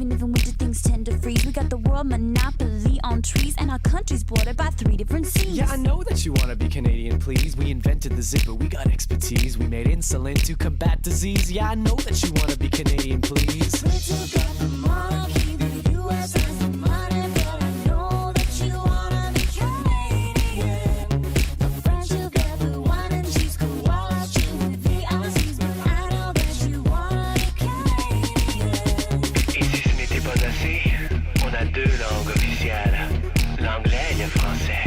Even if in winter things tend to freeze, we got the world monopoly on trees, and our country's bordered by 3 different seas. Yeah, I know that you wanna be Canadian, please. We invented the zipper, we got expertise. We made insulin to combat disease. Yeah, I know that you wanna be Canadian, please. We took out the monarchy, the US has the money, but I know that you wanna be Canadian. The French will get the wine and cheese, koala chew with the Aussies, but I know that you wanna be Canadian. Et si ce n'était pas assez, on a 2 langues officielles, l'anglais et le français.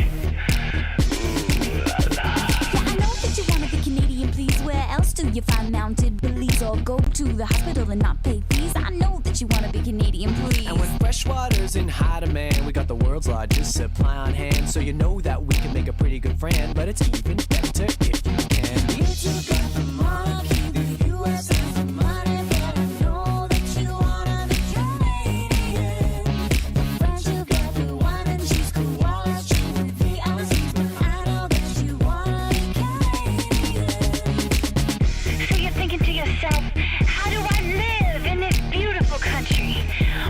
Ooh la la. Yeah, I know that you wanna be Canadian, please. Where else do you find mounted police or go to the hospital and not pay fees? I know that you wanna be Canadian, please. And when fresh water's in high demand, we got the world's largest supply on hand. So you know that we can make a pretty good friend, but it's even better if you can. We took out the monarchy, the US has the money, but I know that you wanna be Canadian. The French will get the wine and cheese, koala chew with the Aussies, but I know that you wanna be Canadian. So you're thinking to yourself, how do I live in this beautiful country?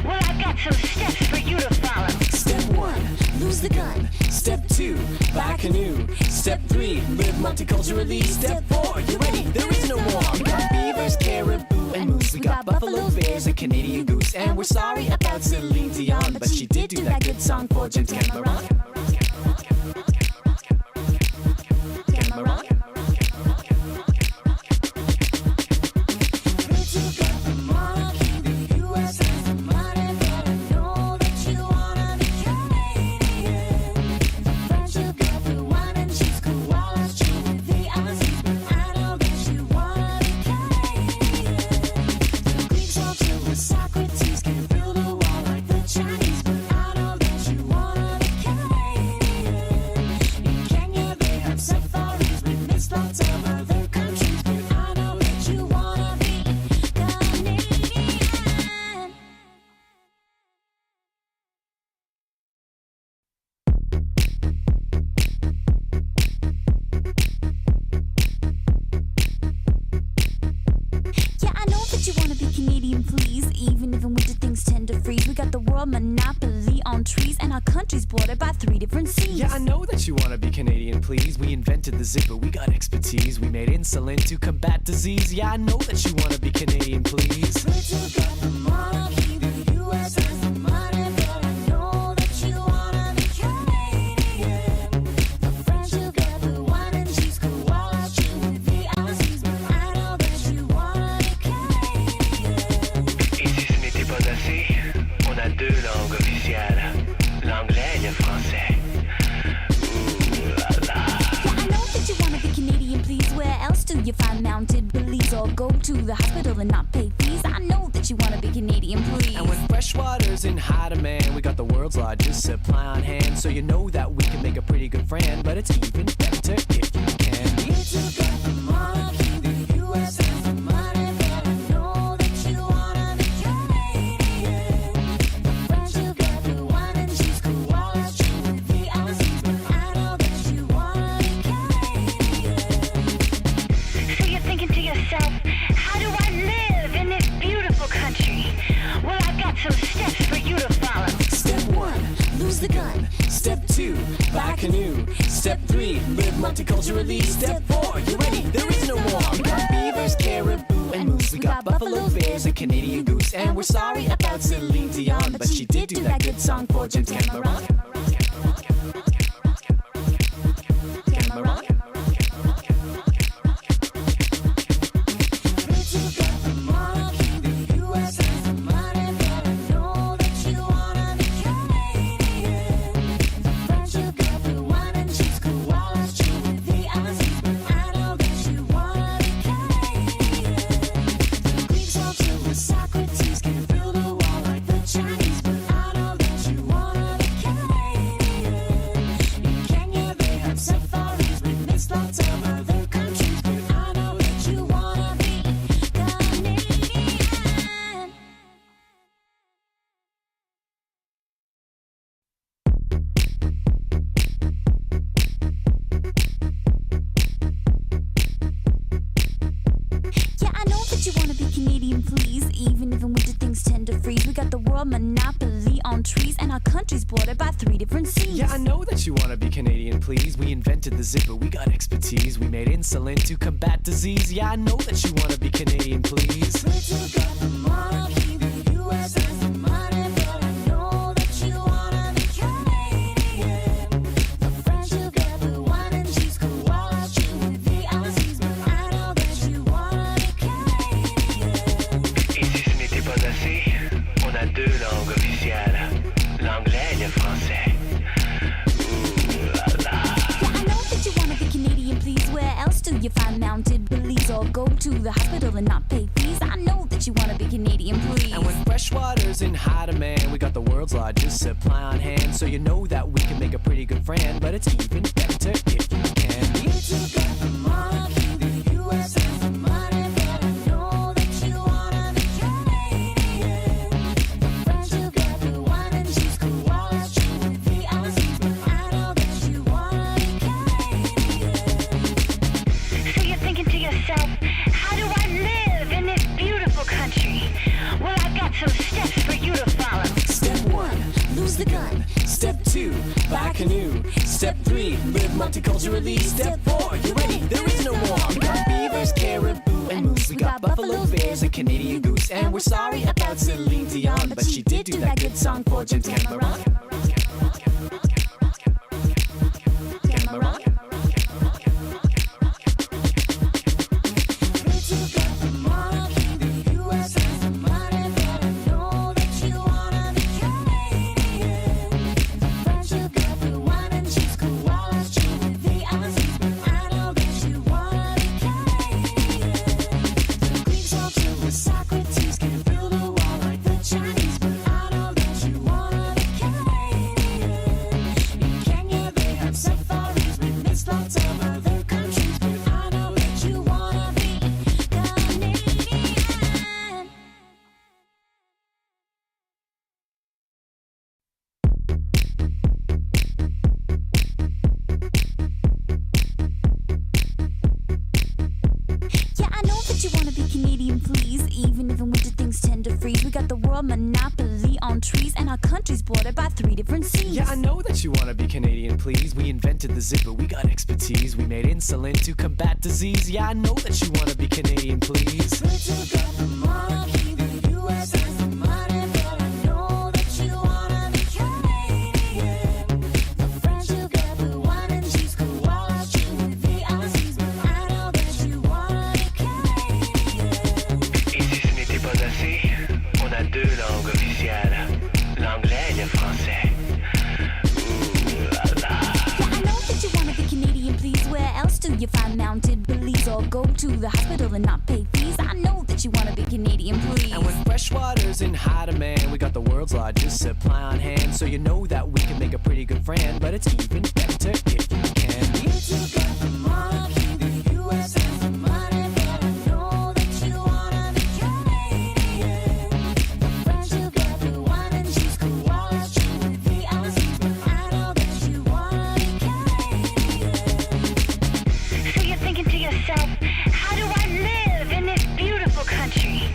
Well, I've got some steps for you to follow. Step 1, lose the gun. Step 2, buy a canoe. Step 3, live multiculturally. Step 4, you ready? There is no more. We got beavers, caribou, and moose. We got buffalo, bears, a Canadian goose. And we're sorry about Celine Dion, but she did do that good song for James Cameron. Cameron. We took out the monarchy, the US has the money, but I know that you wanna be Canadian. The French will get the wine and cheese, koala chew with the Aussies, but I know that you wanna be Canadian. The Greeks all chill with Socrates, can build a wall like the Chinese, but I know that you wanna be Canadian. In Kenya they have safaris, we miss lots of other countries, but I know that you wanna be Canadian. Yeah, I know that you wanna be Canadian, please. Even if in winter things tend to freeze, we got the world monopoly on trees, and our country's bordered by 3 different seas. Yeah, I know that you wanna be Canadian, please. We invented the zipper, we got expertise. We made insulin to combat disease. Yeah, I know that you wanna be Canadian, please. We took out the monarchy, the US has the money, but I know that you wanna be Canadian. The French will get the wine and cheese, koala chew with the Aussies, but I know that you wanna be Canadian. Et si ce n'était pas assez, on a 2 langues officielles, l'anglais et le français. Ooh la la. Yeah, I know that you wanna be Canadian, please. Where else do you find mounted police or go to the hospital and not pay fees? I know that you wanna be Canadian, please. And when fresh water's in high demand, we got the world's largest supply on hand. So you know that we can make a pretty good friend, but it's even better if you can. We took out the monarchy, the US has the money, but I know that you wanna be Canadian. The French will get the wine and cheese, koala chew with the Aussies, but I know that you wanna be Canadian. So you're thinking to yourself, how do I live in this beautiful country? Well, I've got some steps for you to follow. Step 1, lose the gun. Step 2, buy a canoe. Step 3, live multiculturally. Step 4, you ready? There is no more. We got beavers, caribou, and moose. We got buffalo, bears, a Canadian goose. And we're sorry about Celine Dion, but she did do that good song for James Cameron. Cameron. We took out the monarchy, the US has the money, but I know that you wanna be Canadian. The French will get the wine and cheese, koala chew with the Aussies, but I know that you wanna be Canadian. The Greeks all chill with Socrates, can build a wall like the Chinese, but I know that you wanna be Canadian. world monopoly on trees, and our country's bordered by 3 different seas. Yeah, I know that you wanna be Canadian, please. We invented the zipper, we got expertise. We made insulin to combat disease. Yeah, I know that you wanna be Canadian, please. We took up the monarchy, the US has the money, but I know that you wanna be Canadian. The French will get the wine and cheese, koalas chew with the Aussies, but I know that you wanna be Canadian. Et si ce n'était pas assez, on a 2 langues officielles, l'anglais et le français. Ouh là là. Yeah, I know that you wanna be Canadian, please. Where else do you find mounted police or go to the hospital and not pay fees? I know that you wanna be Canadian, please. And when fresh water's in high demand, we got the world's largest supply on hand. So you know that we can make a pretty good friend, but it's even better if you can. We took up the monarchy, the US has the money, but I know that you wanna be Canadian. The French will get the wine and cheese, koalas chew with the Aussies, but I know that you wanna be Canadian. So you're thinking to yourself, how do I live in this beautiful country? Well, I've got some steps for you to follow. Step 1, lose the gun. Step 2, buy a canoe. Step 3, live multiculturally. Step 4, you ready? There is no war. We got beavers, caribou, and moose. We got buffalo, bears, and Canadian goose. And we're sorry about Celine Dion, but she did do that good song for James Cameron. Cameron. We took up the monarchy, the US has the money, but I know that you wanna be Canadian. The French will get the wine and cheese, koalas chew with the Aussies, but I know that you wanna be Canadian. The Greeks all chill with Socrates, can't build a wall like the Chinese, but I know that you wanna be Canadian. In Kenya they have safaris, we miss lots of other countries, but I know that you wanna be Canadian. Yeah, I know that you wanna be Canadian, please. Even if in winter things tend to freeze, we got the world monopoly on trees, and our country's bordered by 3 different seas. Yeah, I know that you wanna be Canadian, please. We invented the zipper, we got expertise. We made insulin to combat disease. Yeah, I know that you wanna be Canadian, please. We took up the monarchy, the US has the money, but I know that you wanna be Canadian. The French will get the wine and cheese, koalas chew with the Aussies, but I know that you wanna be Canadian. Et si ce n'était pas assez, on a 2 langues officielles, l'anglais et le français. Ouh là là. Yeah, I know that you wanna be Canadian, please. Where else do you find mounted police or go to the hospital and not pay fees? I know that you wanna be Canadian, please. And when fresh water's in high demand, we got the world's largest supply on hand. So you know that we can make a pretty good friend, but it's even better if you can. We took up the monarchy, the US has the money, but I know that you wanna be Canadian. The French will get the wine and cheese, koalas chew with the Aussies, but I know that you wanna be Canadian. So you're thinking to yourself, how do I live in this beautiful country?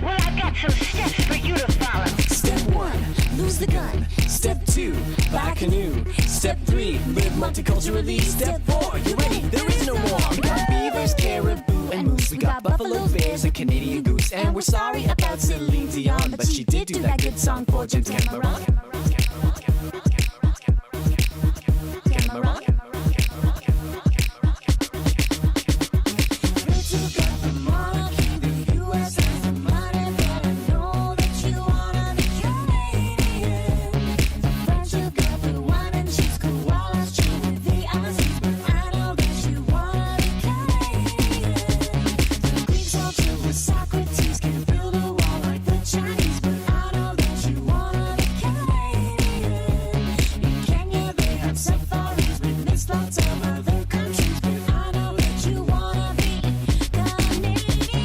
Well, I've got some steps for you to follow. Step 1, lose the gun. Step 2, buy a canoe. Step 3, live multiculturally. Step 4, you ready? There is no war. We got beavers, caribou, and moose. We got buffalo, bears, and Canadian goose. And we're sorry about Celine Dion, but she did do that good song for James Cameron. Cameron. We took up the monarchy, the US has the money, but I know that you wanna be Canadian. The French will get the wine and cheese, koalas chew with the Aussies, but I know that you wanna be Canadian. The Greeks all chill with Socrates, can't build a wall like the Chinese, but I know that you wanna be Canadian. In Kenya they have safaris, we miss lots of other countries, but I know that you wanna be Canadian.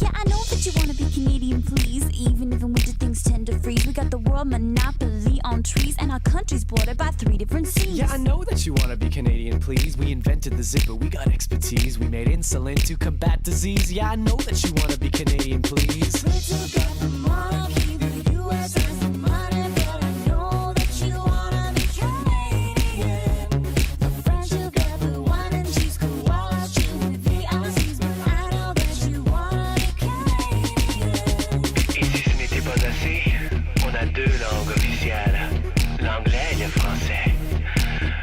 Yeah, I know that you wanna be Canadian, please. even if in winter things tend to freeze. We got the world monopoly on trees, and our country's bordered by 3 different seas. Yeah, I know that you wanna be Canadian, please. We invented the zipper, we got expertise. We made insulin to combat disease. Yeah, I know that you wanna be Canadian, please. We took out the monarchy, the U.S. has the money, but I know that you wanna be Canadian. The French will get the wine and cheese, koalas chew with the Aussies, but I know that you wanna be Canadian. Et si ce n'était pas assez, on a 2 langues officielles, l'anglais et le français.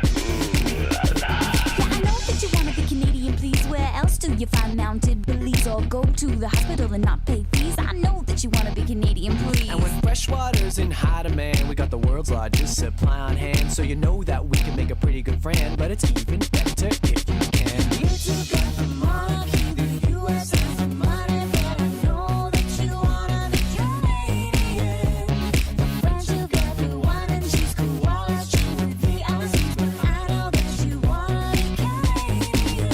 Ouh là là. Yeah, I know that you wanna be Canadian, please. Where else do you find mounted police or go to the hospital and not pay fees? I know that you wanna be Canadian, please. And when fresh water's in high demand, we got the world's largest supply on hand. So you know that we can make a pretty good friend, but it's even better if you can. We took out the monarchy, the U.S. has the money, but I know that you wanna be Canadian. The French will get the wine and cheese, koalas chew with the Aussies, but I know that you wanna be Canadian.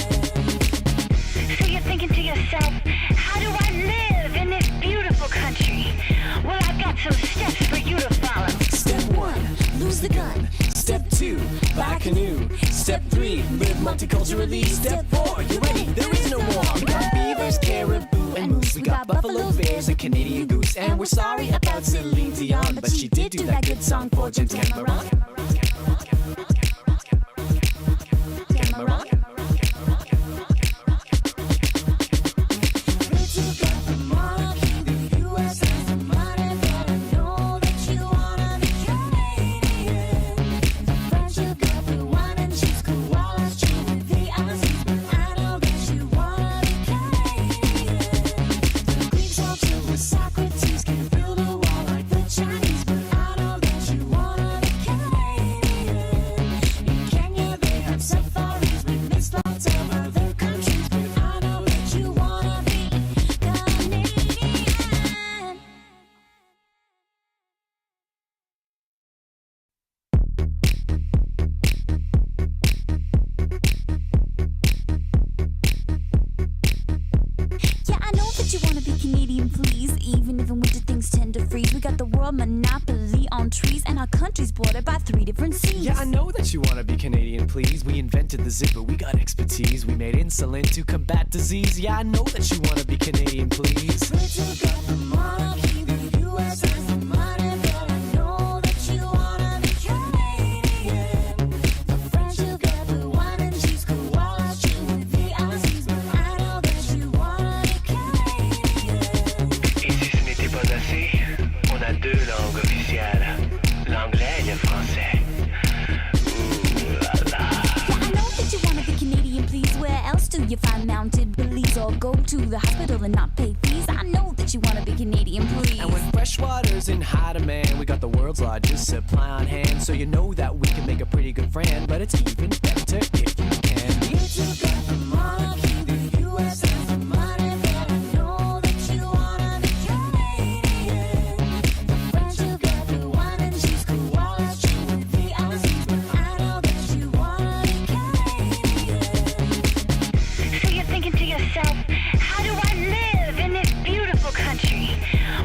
So you're thinking to yourself, how do I live in this beautiful country? Well, I've got some steps for you to follow. Step 1, lose the gun. Step 2, buy a canoe. Step 3, live multiculturally. Step 4, you ready? There is no more. We got beavers, caribou, and moose. We got buffalo, bears, and Canadian goose. And we're sorry about Celine Dion, but she did do that good song for James Cameron. Cameron. We took out the monarchy, the U.S. has the money, but I know that you wanna be Canadian. The French will get the wine and cheese, koalas chew with the Aussies, but I know that you wanna be Canadian. The Greeks all chill with Socrates, can't build a wall like the Chinese, but I know that you wanna be Canadian. In Kenya they have safaris with mixed lots of other countries, but I know that you wanna be Canadian. Yeah, I know that you wanna be Canadian, please. Even if in winter things tend to freeze. We got the world monopoly on trees, and our country's bordered by 3 different seas. Yeah, I know that you wanna be Canadian, please. We invented the zipper, we got expertise. We made insulin to combat disease. Yeah, I know that you wanna be Canadian, please. We took out the monarchy, the U.S. has the money, but I know that you wanna be Canadian. The French will get the wine and cheese, koalas chew with the Aussies, but I know that you wanna be Canadian. Et si ce n'était pas assez, on a 2 langues officielles, l'anglais et le français. Ouh là là. Yeah, I know that you wanna be Canadian, please. Where else do you find mounted police or go to the hospital and not pay fees? I know that you wanna be Canadian, please. And when fresh water's in high demand, we got the world's largest supply on hand. So you know that we can make a pretty good friend, but it's even better if you can. We took out the monarchy, the U.S. has the money, but I know that you wanna be Canadian. The French will get the wine and cheese, koalas chew with the Aussies, but I know that you wanna be Canadian. So you're thinking to yourself, how do I live in this beautiful country?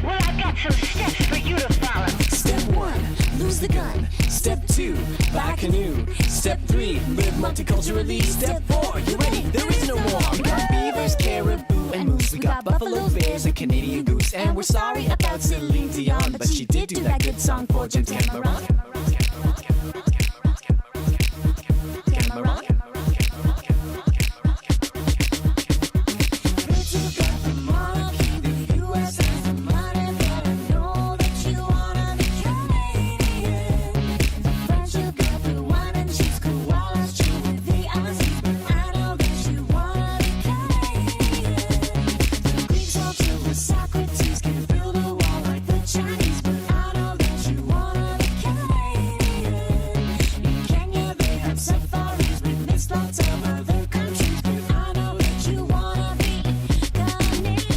Well, I've got some steps for you to follow. Step 1, lose the gun. Step 2, buy a canoe. Step 3, live multiculturally. Step 4, you ready? There is no more. We got beavers, caribou, and moose. We got buffalo, bears, and Canadian goose. And we're sorry about Celine Dion, but she did do that good song for James Cameron. Cameron. We took out the monarchy, the U.S. has the money, but I know that you wanna be Canadian. The French will get the wine and cheese, koalas chew with the Aussies, but I know that you wanna be Canadian. The Greeks all chill with Socrates, can't build a wall like the Chinese, but I know that you wanna be Canadian. In Kenya they have safaris with mixed lots of other countries, but I know that you wanna be Canadian.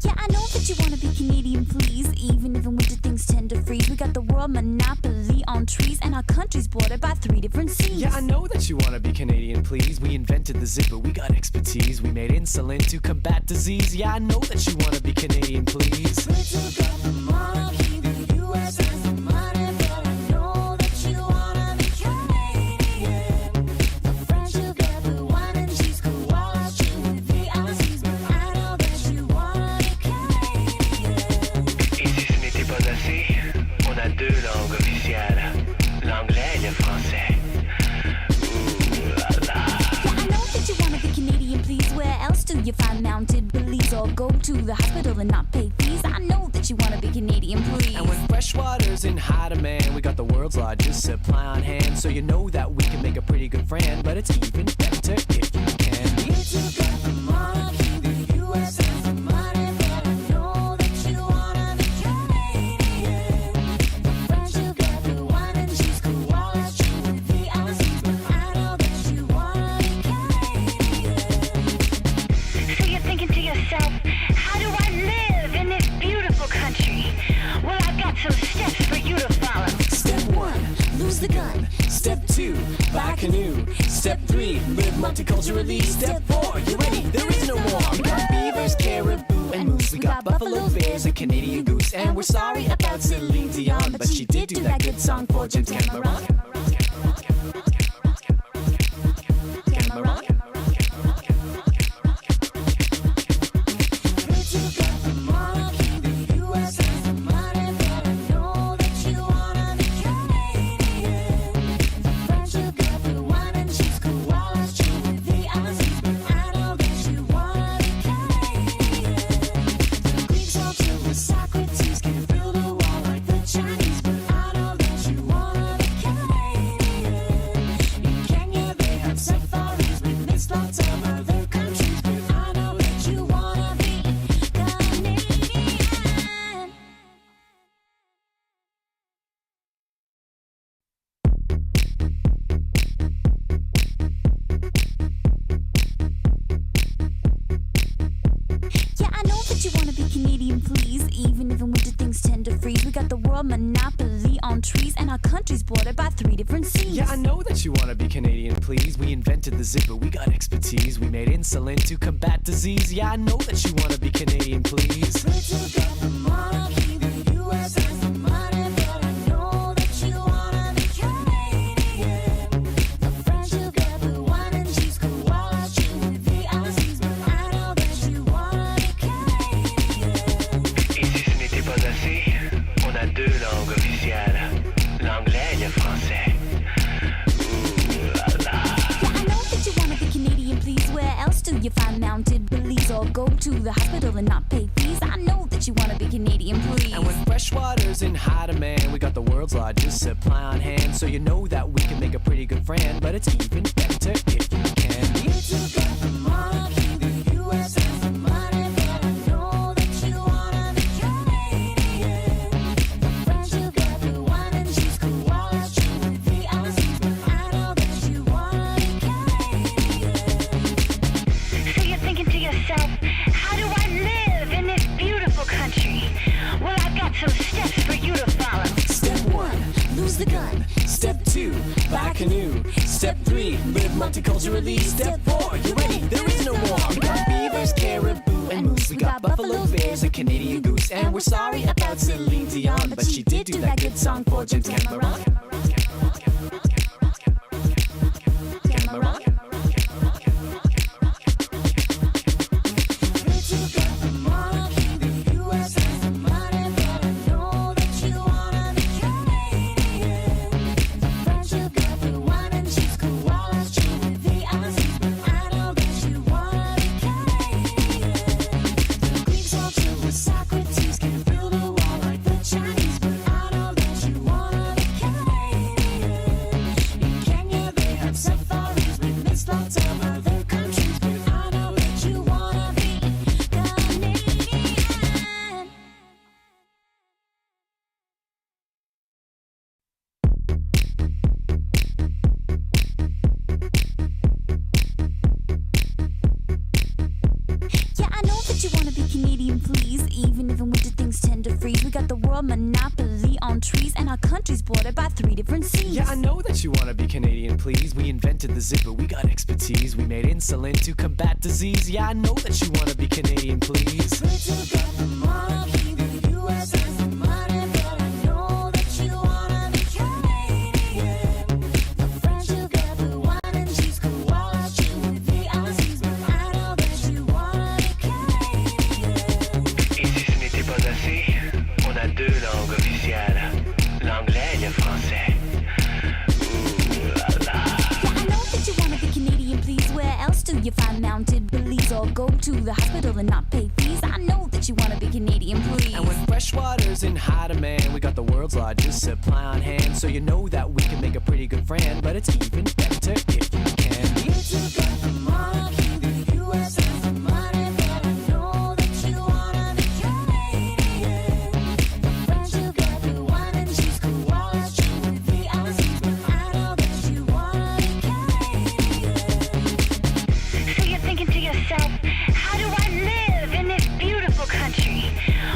Yeah, I know that you wanna be Canadian, Canadian, please. Even if in winter things tend to freeze, we got the world monopoly on trees, and our country's bordered by 3 different seas. Yeah, I know that you wanna be Canadian, please. We invented the zipper, we got expertise. We made insulin to combat disease. Yeah, I know that you wanna be Canadian, please. We took up the monarchy, the U.S. has the money, but I know that you wanna be Canadian. The French will get the wine and cheese, koalas chew with the Aussies, but I know that you wanna be Canadian. Et si ce n'était pas assez, on a 2 langues officielles, l'anglais et le français. Ouh là là. Yeah, I know that you wanna be Canadian, please. Where else do you find mounted police or go to the hospital and not pay fees? I know that you wanna be Canadian, please. And when fresh water's in high demand, we got the world's largest supply on hand. So you know that we can make a pretty good friend, but it's even better if you can. We took up the monarchy, the U.S. has the money, but I know that you wanna be Canadian. The French will get the wine and cheese, koalas chew with the Aussies, but I know that you wanna be Canadian. So you're thinking to yourself, how do I live in this beautiful country? Well, I've got some steps for you to follow. Step 1, lose the gun. Step 2, buy a canoe. Step 3, live multiculturally. Step 4, you ready? There is no more. We got beavers, caribou, and moose. We got buffalo, bears, and Canadian goose. And we're sorry about Celine Dion, but she did do that good song for James Cameron. Cameron. We took up the monarchy, the U.S. has the money, but I know that you wanna be Canadian. The French will get the wine and cheese, koalas chew with the Aussies, but I know that you wanna be Canadian. The Greeks all chill with Socrates, can't build a wall like the Chinese, but I know that you wanna be Canadian. In Kenya they have safaris, we miss lots of other countries, but I know that you wanna be Canadian. Yeah, I know that you wanna be Canadian, please. Even if in winter things tend to freeze, we got the world monopoly on trees, and our country's bordered by 3 different seas. Yeah, I know that you wanna be Canadian, please. We invented the zipper, we got expertise. We made insulin to combat disease. Yeah, I know that you wanna be Canadian, please. We took up the monarchy, the U.S. has the money, but I know that you wanna be Canadian. The French will get the wine and cheese, koalas chew with the Aussies, but I know that you wanna be Canadian. Et si ce n'était pas assez, on a 2 langues officielles, l'anglais et le français. Ouh là là. Yeah, I know that you wanna be Canadian, please. Where else do you find mounted police or go to the hospital and not pay fees? I know that you wanna be Canadian, please. And when fresh water's in high demand, we got the world's largest supply on hand. So you know that we can make a pretty good friend, but it's even better if you can. We took up the monarchy, the U.S. has the money, but I know that you wanna be Canadian. The French will get the wine and cheese, koalas chew with the Aussies, but I know that you wanna be Canadian. So you're thinking to yourself, how do I live in this beautiful country? Well, I've got some steps for you to follow. Step 1, lose the gun. Step 2, buy a canoe. Step 3, live multiculturally. Step 4, you ready? There is no more. We got beavers, caribou, and moose. We got buffalo, bears, and Canadian goose. And we're sorry about Celine Dion, but she did do that good song for James Cameron. Cameron. We took up the monarchy, the U.S. has the money, but I know that you wanna be Canadian. The French will get the wine and cheese, koalas chew with the Aussies, but I know that you wanna be Canadian. The Greeks all chill with Socrates, can't build a wall like the Chinese, but I know that you wanna be Canadian. Canadian, please. Even if in winter things tend to freeze, we got the world monopoly on trees, and our country's bordered by 3 different seas. Yeah, I know that you wanna be Canadian, please. We invented the zipper, we got expertise. We made insulin to combat disease. Yeah, I know that you wanna be Canadian, please. We're together, monarchy, the U.S. has the money, but I know that you wanna be Canadian. The French will get the wine and cheese, koalas chew with the Aussies, but I know that you wanna be Canadian. Et si ce n'était pas assez, on a 2 langues officielles, l'anglais et le français. Ooh la la. Yeah, I know that you wanna be Canadian, please. Where else do you find mounted police or go to the hospital and not pay fees? I know that you wanna be Canadian, please. And when fresh water's in high demand, we got the world's largest supply on hand. So you know that we can make a pretty good friend, but it's even better if you can be. We're together, monarchy, the U.S. has the money, but I know that you wanna be Canadian. The French will get the wine and cheese, koalas chew with the Aussies, but I know that you wanna be Canadian. So you're thinking to yourself, how do I live in this beautiful country?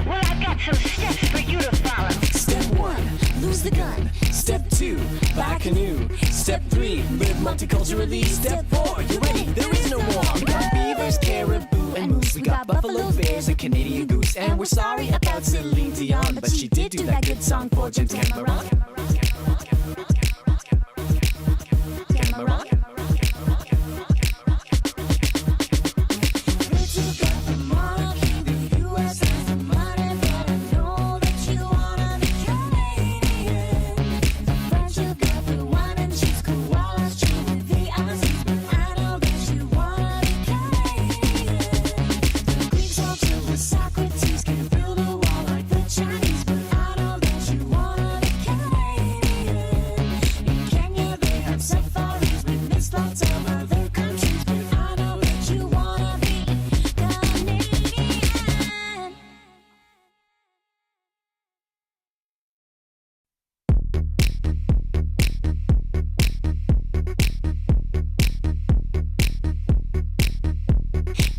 Well, I've got some steps for you to follow. Step 1, lose the gun. Step 2, buy a canoe. Step 3, live multiculturally. Step 4, you ready? There is no more. We got beavers, caribou, and moose. We got buffalo, bears, and Canadian goose. And we're sorry about Celine Dion, but she did do that good song for James Cameron. Cameron. We're together, monarchy, the U.S. has the money, but I know that you wanna be Canadian. The French will get the wine and cheese, koalas chew with the Aussies, but I know that you wanna be Canadian. The Greeks all chill with Socrates, can't build a wall like the Chinese, but I know that you wanna be Canadian. In Kenya they have safaris with mixed lots of other countries, but I know that you wanna be Canadian.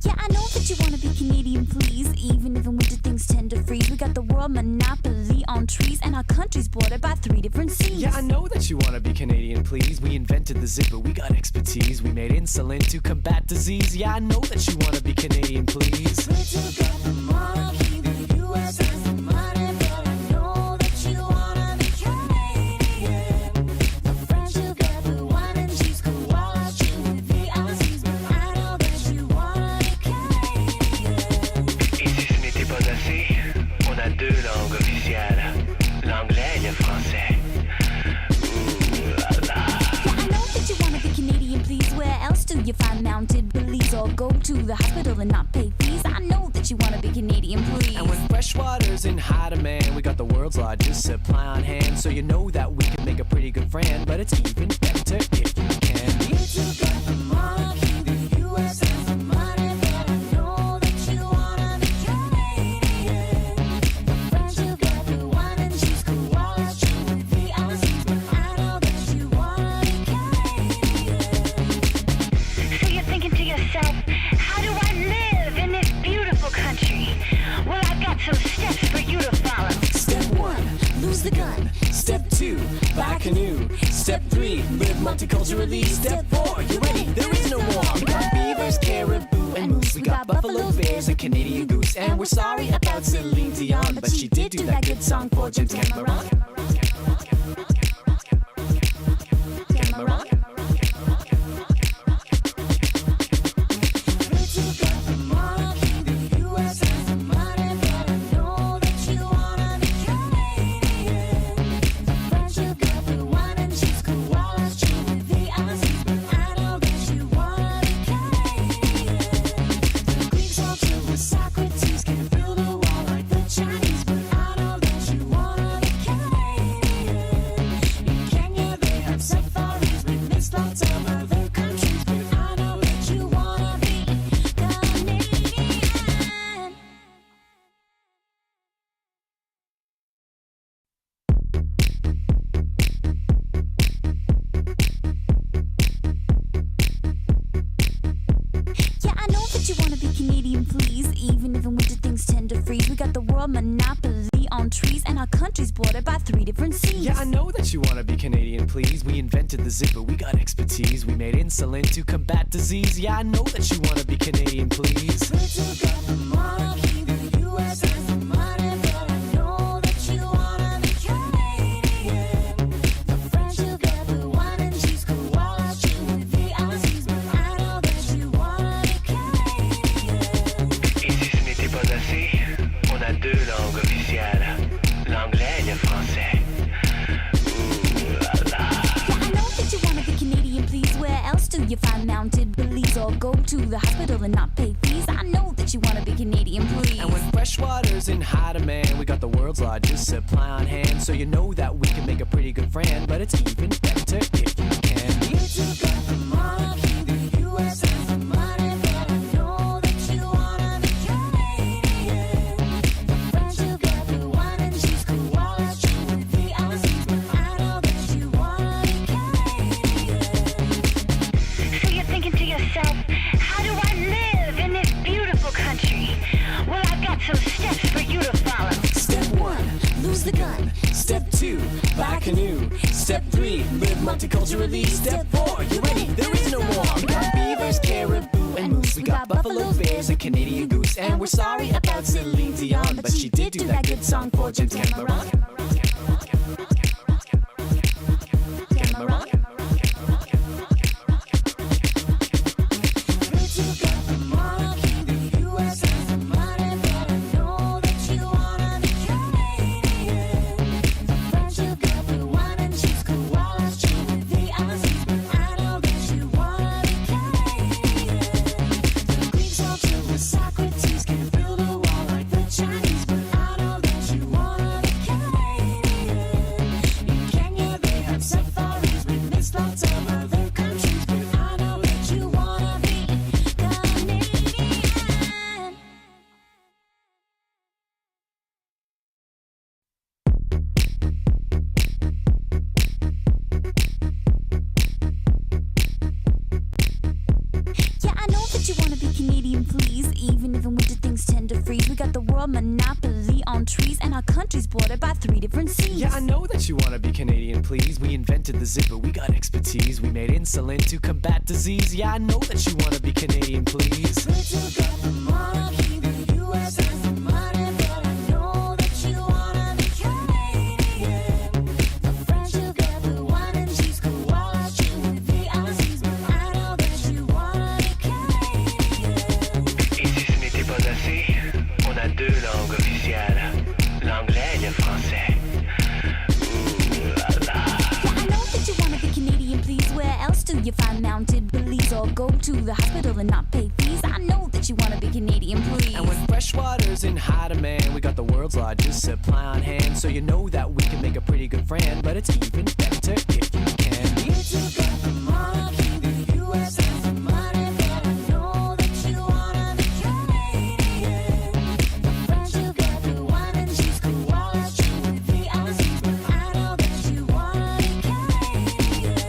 Yeah, I know that you wanna be Canadian, please. Even if in winter things tend to freeze, we got the world monopoly on trees, and our country's bordered by 3 different seas. Yeah, I know that you wanna be Canadian, please. We invented the zipper, we got expertise. We made insulin to combat disease. Yeah, I know that you wanna be Canadian, please. We're together, monarchy, the U.S. has the money, but I know that you wanna be Canadian. The French will get the wine and cheese, koalas chew with the Aussies, but I know that you wanna be Canadian. Et si ce n'était pas assez, on a 2 langues officielles, l'anglais et le français. Ooh la la. Yeah, I know that you wanna be Canadian, please. Where else do you find mounted police or go to the hospital and not pay fees? I know that you wanna be Canadian, please. And when fresh water's in high demand, we got the world's largest supply on hand. So you know that we can make a pretty good friend, but it's even better if you can be. We're together, monarchy, the U.S. has the money, but I know that you wanna be Canadian. The French will get the wine and cheese, koalas chew with the Aussies, but I know that you wanna be Canadian. So you're thinking to yourself, how do I live in this beautiful country? Well, I've got some steps for you to follow. Step 1, lose the gun. Step 2, buy a canoe. Step 3, live multiculturally. Step 4, you ready? There is no more. We got beavers, caribou, and moose. We got buffalo, bears, and Canadian goose. And we're sorry about Celine Dion, but she did do that good song for James Cameron. Cameron. We're together, monarchy, the U.S. has the money, but I know that you wanna be Canadian. The French will get the wine and cheese, koalas chew with the Aussies, but I know that you wanna be Canadian. The Greeks all chill with Socrates, can't build a wall like the Chinese, but I know that you wanna be Canadian. Even if in winter things tend to freeze, we got the world monopoly on trees, and our country's bordered by 3 different seas. Yeah, I know that you wanna be Canadian, please. We invented the zipper, we got expertise. We made insulin to combat disease. Yeah, I know that you wanna be Canadian, please. We took out the monarchy, the U.S. has the money, but I know that you wanna be Canadian. The French will get the wine and cheese, koalas chew with the Aussies, but I know that you wanna be Canadian. Et si ce n'était pas assez, on a 2 langues officielles, l'anglais et le français. Ooh la la. Yeah, I know that you wanna be Canadian, please. Where else do you find mounted police or go to the hospital and not pay fees? I know that you wanna be Canadian, please. And when fresh water's in high demand, we got the world's largest supply on hand. So you know that we can make a pretty good friend, but it's even better if you can. We took out the monarchy, the U.S. has the money, but I know that you wanna be Canadian. The French will get the wine and cheese, koalas chew with the Aussies, but I know that you wanna be Canadian. So you're thinking to yourself, how do I live in this beautiful country? Well, I've got some steps for you to follow. Step 1, lose the gun. Step 2, buy a canoe. Step 3, live multiculturally. Step 4, you ready? There is no more. We got beavers, caribou, and moose. We got buffalo, bears, and Canadian goose. And we're sorry about Celine Dion, but she did do that good song for James Cameron. Cameron. We took out the monarchy, the U.S. has the money, but I know that you wanna be Canadian. The French will get the wine and cheese, koalas chew with the Aussies, but I know that you wanna be Canadian. The Greeks all chill with Socrates, can't build a wall like the Chinese, but I know that you wanna be Canadian. In Kenya they have safaris with mixed lots of other countries, but I know that you wanna be Canadian. Yeah, I know that you wanna be Canadian, please. Even if in winter things tend to freeze, we got the world monopoly on trees, and our country's bordered by 3 different seas. Yeah, I know that you wanna be Canadian, please. We invented the zipper, we got expertise. We made insulin to combat disease. Yeah, I know that you wanna be Canadian, please. We took out the monarchy, the U.S. has the money, but I know that you wanna be Canadian. The French will get the wine and cheese, koalas chew with the Aussies, but I know that you wanna be Canadian. Et si ce n'était pas assez, on a 2 langues officielles, l'anglais et le français. Ooh la la. Yeah, I know that you wanna be Canadian, please. Where else do you find mounted police or go to the hospital and not pay fees? I know that you wanna be Canadian, please. And when fresh water's in high demand, we got the world's largest supply on hand. So you know that we can make a pretty good friend, but it's even better if you can. We took out the monarchy, the U.S. has the money, but I know that you wanna be Canadian. The French will get the wine and cheese, koalas chew with the Aussies, but I know that you wanna be Canadian.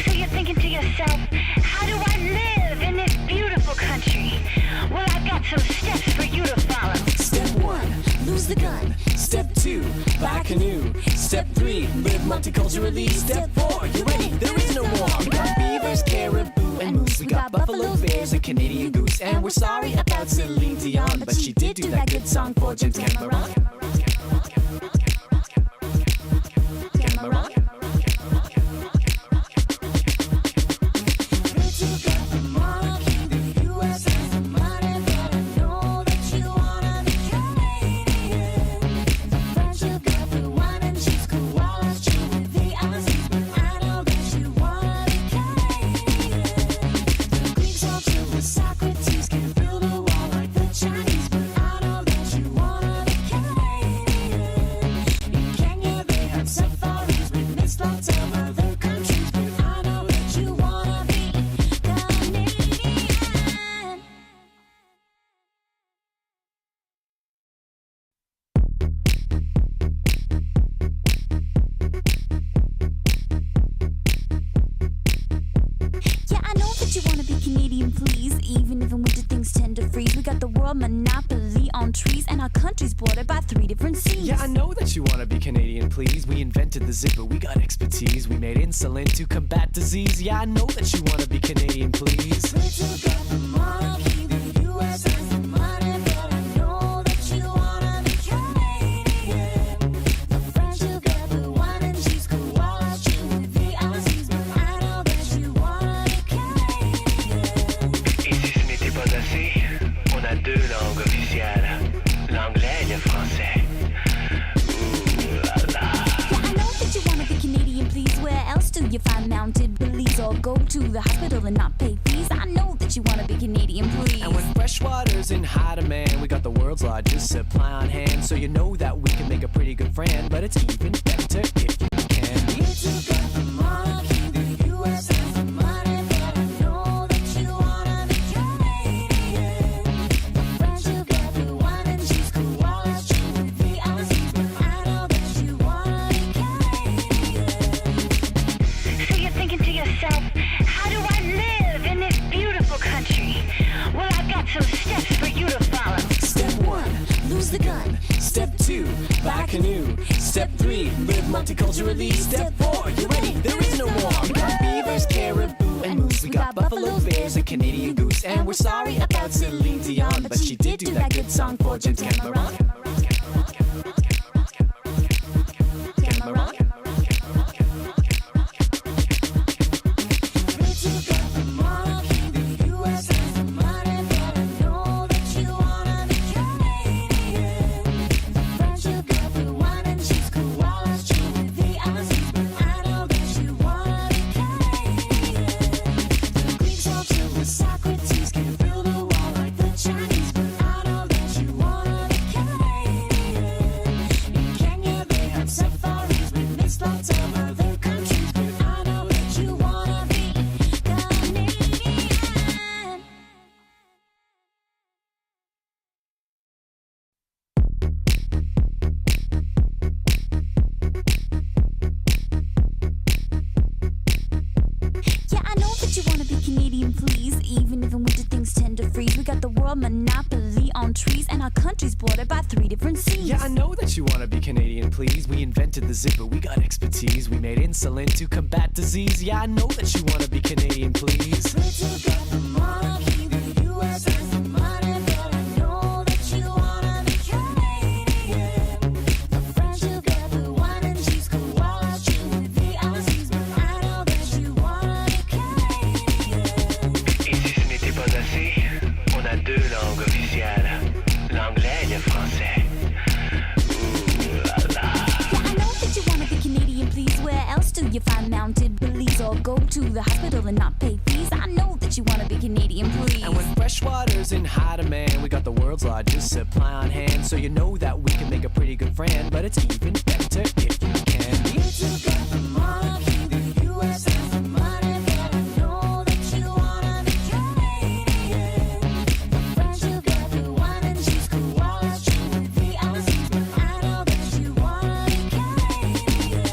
So you're thinking to yourself, how do I live in this beautiful country? Well, I've got some steps for you to follow. Step 1, lose the gun. Step 2, buy a canoe. Step 3, live multiculturally. Step 4, you ready? There is no more. We got beavers, caribou, and moose. We got buffalo, bears, and Canadian goose. And we're sorry about Celine Dion, but she did do that good song for James Cameron. Cameron. We took out the monarchy, the U.S. has the money, but I know that you wanna be Canadian. The French will get the wine and cheese, koalas chew with the Aussies, but I know that you wanna be Canadian. The Greeks all chill with Socrates, can't build a wall like the Chinese, but I know that you wanna be Canadian. In Kenya they have safaris with mixed lots of other countries, but I know that you wanna be Canadian. Yeah, I know that you wanna be Canadian, please. Even if in winter things tend to freeze, we got world monopoly on trees, and our country's bordered by 3 different seas. Yeah, I know that you wanna be Canadian, please. We invented the zipper, we got expertise. We made insulin to combat disease. Yeah, I know that you wanna be Canadian, please. We took out the monarchy, the US has the money, but I know that you wanna be Canadian. The French have got the wine and cheese, koalas chew with the Aussies, but I know that you wanna be Canadian. Et si ce n'était pas assez, on a 2 langues officielles, l'anglais et le français. Ouh là là. Yeah, I know that you wanna be Canadian, please. Where else do you find mounted police or go to the hospital and not pay fees? I know that you wanna be Canadian, please. And when fresh water's in high demand, we got the world's largest supply on hand. So you know that we can make a pretty good friend, but it's even better if you can be. We took out the monarchy, the US has the money, but I know that you wanna be Canadian. The French have got the wine and cheese, koalas chew with the Aussies, but I know that you wanna be Canadian. So you're thinking to yourself, how do I live in this beautiful country? Well, I've got some steps for you to follow. Step 1, lose the gun. Step 2, buy a canoe. Step 3, live multiculturally. Step 4, you ready? There is no war. We got beavers, caribou, and moose. We got buffalo, bears, and Canadian goose. And we're sorry about Celine Dion, but she did do that good song for James Cameron. Cameron. We took out the monarchy, the US has the money, but I know that you wanna be Canadian. The French have got the wine and cheese, koalas chew with the Aussies, but I know that you wanna be Canadian. The Greeks all chill with Socrates, can't build a wall like the Chinese, but I know that you wanna be Canadian. In Kenya they have safaris with mixed lots of other countries, but I know that you wanna be Canadian. Yeah, I know that you wanna be Canadian, please. Even if in winter things tend to freeze, we got the world monopoly on trees, and our country's bordered by 3 different seas. Yeah, I know that you wanna be Canadian, please. We invented the zipper, we got expertise. We made insulin to combat disease. Yeah, I know that you wanna be Canadian, please. We took out the monarchy, the US has the money, but I know that you wanna be Canadian. The French have got the wine and cheese, koalas chew with the Aussies, but I know that you wanna be Canadian. Et si ce n'était pas assez, on a 2 langues officielles, l'anglais et le français. Ouh là là. Yeah, I know that you wanna be Canadian, please. Where else do you find mounted police or go to the hospital and not pay fees? I know that you wanna be Canadian, please. And when fresh water's in high demand, we got the world's largest supply on hand. So you know that we can make a pretty good friend, but it's even better if you can be. We took out the monarchy, the US has the money, but I know that you wanna be Canadian. The French have got the wine and cheese, koalas chew with the Aussies, but I know that you wanna be Canadian.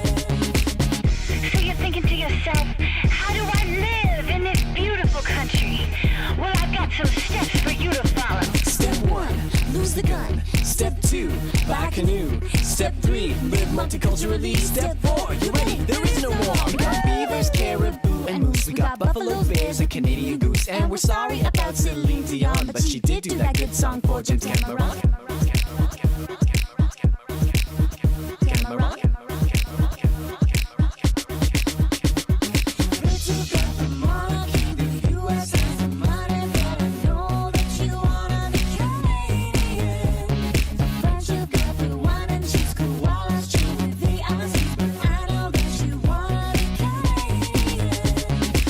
So you're thinking to yourself, how do I live in this beautiful country? Well, I've got some steps for you to follow. Step 1, lose the gun. Step 2, buy a canoe. Step 3, live multiculturally. Step 4, you ready? There is no war. We got beavers, caribou, and moose. We got buffalo, bears, and Canadian goose. And we're sorry about Celine Dion, but she did do that good song for James Cameron. Cameron. We took out the monarchy, the US has the money, but I know that you wanna be Canadian. The French have got the wine and cheese, koalas chew with the Aussies, but I know that you wanna be Canadian.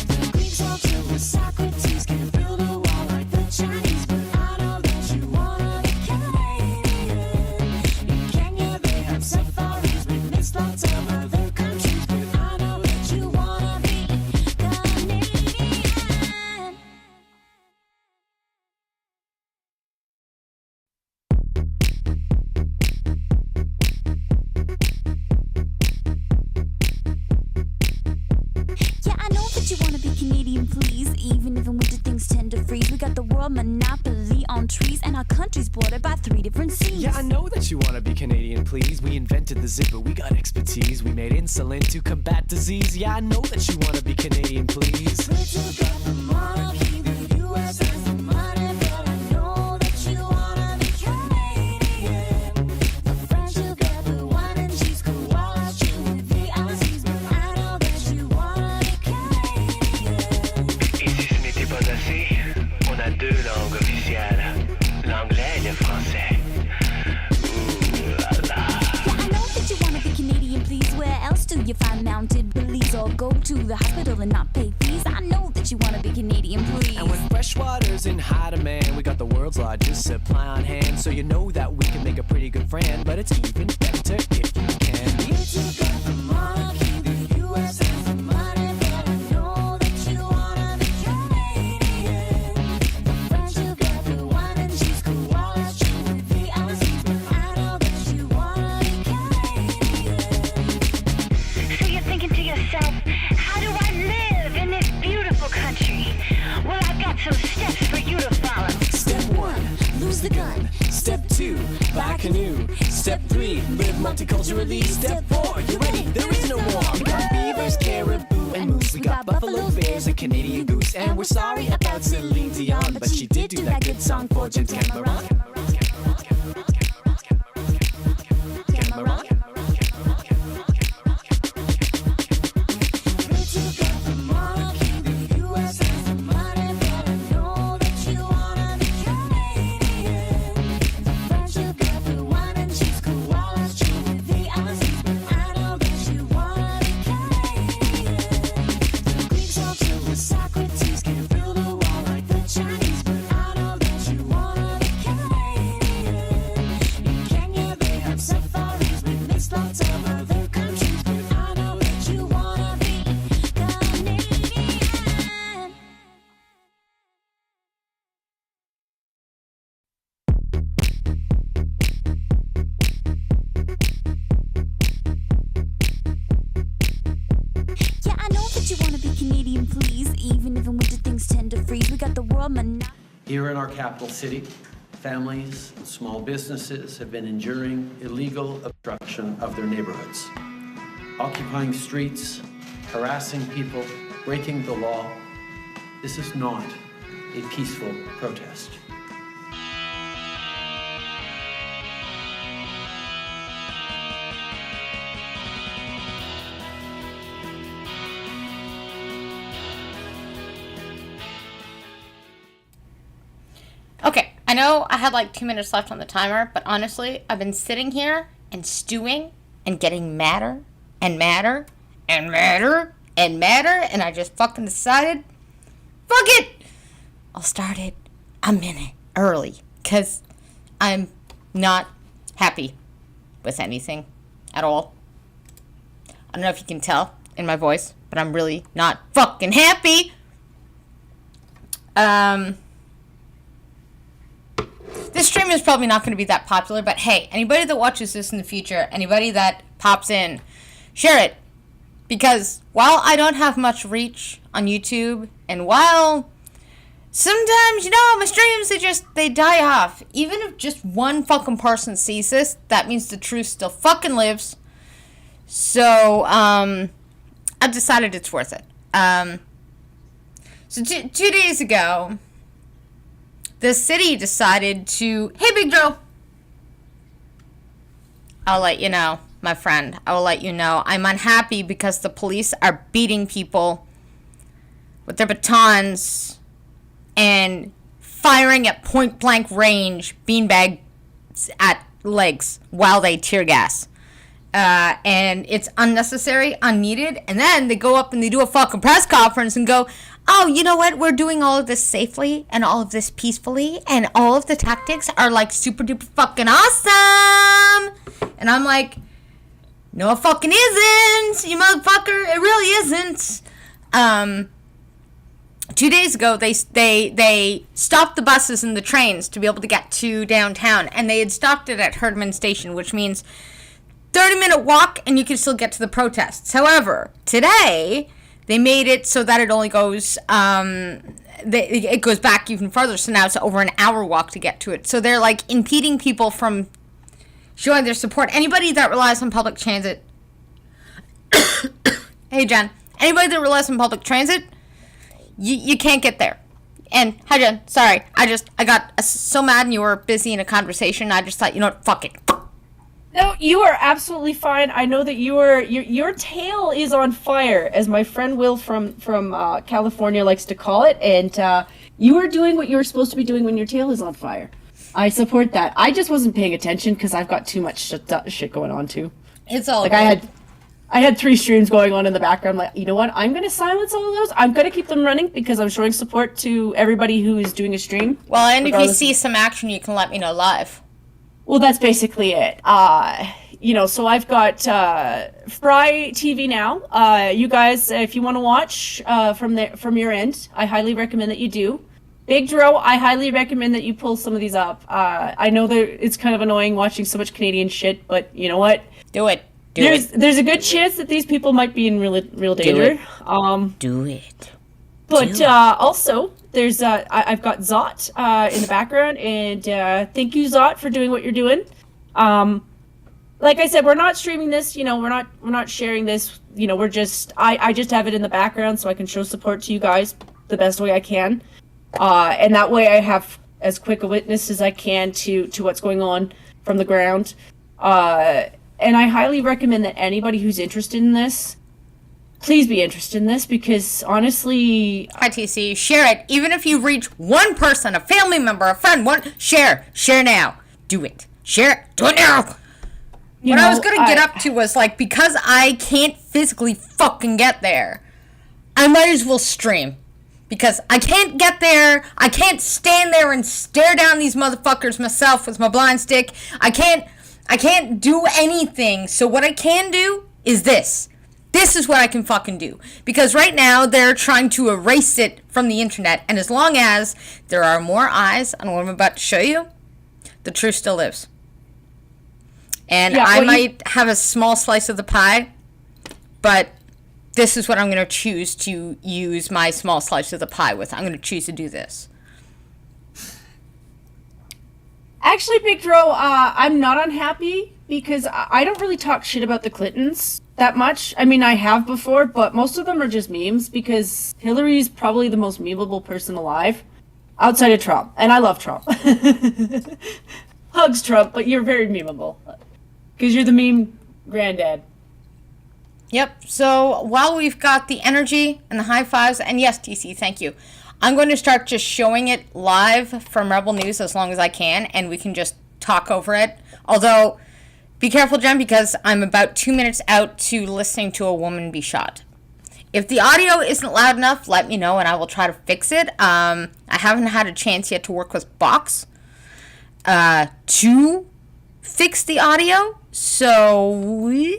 The Greeks all chill with Socrates, can't build a wall like the Chinese, but I know that you wanna be Canadian. In Kenya they have safaris with mixed lots of other countries, but I know that you wanna be Canadian. Yeah, I know that you wanna be Canadian, please. Even if in winter things tend to freeze, we got the world monopoly on trees, and our country's bordered by 3 different seas. Yeah, I know that you wanna be Canadian, please. We invented the zipper, we got expertise. We made insulin to combat disease. Yeah, I know that you wanna be Canadian, please. Pray to God the monarchy, the U.S. has the money, but I know that you wanna be Canadian. The French will get the wine and cheese, koalas chew with the Aussies, but I know that you wanna be Canadian. Et si ce n'était pas assez, on a 2 langues officielles, l'anglais et le français. Ouh là là. Yeah, I know that you wanna be Canadian, please. Where else do you find mounted police or go to the hospital and not pay fees? I know that you wanna be Canadian, please. And when fresh water's in high demand, we got the world's largest supply on hand. So you know that we can make a pretty good friend, but it's even better if you can. Pray to God the monarchy, the U.S. has the money, but I know that you wanna be Canadian. The French will get the wine and cheese, koalas chew with the Aussies, but I know that you wanna be Canadian. So you're thinking to yourself, how do I live in this beautiful country? Well, I've got some steps for you to follow. Step 1, lose the gun. Step 2, buy a canoe. Step 3, live multiculturally. Step 4, you ready? There is no war. We got beavers, caribou, and moose. We got buffalo, bears, and Canadian goose. And we're sorry about Celine Dion, but she did do that good song for James Cameron. Cameron. Pray to God the monarchy, the U.S. has the money, but I know that you wanna be Canadian. The French will get the wine and cheese, koalas chew with the Aussies, but I know that you wanna be Canadian. The Greeks all chill with Socrates, can't build a wall like the Chinese, but I know that you wanna be Canadian. In Kenya they have safaris with mixed lots of other countries, but I know that you wanna be Canadian. Yeah, I know that you wanna be Canadian, please. Even if in winter things tend to freeze, we got the world monopoly. Here in our capital city, families and small businesses have been enduring illegal obstruction of their neighborhoods, occupying streets, harassing people, breaking the law. This is not a peaceful protest. Okay, I know I had like 2 minutes left on the timer, but honestly, I've been sitting here and stewing and getting madder and madder and madder and madder, and I just fucking decided, fuck it! I'll start it a minute early, because I'm not happy with anything at all. I don't know if you can tell in my voice, but I'm really not fucking happy. This stream is probably not going to be that popular, but hey, anybody that watches this in the future, anybody that pops in, share it. Because while I don't have much reach on YouTube, and while sometimes, you know, my streams, they die off. Even if just one fucking person sees this, that means the truth still fucking lives. So, I've decided it's worth it. So 2 days ago, the city decided to, hey, Big Joe, I'll let you know, my friend, I will let you know, I'm unhappy because the police are beating people with their batons and firing at point blank range beanbags at legs while they tear gas. And it's unnecessary, unneeded, and then they go up and they do a fucking press conference and go, oh, you know what, we're doing all of this safely and all of this peacefully, and all of the tactics are like super duper fucking awesome. And I'm like, no, it fucking isn't, you motherfucker, it really isn't. 2 days ago, they stopped the buses and the trains to be able to get to downtown, and they had stopped it at Herdman Station, which means 30-minute walk, and you can still get to the protests. However, today, they made it so that it only goes it goes back even further. So now it's over an hour walk to get to it. So they're like impeding people from showing their support. Anybody that relies on public transit. Hey, Jen. Anybody that relies on public transit, you can't get there. And, hi, Jen. Sorry. I got so mad and you were busy in a conversation. I just thought, you know what? Fuck it. No, you are absolutely fine. I know that your tail is on fire, as my friend Will from California likes to call it, and you are doing what you were supposed to be doing when your tail is on fire. I support that. I just wasn't paying attention because I've got too much shit going on too. It's all like good. I had 3 streams going on in the background. Like, you know what? I'm gonna silence all of those. I'm gonna keep them running because I'm showing support to everybody who is doing a stream. Well, and if you see some action, you can let me know live. Well, that's basically it. So I've got Fry TV now. You guys, if you want to watch from your end, I highly recommend that you do. Big Dro, I highly recommend that you pull some of these up. I know that it's kind of annoying watching so much Canadian shit, but you know what? Do it. There's a good chance that these people might be in real danger. Do it. But also, there's I've got Zot in the background, and thank you, Zot, for doing what you're doing. Like I said, we're not streaming this. We're not sharing this. We're just I just have it in the background so I can show support to you guys the best way I can, and that way I have as quick a witness as I can to what's going on from the ground. And I highly recommend that anybody who's interested in this, please be interested in this, because honestly... ITC, share it. Even if you reach one person, a family member, a friend, share now. Do it. Share it. Do it now. What I was going to get up to was, like, because I can't physically fucking get there, I might as well stream. Because I can't get there, I can't stand there and stare down these motherfuckers myself with my blind stick. I can't do anything. So what I can do is this. This is what I can fucking do. Because right now, they're trying to erase it from the internet. And as long as there are more eyes on what I'm about to show you, the truth still lives. And I might have a small slice of the pie, but this is what I'm going to choose to use my small slice of the pie with. I'm going to choose to do this. Actually, Big Dro, I'm not unhappy because I don't really talk shit about the Clintons that much. I mean, I have before, but most of them are just memes because Hillary's probably the most memeable person alive outside of Trump. And I love Trump. Hugs Trump, but you're very memeable because you're the meme granddad. Yep. So while we've got the energy and the high fives, and yes, TC, thank you. I'm going to start just showing it live from Rebel News as long as I can, and we can just talk over it. Although, be careful, Jen, because I'm about 2 minutes out to listening to a woman be shot. If the audio isn't loud enough, let me know, and I will try to fix it. I haven't had a chance yet to work with Box to fix the audio, so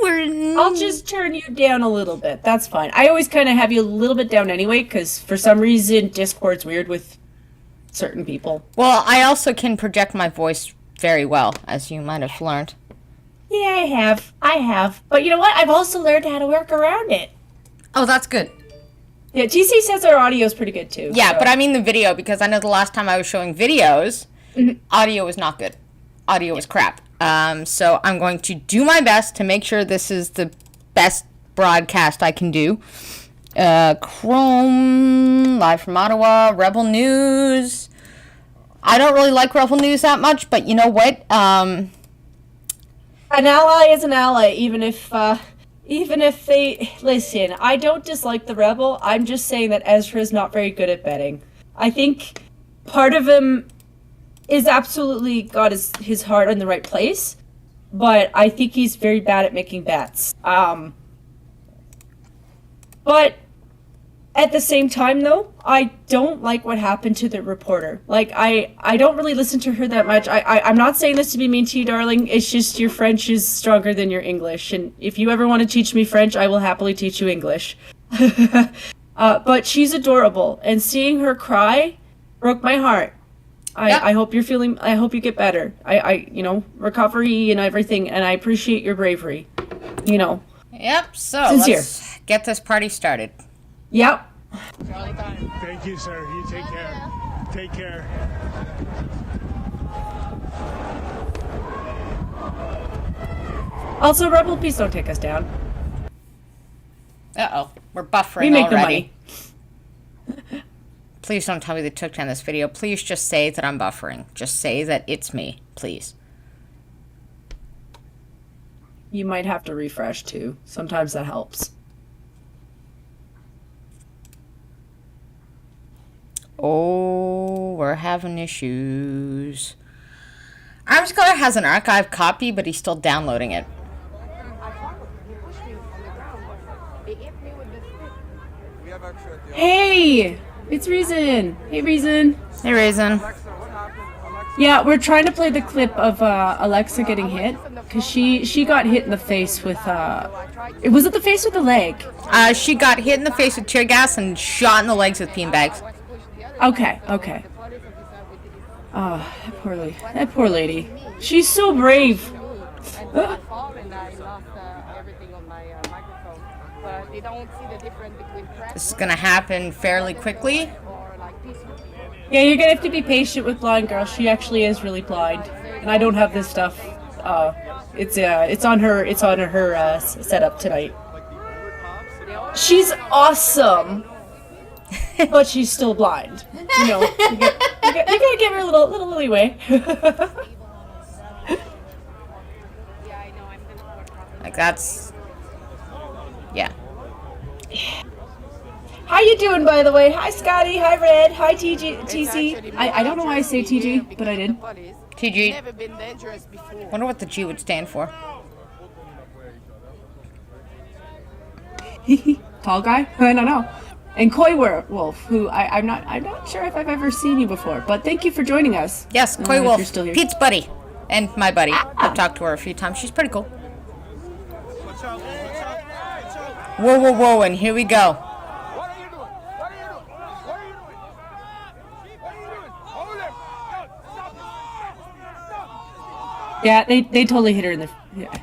I'll just turn you down a little bit. That's fine. I always kind of have you a little bit down anyway, because for some reason Discord's weird with certain people. Well, I also can project my voice very well, as you might have learned. Yeah, I have. But you know what? I've also learned how to work around it. Oh, that's good. Yeah, TC says our audio's pretty good too. Yeah, so. But I mean the video, because I know the last time I was showing videos, audio was not good. Audio was crap. So I'm going to do my best to make sure this is the best broadcast I can do. Chrome, live from Ottawa, Rebel News. I don't really like Rebel News that much, but you know what? An ally is an ally, even if they... Listen, I don't dislike the Rebel. I'm just saying that Ezra is not very good at betting. I think part of him is absolutely got his heart in the right place, but I think he's very bad at making bets. But at the same time, though, I don't like what happened to the reporter. Like, I don't really listen to her that much. I'm not saying this to be mean to you, darling. It's just your French is stronger than your English. And if you ever want to teach me French, I will happily teach you English. But she's adorable. And seeing her cry broke my heart. I hope you're feeling, I hope you get better. Recovery and everything. And I appreciate your bravery. Yep, so Sincere. Let's get this party started. Yep. Thank you, sir. You take care. Take care. Also, Rebel, please don't take us down. Uh-oh. We're buffering We make already. no money. Please don't tell me they took down this video. Please just say that I'm buffering. Just say that it's me. Please. You might have to refresh too. Sometimes that helps. Oh, we're having issues. Armscolor has an archive copy, but he's still downloading it. Hey! It's Reason! Hey, Reason! Hey, Raisin. Yeah, we're trying to play the clip of Alexa getting hit. Because she got hit in the face with, was it the face or the leg? She got hit in the face with tear gas and shot in the legs with beanbags. Okay, okay. Oh, that poor lady. She's so brave. This is gonna happen fairly quickly. Yeah, you're gonna have to be patient with blind girl. She actually is really blind, and I don't have this stuff. It's on her setup tonight. She's awesome, but she's still blind. You know, you gotta give her a little leeway. Like that's, yeah. How you doing, by the way? Hi, Scotty. Hi, Red. Hi, TC. I don't know why I say TG, but I did. TG. Wonder what the G would stand for. Tall guy? I don't know. And Koi Wolf, who I'm not sure if I've ever seen you before, but thank you for joining us. Yes, Koi if Wolf, you're still here. Pete's buddy, and my buddy. I've talked to her a few times. She's pretty cool. Whoa, whoa, whoa, and here we go. Yeah, they totally hit her in the. Yeah.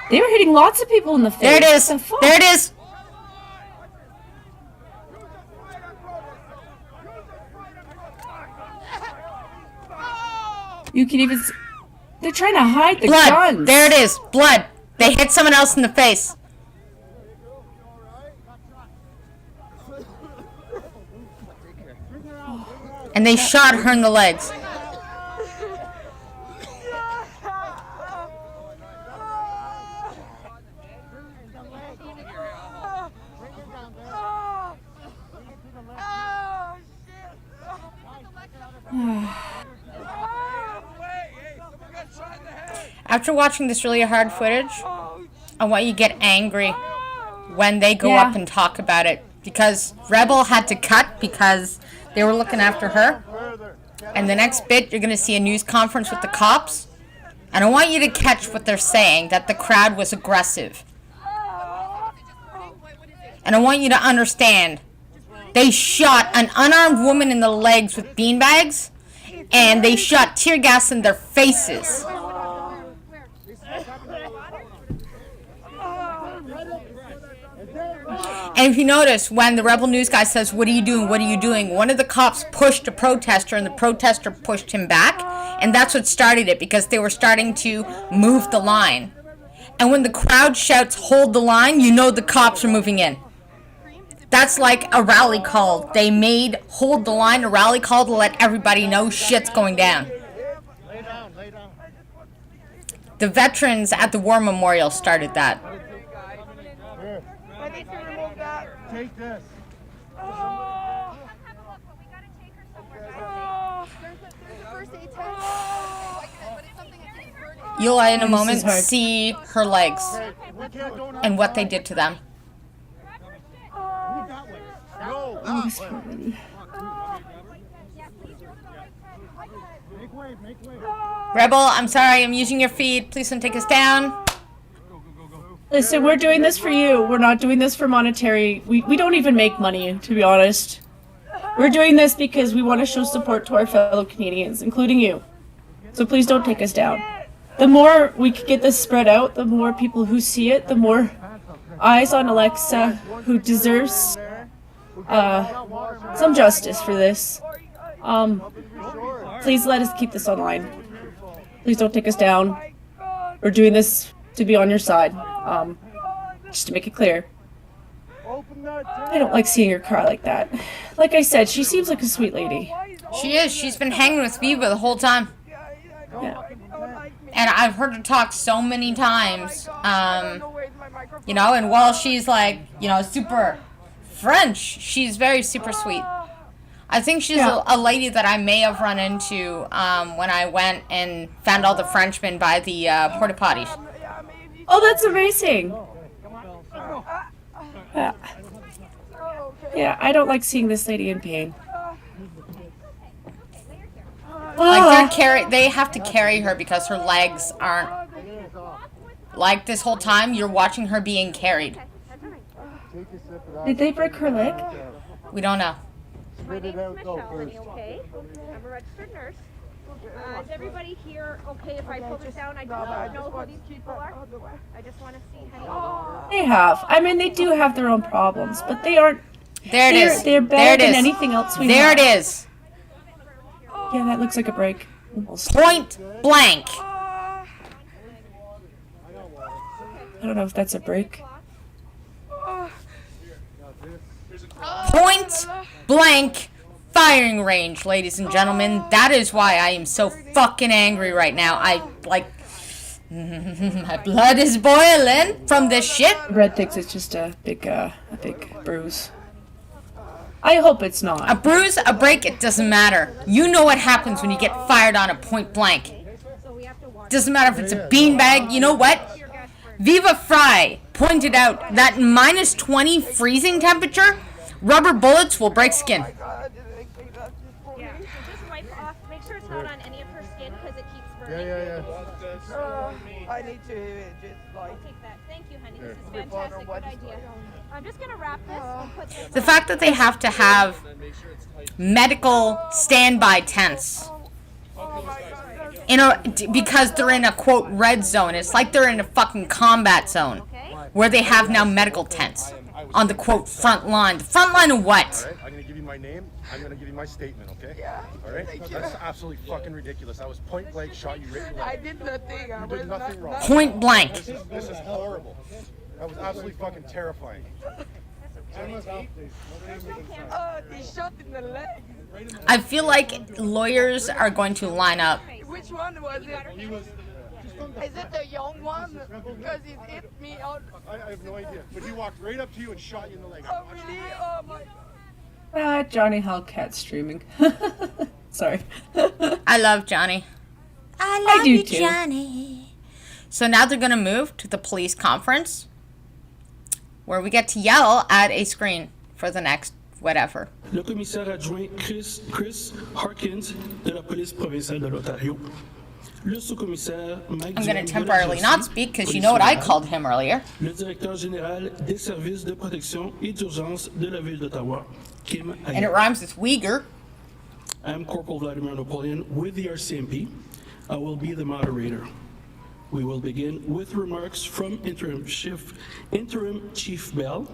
They were hitting lots of people in the face. There it is. What the fuck? There it is. You can even. They're trying to hide the Blood. guns. There it is. Blood. They hit someone else in the face. And they shot her in the legs. After watching this really hard footage, I want you to get angry when they go up and talk about it. Because Rebel had to cut because they were looking after her. And the next bit, you're going to see a news conference with the cops. And I want you to catch what they're saying, that the crowd was aggressive. And I want you to understand, they shot an unarmed woman in the legs with beanbags, and they shot tear gas in their faces. And if you notice, when the Rebel News guy says, "What are you doing? What are you doing?" one of the cops pushed a protester, and the protester pushed him back. And that's what started it, because they were starting to move the line. And when the crowd shouts, "Hold the line," you know the cops are moving in. That's like a rally call. They made "Hold the line" a rally call to let everybody know shit's going down. The veterans at the War Memorial started that. Take this. You'll in a moment see her legs and what they did to them. Rebel, I'm sorry, I'm using your feed. Please don't take us down. Listen, we're doing this for you. We're not doing this for monetary. We don't even make money, to be honest. We're doing this because we want to show support to our fellow Canadians, including you. So please don't take us down. The more we can get this spread out, the more people who see it, the more eyes on Alexa, who deserves some justice for this. Please let us keep this online. Please don't take us down. We're doing this to be on your side. Just to make it clear. I don't like seeing her cry like that. Like I said, she seems like a sweet lady. She is. She's been hanging with Viva the whole time. Yeah. And I've heard her talk so many times. You know, and while she's like, you know, super French, she's very super sweet. I think she's a lady that I may have run into when I went and found all the Frenchmen by the porta potties. Oh, that's amazing. Yeah, I don't like seeing this lady in pain. Like they have to carry her because her legs aren't. Like this whole time, you're watching her being carried. Did they break her leg? We don't know. My name is Michelle, honey, okay? I'm a registered nurse. Is everybody here okay if I pull this down? I don't know who these people are. I just want to see, honey. They have. I mean, they do have their own problems, but they aren't. There it is. They're better than anything else we There have. it is. Yeah, that looks like a break. Almost. Point blank. I don't know if that's a break. Point blank firing range, ladies and gentlemen. That is why I am so fucking angry right now. I, like, my blood is boiling from this shit. Red thinks it's just a big bruise. I hope it's not. A bruise, a break, it doesn't matter. You know what happens when you get fired on a point blank. Doesn't matter if it's a beanbag. You know what? Viva Fry pointed out that in minus 20 freezing temperature, rubber bullets will break skin. Yeah, so just wipe off. Make sure it's not on any of her skin because it keeps burning. I need to just like. I'll take that. Thank you, honey. This is fantastic. Good idea. I'm just going to wrap this and put this The fact that they have to have medical standby tents because they're in a quote red zone. It's like they're in a fucking combat zone where they have now medical tents on the quote front line. The front line of what? All right, I'm gonna give you my name. I'm gonna give you my statement, okay? Yeah. All right. That's absolutely fucking ridiculous. I was point blank, shot you right in the leg. I did nothing. You did nothing wrong. Point blank. This is horrible. That was absolutely fucking terrifying. He shot in the leg. I feel like lawyers are going to line up. Which one was it? Is it the young one? Because he hit me out. I have no idea. But he walked right up to you and shot you in the leg. Oh, really? Oh, my God. Johnny Hellcat streaming. Sorry. I love Johnny. I love do you, too. Johnny. So now they're going to move to the police conference where we get to yell at a screen for the next whatever. Le commissaire adjoint Chris Harkins de la police provinciale de l'Ontario. Le sous-commissaire Mike I'm going to Dion de la temporarily not Jersey, speak because you police know what I fédérale. called him earlier. Le directeur général des services de protection et d'urgence de la ville d'Ottawa, Kim And it Ayat. rhymes with Uyghur. I'm Corporal Vladimir Napoleon with the RCMP. I will be the moderator. We will begin with remarks from Interim Chief Bell,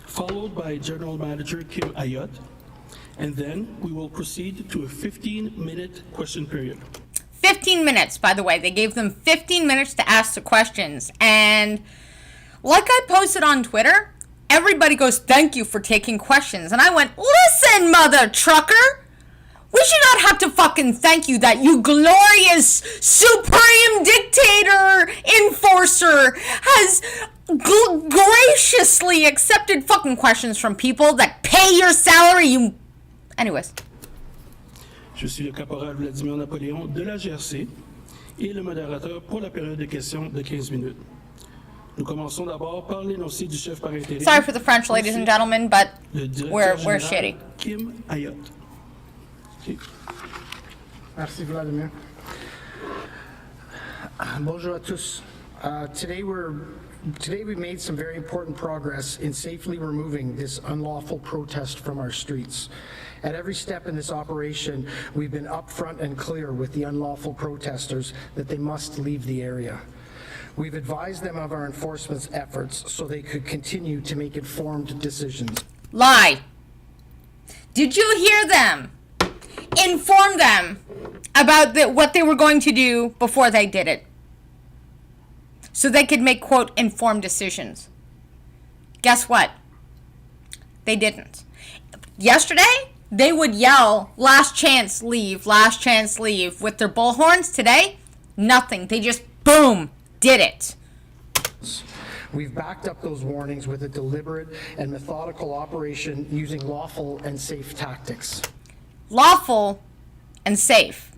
followed by General Manager Kim Ayat, and then we will proceed to a 15-minute question period. 15 minutes, by the way. They gave them 15 minutes to ask the questions. And like I posted on Twitter, everybody goes, thank you for taking questions. And I went, listen, mother trucker. We should not have to fucking thank you that you glorious supreme dictator enforcer has graciously accepted fucking questions from people that pay your salary. You, anyways. Je suis le caporal Vladimir Napoléon de la GRC et le modérateur pour la période de questions de 15 minutes. Nous commençons d'abord par l'énoncé du chef par intérim. Sorry for the French, ladies and gentlemen, but Le directeur we're général shitty. Kim Ayat. Okay. Merci Vladimir. Bonjour à tous. Today we made some very important progress in safely removing this unlawful protest from our streets. At every step in this operation, we've been upfront and clear with the unlawful protesters that they must leave the area. We've advised them of our enforcement efforts so they could continue to make informed decisions. Lie. Did you hear them inform them about what they were going to do before they did it? So they could make, quote, informed decisions. Guess what? They didn't. Yesterday, they would yell, last chance, leave, with their bullhorns. Today, nothing. They just, boom, did it. We've backed up those warnings with a deliberate and methodical operation using lawful and safe tactics. Lawful and safe.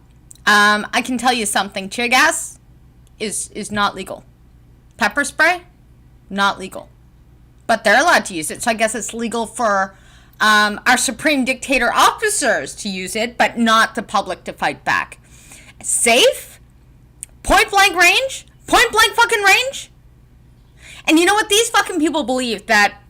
I can tell you something. Tear gas is not legal. Pepper spray, not legal. But they're allowed to use it, so I guess it's legal for our supreme dictator officers to use it, but not the public to fight back. Safe? Point blank range? Point blank fucking range? And you know what? These fucking people believe that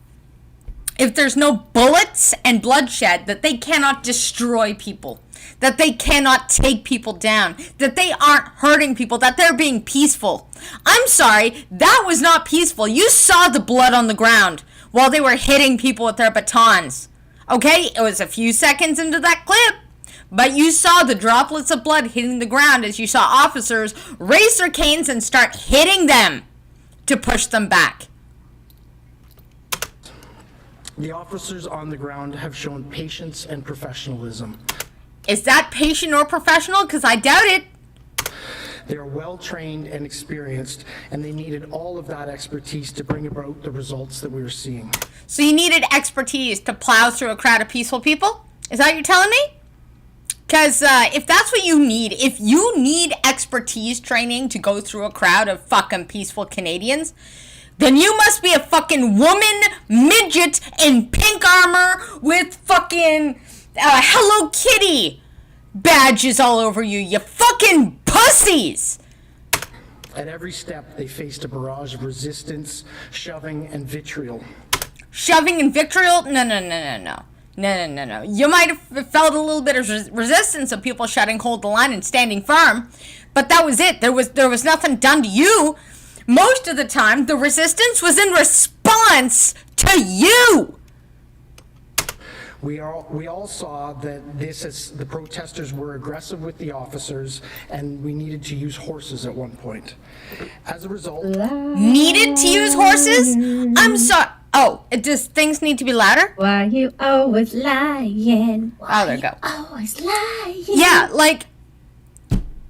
if there's no bullets and bloodshed, that they cannot destroy people, that they cannot take people down, that they aren't hurting people, that they're being peaceful. I'm sorry, that was not peaceful. You saw the blood on the ground while they were hitting people with their batons. Okay, it was a few seconds into that clip, but you saw the droplets of blood hitting the ground as you saw officers raise their canes and start hitting them to push them back. The officers on the ground have shown patience and professionalism. Is that patient or professional? Because I doubt it. They are well trained and experienced, and they needed all of that expertise to bring about the results that we were seeing. So you needed expertise to plow through a crowd of peaceful people? Is that what you're telling me? Because if that's what you need, if you need expertise training to go through a crowd of fucking peaceful Canadians, then you must be a fucking woman midget in pink armor with fucking Hello Kitty badges all over you, you fucking pussies! At every step, they faced a barrage of resistance, shoving, and vitriol. Shoving and vitriol? No. You might have felt a little bit of resistance of people shouting, hold the line and standing firm, but that was it. There was nothing done to you. Most of the time, the resistance was in response to you. We all saw that the protesters were aggressive with the officers, and we needed to use horses at one point. As a result... Needed to use horses? I'm sorry. Oh, does things need to be louder? Why you always lying? Oh, there you go. Always lying. Yeah, like,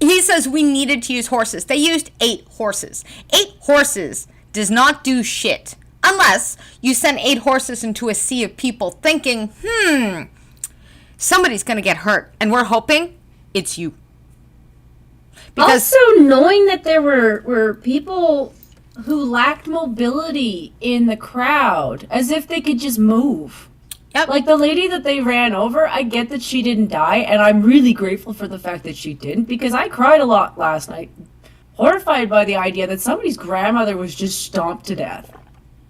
he says we needed to use horses. They used 8 horses. 8 horses does not do shit. Unless you send 8 horses into a sea of people thinking, somebody's going to get hurt. And we're hoping it's you. Because also, knowing that there were people who lacked mobility in the crowd, as if they could just move. Yep. Like the lady that they ran over, I get that she didn't die, and I'm really grateful for the fact that she didn't, because I cried a lot last night, horrified by the idea that somebody's grandmother was just stomped to death.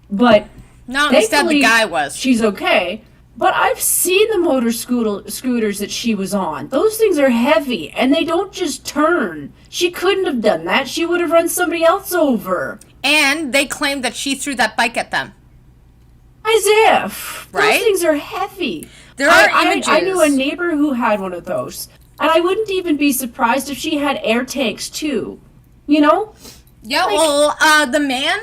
But no, instead the guy was. She's okay. But I've seen the motor scooters that she was on. Those things are heavy, and they don't just turn. She couldn't have done that. She would have run somebody else over. And they claimed that she threw that bike at them. As if. Right? Those things are heavy. There are images. I knew a neighbor who had one of those. And I wouldn't even be surprised if she had air tanks, too. You know? Yeah, well, the man,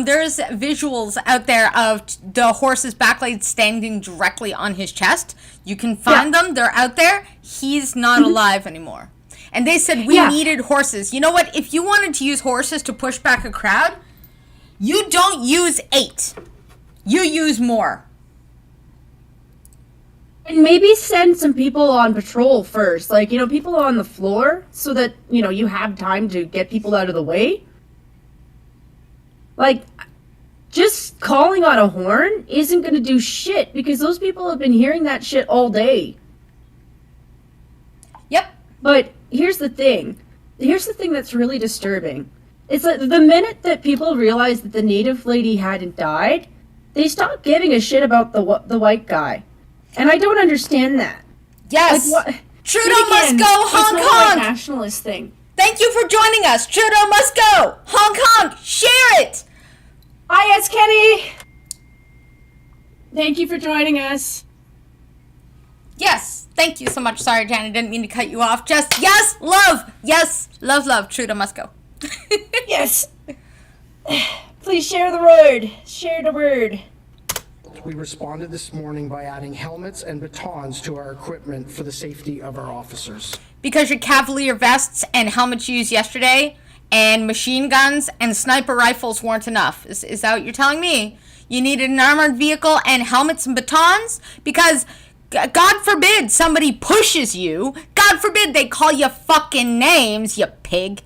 there's visuals out there of the horse's back legs standing directly on his chest. You can find them. They're out there. He's not alive anymore. And they said we needed horses. You know what? If you wanted to use horses to push back a crowd, you don't use 8. You use more. And maybe send some people on patrol first. Like, you know, people on the floor so that, you know, you have time to get people out of the way. Like, just calling on a horn isn't going to do shit because those people have been hearing that shit all day. Yep. But here's the thing. Here's the thing that's really disturbing. It's like the minute that people realized that the native lady hadn't died, they stopped giving a shit about the white guy. And I don't understand that. Yes. Like, what? Trudeau must go, Hong Kong. It's a nationalist thing. Thank you for joining us. Trudeau must go. Hong Kong, share it. Hi, it's Kenny. Thank you for joining us. Yes, thank you so much. Sorry, Jan, I didn't mean to cut you off. Just, yes, love. Yes, love, love. Truda must go. Yes. Please share the word. Share the word. We responded this morning by adding helmets and batons to our equipment for the safety of our officers. Because your Cavalier vests and helmets you used yesterday and machine guns and sniper rifles weren't enough. Is that what you're telling me? You needed an armored vehicle and helmets and batons? Because God forbid somebody pushes you. God forbid they call you fucking names, you pig.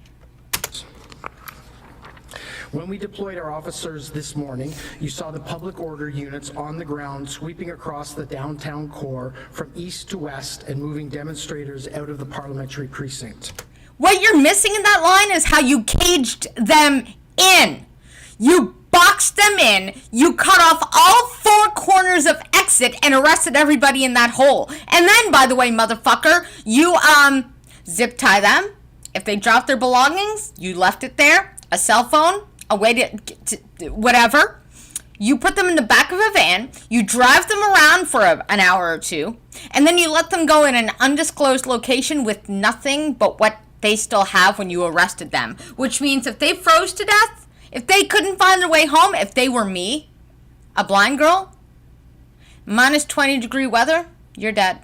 When we deployed our officers this morning, you saw the public order units on the ground sweeping across the downtown core from east to west and moving demonstrators out of the parliamentary precinct. What you're missing in that line is how you caged them in. You boxed them in, you cut off all four corners of exit and arrested everybody in that hole. And then, by the way, motherfucker, you zip tie them. If they dropped their belongings, you left it there. A cell phone, a way to whatever. You put them in the back of a van, you drive them around for an hour or two, and then you let them go in an undisclosed location with nothing but what they still have when you arrested them. Which means if they froze to death, if they couldn't find their way home, if they were me, a blind girl, minus 20-degree weather, you're dead.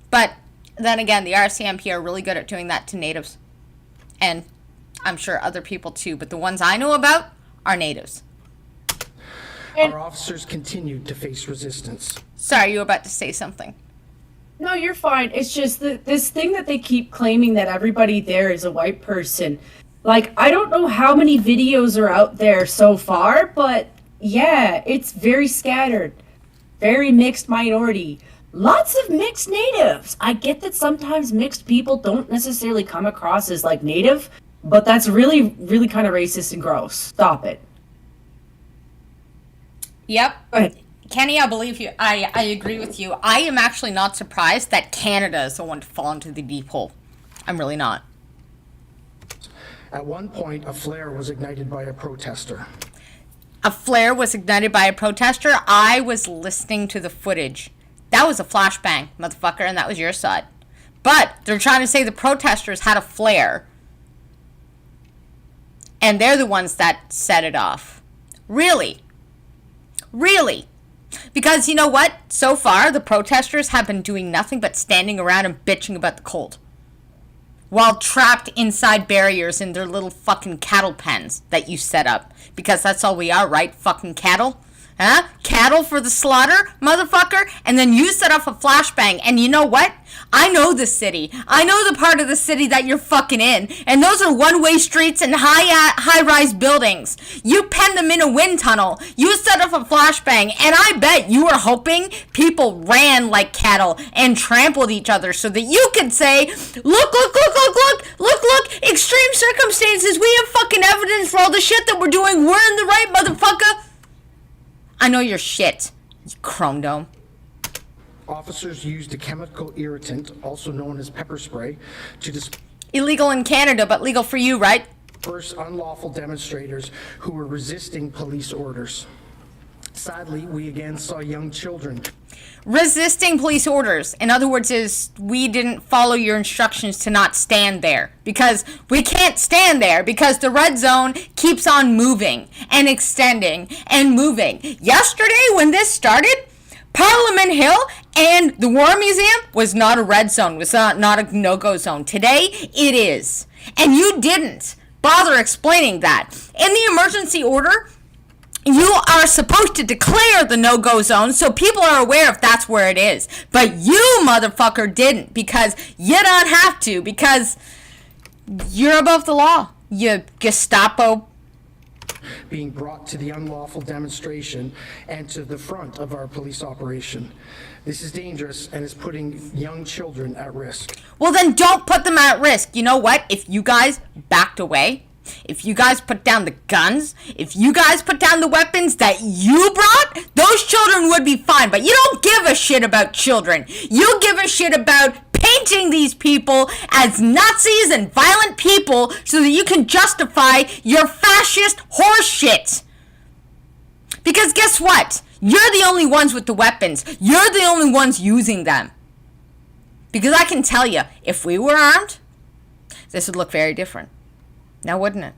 But then again, the RCMP are really good at doing that to natives. And I'm sure other people too, but the ones I know about are natives. Our officers continued to face resistance. Sorry, you were about to say something. No, you're fine. It's just this thing that they keep claiming that everybody there is a white person. Like, I don't know how many videos are out there so far, but yeah, it's very scattered. Very mixed minority. Lots of mixed natives. I get that sometimes mixed people don't necessarily come across as like native, but that's really, really kind of racist and gross. Stop it. Yep. Go ahead. Kenny, I believe you. I agree with you. I am actually not surprised that Canada is the one to fall into the deep hole. I'm really not. At one point, a flare was ignited by a protester. A flare was ignited by a protester? I was listening to the footage. That was a flashbang, motherfucker, and that was your side. But they're trying to say the protesters had a flare. And they're the ones that set it off. Really? Really? Because you know what? So far, the protesters have been doing nothing but standing around and bitching about the cold. While trapped inside barriers in their little fucking cattle pens that you set up. Because that's all we are, right? Fucking cattle? Huh? Cattle for the slaughter, motherfucker? And then you set off a flashbang. And you know what? I know the city. I know the part of the city that you're fucking in. And those are one-way streets and high-rise buildings. You penned them in a wind tunnel. You set off a flashbang. And I bet you were hoping people ran like cattle and trampled each other so that you could say, look, extreme circumstances. We have fucking evidence for all the shit that we're doing. We're in the right, motherfucker. I know your shit, you chrome dome. Officers used a chemical irritant, also known as pepper spray, to Illegal in Canada, but legal for you, right? disperse unlawful demonstrators who were resisting police orders. Sadly, we again saw young children. Resisting police orders, in other words, is we didn't follow your instructions to not stand there. Because we can't stand there because the red zone keeps on moving and extending and moving. Yesterday, when this started, Parliament Hill and the War Museum was not a red zone, was not a no-go zone. Today, it is. And you didn't bother explaining that. In the emergency order, you are supposed to declare the no-go zone so people are aware if that's where it is. But you, motherfucker, didn't because you don't have to because you're above the law, you Gestapo. Being brought to the unlawful demonstration and to the front of our police operation. This is dangerous and is putting young children at risk. Well, then don't put them at risk. You know what? If you guys backed away, if you guys put down the guns, if you guys put down the weapons that you brought, those children would be fine. But you don't give a shit about children. You give a shit about painting these people as Nazis and violent people so that you can justify your fascist horse shit. Because guess what? You're the only ones with the weapons. You're the only ones using them. Because I can tell you, if we were armed, this would look very different. Now, wouldn't it?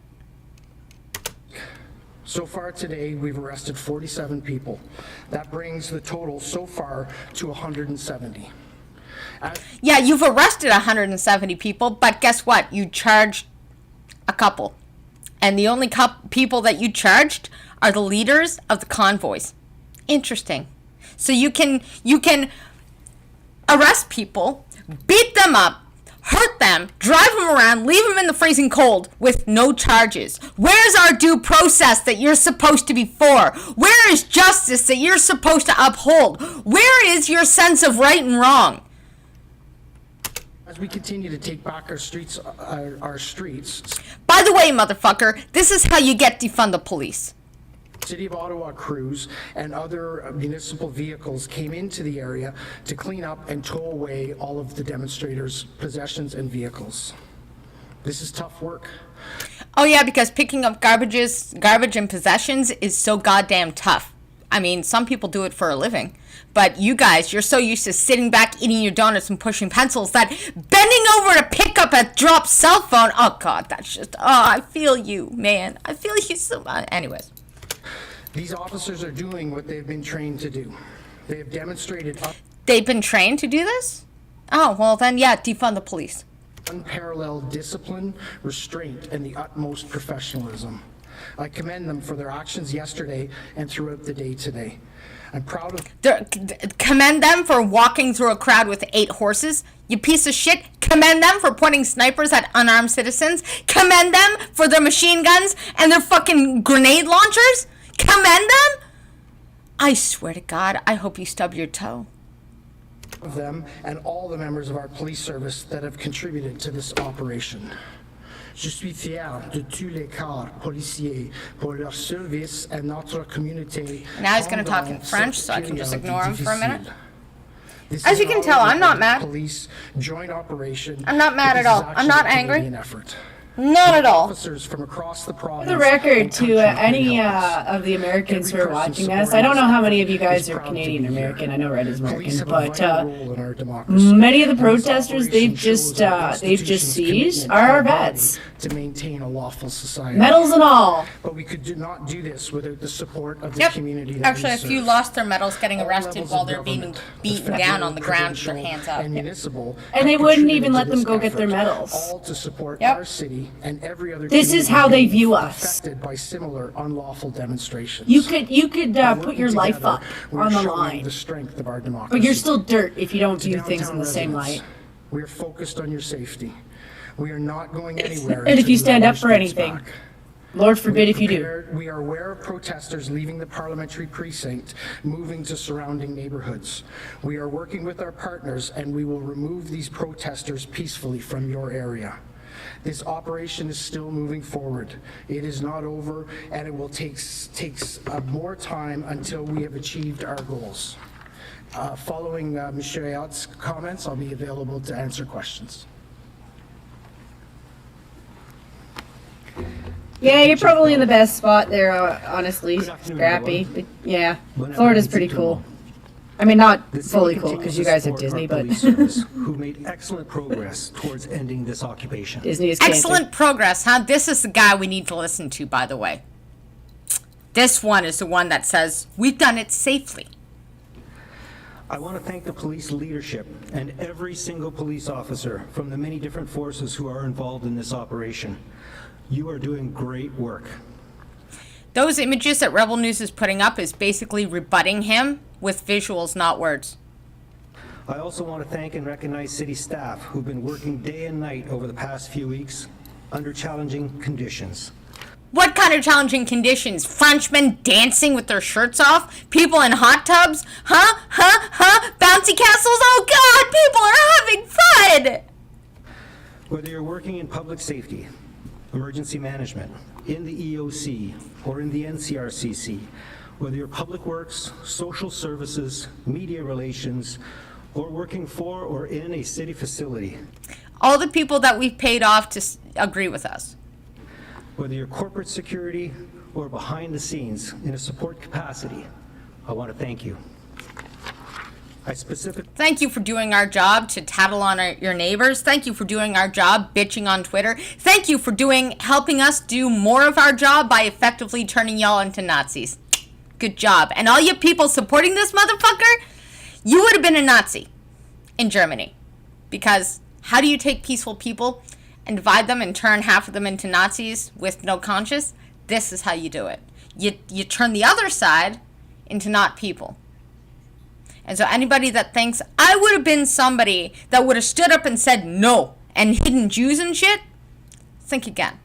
So far today, we've arrested 47 people. That brings the total so far to 170. Yeah, you've arrested 170 people, but guess what? You charged a couple. And the only people that you charged are the leaders of the convoys. Interesting. So you can arrest people, beat them up, hurt them, drive them around, leave them in the freezing cold with no charges. Where's our due process that you're supposed to be for? Where is justice that you're supposed to uphold? Where is your sense of right and wrong? As we continue to take back our streets. By the way, motherfucker, this is how you get defund the police. City of Ottawa crews and other municipal vehicles came into the area to clean up and tow away all of the demonstrators' possessions and vehicles. This is tough work. Oh yeah, because picking up garbage and possessions is so goddamn tough. I mean, some people do it for a living. But you guys, you're so used to sitting back, eating your donuts and pushing pencils that bending over to pick up a dropped cell phone, oh God, that's just, I feel you, man. I feel you so much. Anyways. These officers are doing what they've been trained to do. They have demonstrated... They've been trained to do this? Oh, well then, yeah, defund the police. Unparalleled discipline, restraint, and the utmost professionalism. I commend them for their actions yesterday and throughout the day today. I'm proud of... Commend them for walking through a crowd with 8 horses? You piece of shit. Commend them for pointing snipers at unarmed citizens? Commend them for their machine guns and their fucking grenade launchers? Commend them? I swear to God, I hope you stub your toe. Of them and all the members of our police service that have contributed to this operation. Je suis fier de tous les corps policiers pour leur service à notre communauté. Now he's going to talk in French, so I can just ignore him for a minute. As you can tell, I'm not mad. Police joint operation. I'm not mad at all. I'm not angry. Effort. Not at all. Officers from across the province. For the record, to any of the Americans who are watching us, I don't know how many of you guys are Canadian American. I know Red is American, but many of the protesters they've just seized are our vets. To maintain a lawful society. Medals and all. But we could not do this without the support of the community. That Actually, a few lost their medals getting arrested while they're being beaten down on the ground with their hands up. And they wouldn't even let them go get their medals. All to support our city and every other. This is how they view us. Affected by similar unlawful demonstrations. You could put your life up on the line. The strength of our democracy. But you're still dirt if you don't view things in the same light. We are focused on your safety. We are not going anywhere. And if you stand up for anything, Lord forbid if you do. We are aware of protesters leaving the parliamentary precinct, moving to surrounding neighborhoods. We are working with our partners, and we will remove these protesters peacefully from your area. This operation is still moving forward. It is not over, and it will take more time until we have achieved our goals. Following Mr. Ayot's comments, I'll be available to answer questions. Yeah, you're probably in the best spot there, honestly, Scrappy. But yeah, Florida's pretty cool. I mean, not fully cool because you guys have Disney, but who made excellent progress towards ending this occupation. Disney is excellent progress, huh? This is the guy we need to listen to, by the way. This one is the one that says we've done it safely. I want to thank the police leadership and every single police officer from the many different forces who are involved in this operation. You are doing great work. Those images that Rebel News is putting up is basically rebutting him with visuals, not words. I also want to thank and recognize city staff who've been working day and night over the past few weeks under challenging conditions. What kind of challenging conditions? Frenchmen dancing with their shirts off? People in hot tubs? Huh? Bouncy castles? Oh God, people are having fun! Whether you're working in public safety, emergency management, in the EOC, or in the NCRCC, whether you're public works, social services, media relations, or working for or in a city facility. All the people that we've paid off to agree with us. Whether you're corporate security or behind the scenes in a support capacity, I want to thank you. I specifically Thank you for doing our job to tattle on your neighbors. Thank you for doing our job bitching on Twitter. Thank you for helping us do more of our job by effectively turning y'all into Nazis. Good job. And all you people supporting this motherfucker, you would have been a Nazi in Germany. Because how do you take peaceful people and divide them and turn half of them into Nazis with no conscience? This is how you do it. You turn the other side into not people. And so anybody that thinks I would have been somebody that would have stood up and said no and hidden Jews and shit, think again.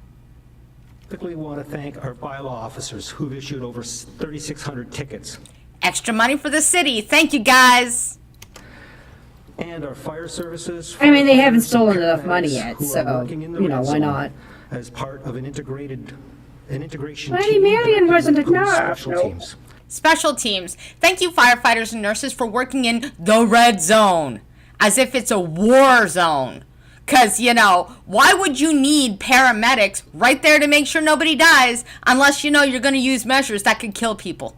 specifically want to thank our bylaw officers who've issued over 3,600 tickets. Extra money for the city. Thank you, guys. And our fire services. I mean, they haven't stolen enough money yet, so, you know, why not? As part of an integration Bloody team Marion that wasn't includes enough. special Nope. teams. Special teams. Thank you, firefighters and nurses, for working in the red zone. As if it's a war zone. Because, you know, why would you need paramedics right there to make sure nobody dies unless you know you're going to use measures that could kill people?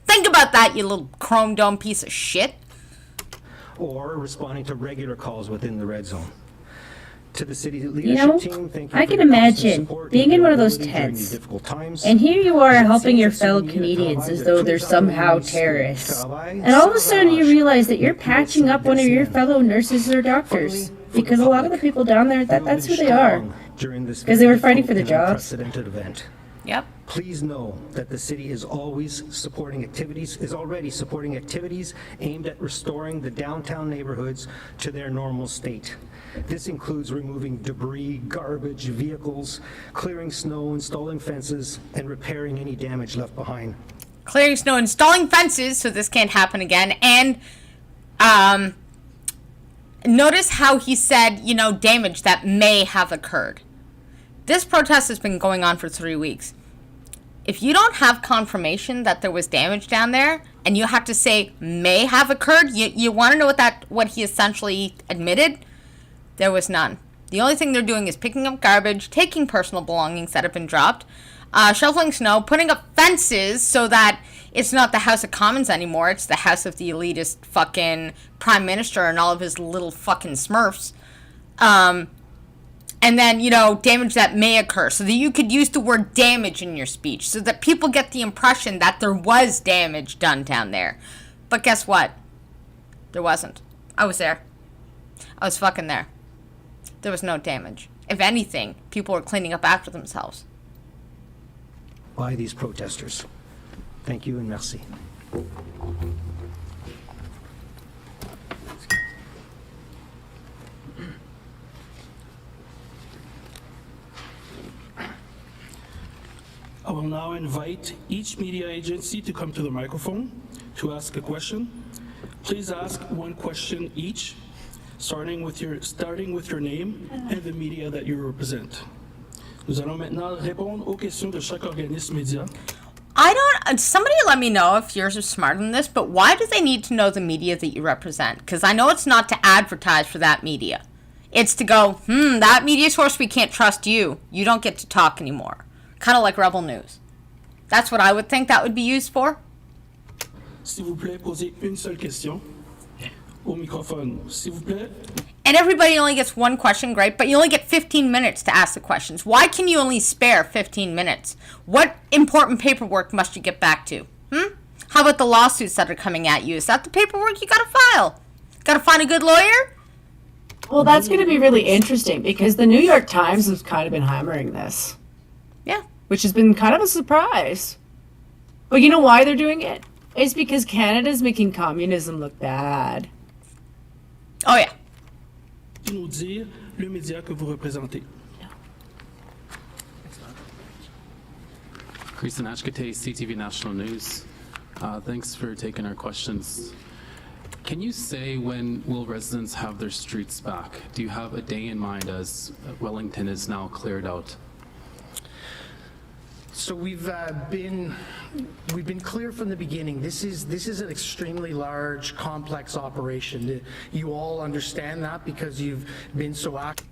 Think about that, you little chrome dome piece of shit. Or responding to regular calls within the red zone. To the city leadership team, thank you I for can your constant imagine support being and in one of those availability during these tents, difficult times. and here you are helping your fellow Canadians as though they're somehow terrorists. And all of a sudden you realize that you're patching up one of your fellow nurses or doctors. Because a lot of the people down there, that's who they are. Because they were fighting for their jobs. Unprecedented event. Yep. Please know that the city is already supporting activities aimed at restoring the downtown neighborhoods to their normal state. This includes removing debris, garbage, vehicles, clearing snow, installing fences, and repairing any damage left behind. Clearing snow, installing fences so this can't happen again, and notice how he said, you know, damage that may have occurred. This protest has been going on for 3 weeks. If you don't have confirmation that there was damage down there, and you have to say may have occurred, you want to know what he essentially admitted? There was none. The only thing they're doing is picking up garbage, taking personal belongings that have been dropped, shoveling snow, putting up fences so that it's not the House of Commons anymore. It's the house of the elitist fucking Prime Minister and all of his little fucking smurfs. And then, you know, damage that may occur. So that you could use the word damage in your speech. So that people get the impression that there was damage done down there. But guess what? There wasn't. I was there. I was fucking there. There was no damage. If anything, people were cleaning up after themselves. By these protesters. Thank you and merci. I will now invite each media agency to come to the microphone to ask a question. Please ask one question each, starting with your name and the media that you represent. Nous allons maintenant répondre aux questions de chaque organisme média. Somebody let me know if yours are smarter than this, but why do they need to know the media that you represent? Because I know it's not to advertise for that media. It's to go, that media source, we can't trust you. You don't get to talk anymore. Kind of like Rebel News. That's what I would think that would be used for. S'il vous plaît, posez une seule question au microphone. S'il vous plaît. And everybody only gets one question, great, but you only get 15 minutes to ask the questions. Why can you only spare 15 minutes? What important paperwork must you get back to? How about the lawsuits that are coming at you? Is that the paperwork you gotta file? Gotta find a good lawyer? Well, that's going to be really interesting because the New York Times has kind of been hammering this. Yeah. Which has been kind of a surprise. But you know why they're doing it? It's because Canada's making communism look bad. Oh, yeah. Nous dire le média que vous représentez. Chris Ashkate, CTV National News. Thanks for taking our questions. Can you say when will residents have their streets back? Do you have a day in mind as Wellington is now cleared out? So we've been clear from the beginning. This is an extremely large, complex operation. You all understand that because you've been so active.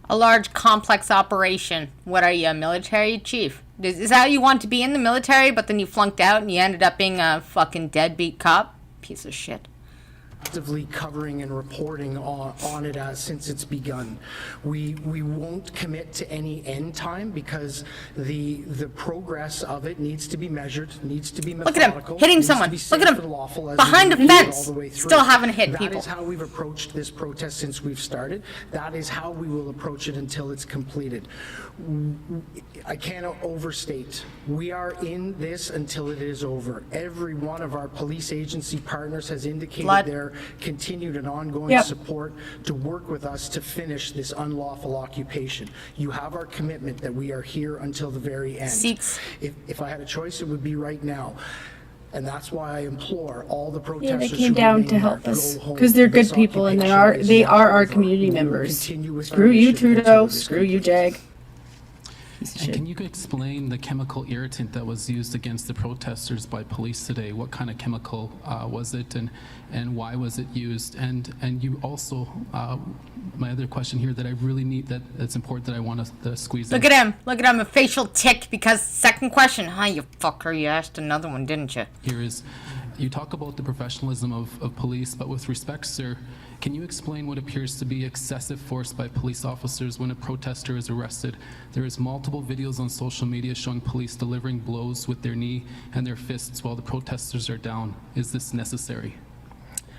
A large, complex operation. What are you, a military chief? Is that how you want to be in the military, but then you flunked out and you ended up being a fucking deadbeat cop? Piece of shit. actively covering and reporting on it since it's begun. We won't commit to any end time because the progress of it needs to be measured, needs to be methodical. Look at him hitting needs to someone. be Look at safe him and lawful as behind we a move it fence, all the way through. still haven't hit That people. is how we've approached this protest since we've started. That is how we will approach it until it's completed. I cannot overstate. We are in this until it is over. Every one of our police agency partners has indicated their continued and ongoing support to work with us to finish this unlawful occupation. You have our commitment that we are here until the very end. If I had a choice, it would be right now. And that's why I implore all the protesters they came down to help us because they're good people and they are our community members. Screw you, Trudeau. Screw you, Jag. And can you explain the chemical irritant that was used against the protesters by police today? What kind of chemical was it, and why was it used? And you also, my other question here that I really need, that's important that I want to squeeze Look in. at him. Look at him. A facial tick because second question. Huh, you fucker. You asked another one, didn't you? Here is, you talk about the professionalism of police, but with respect, sir, can you explain what appears to be excessive force by police officers when a protester is arrested? There is multiple videos on social media showing police delivering blows with their knee and their fists while the protesters are down. Is this necessary?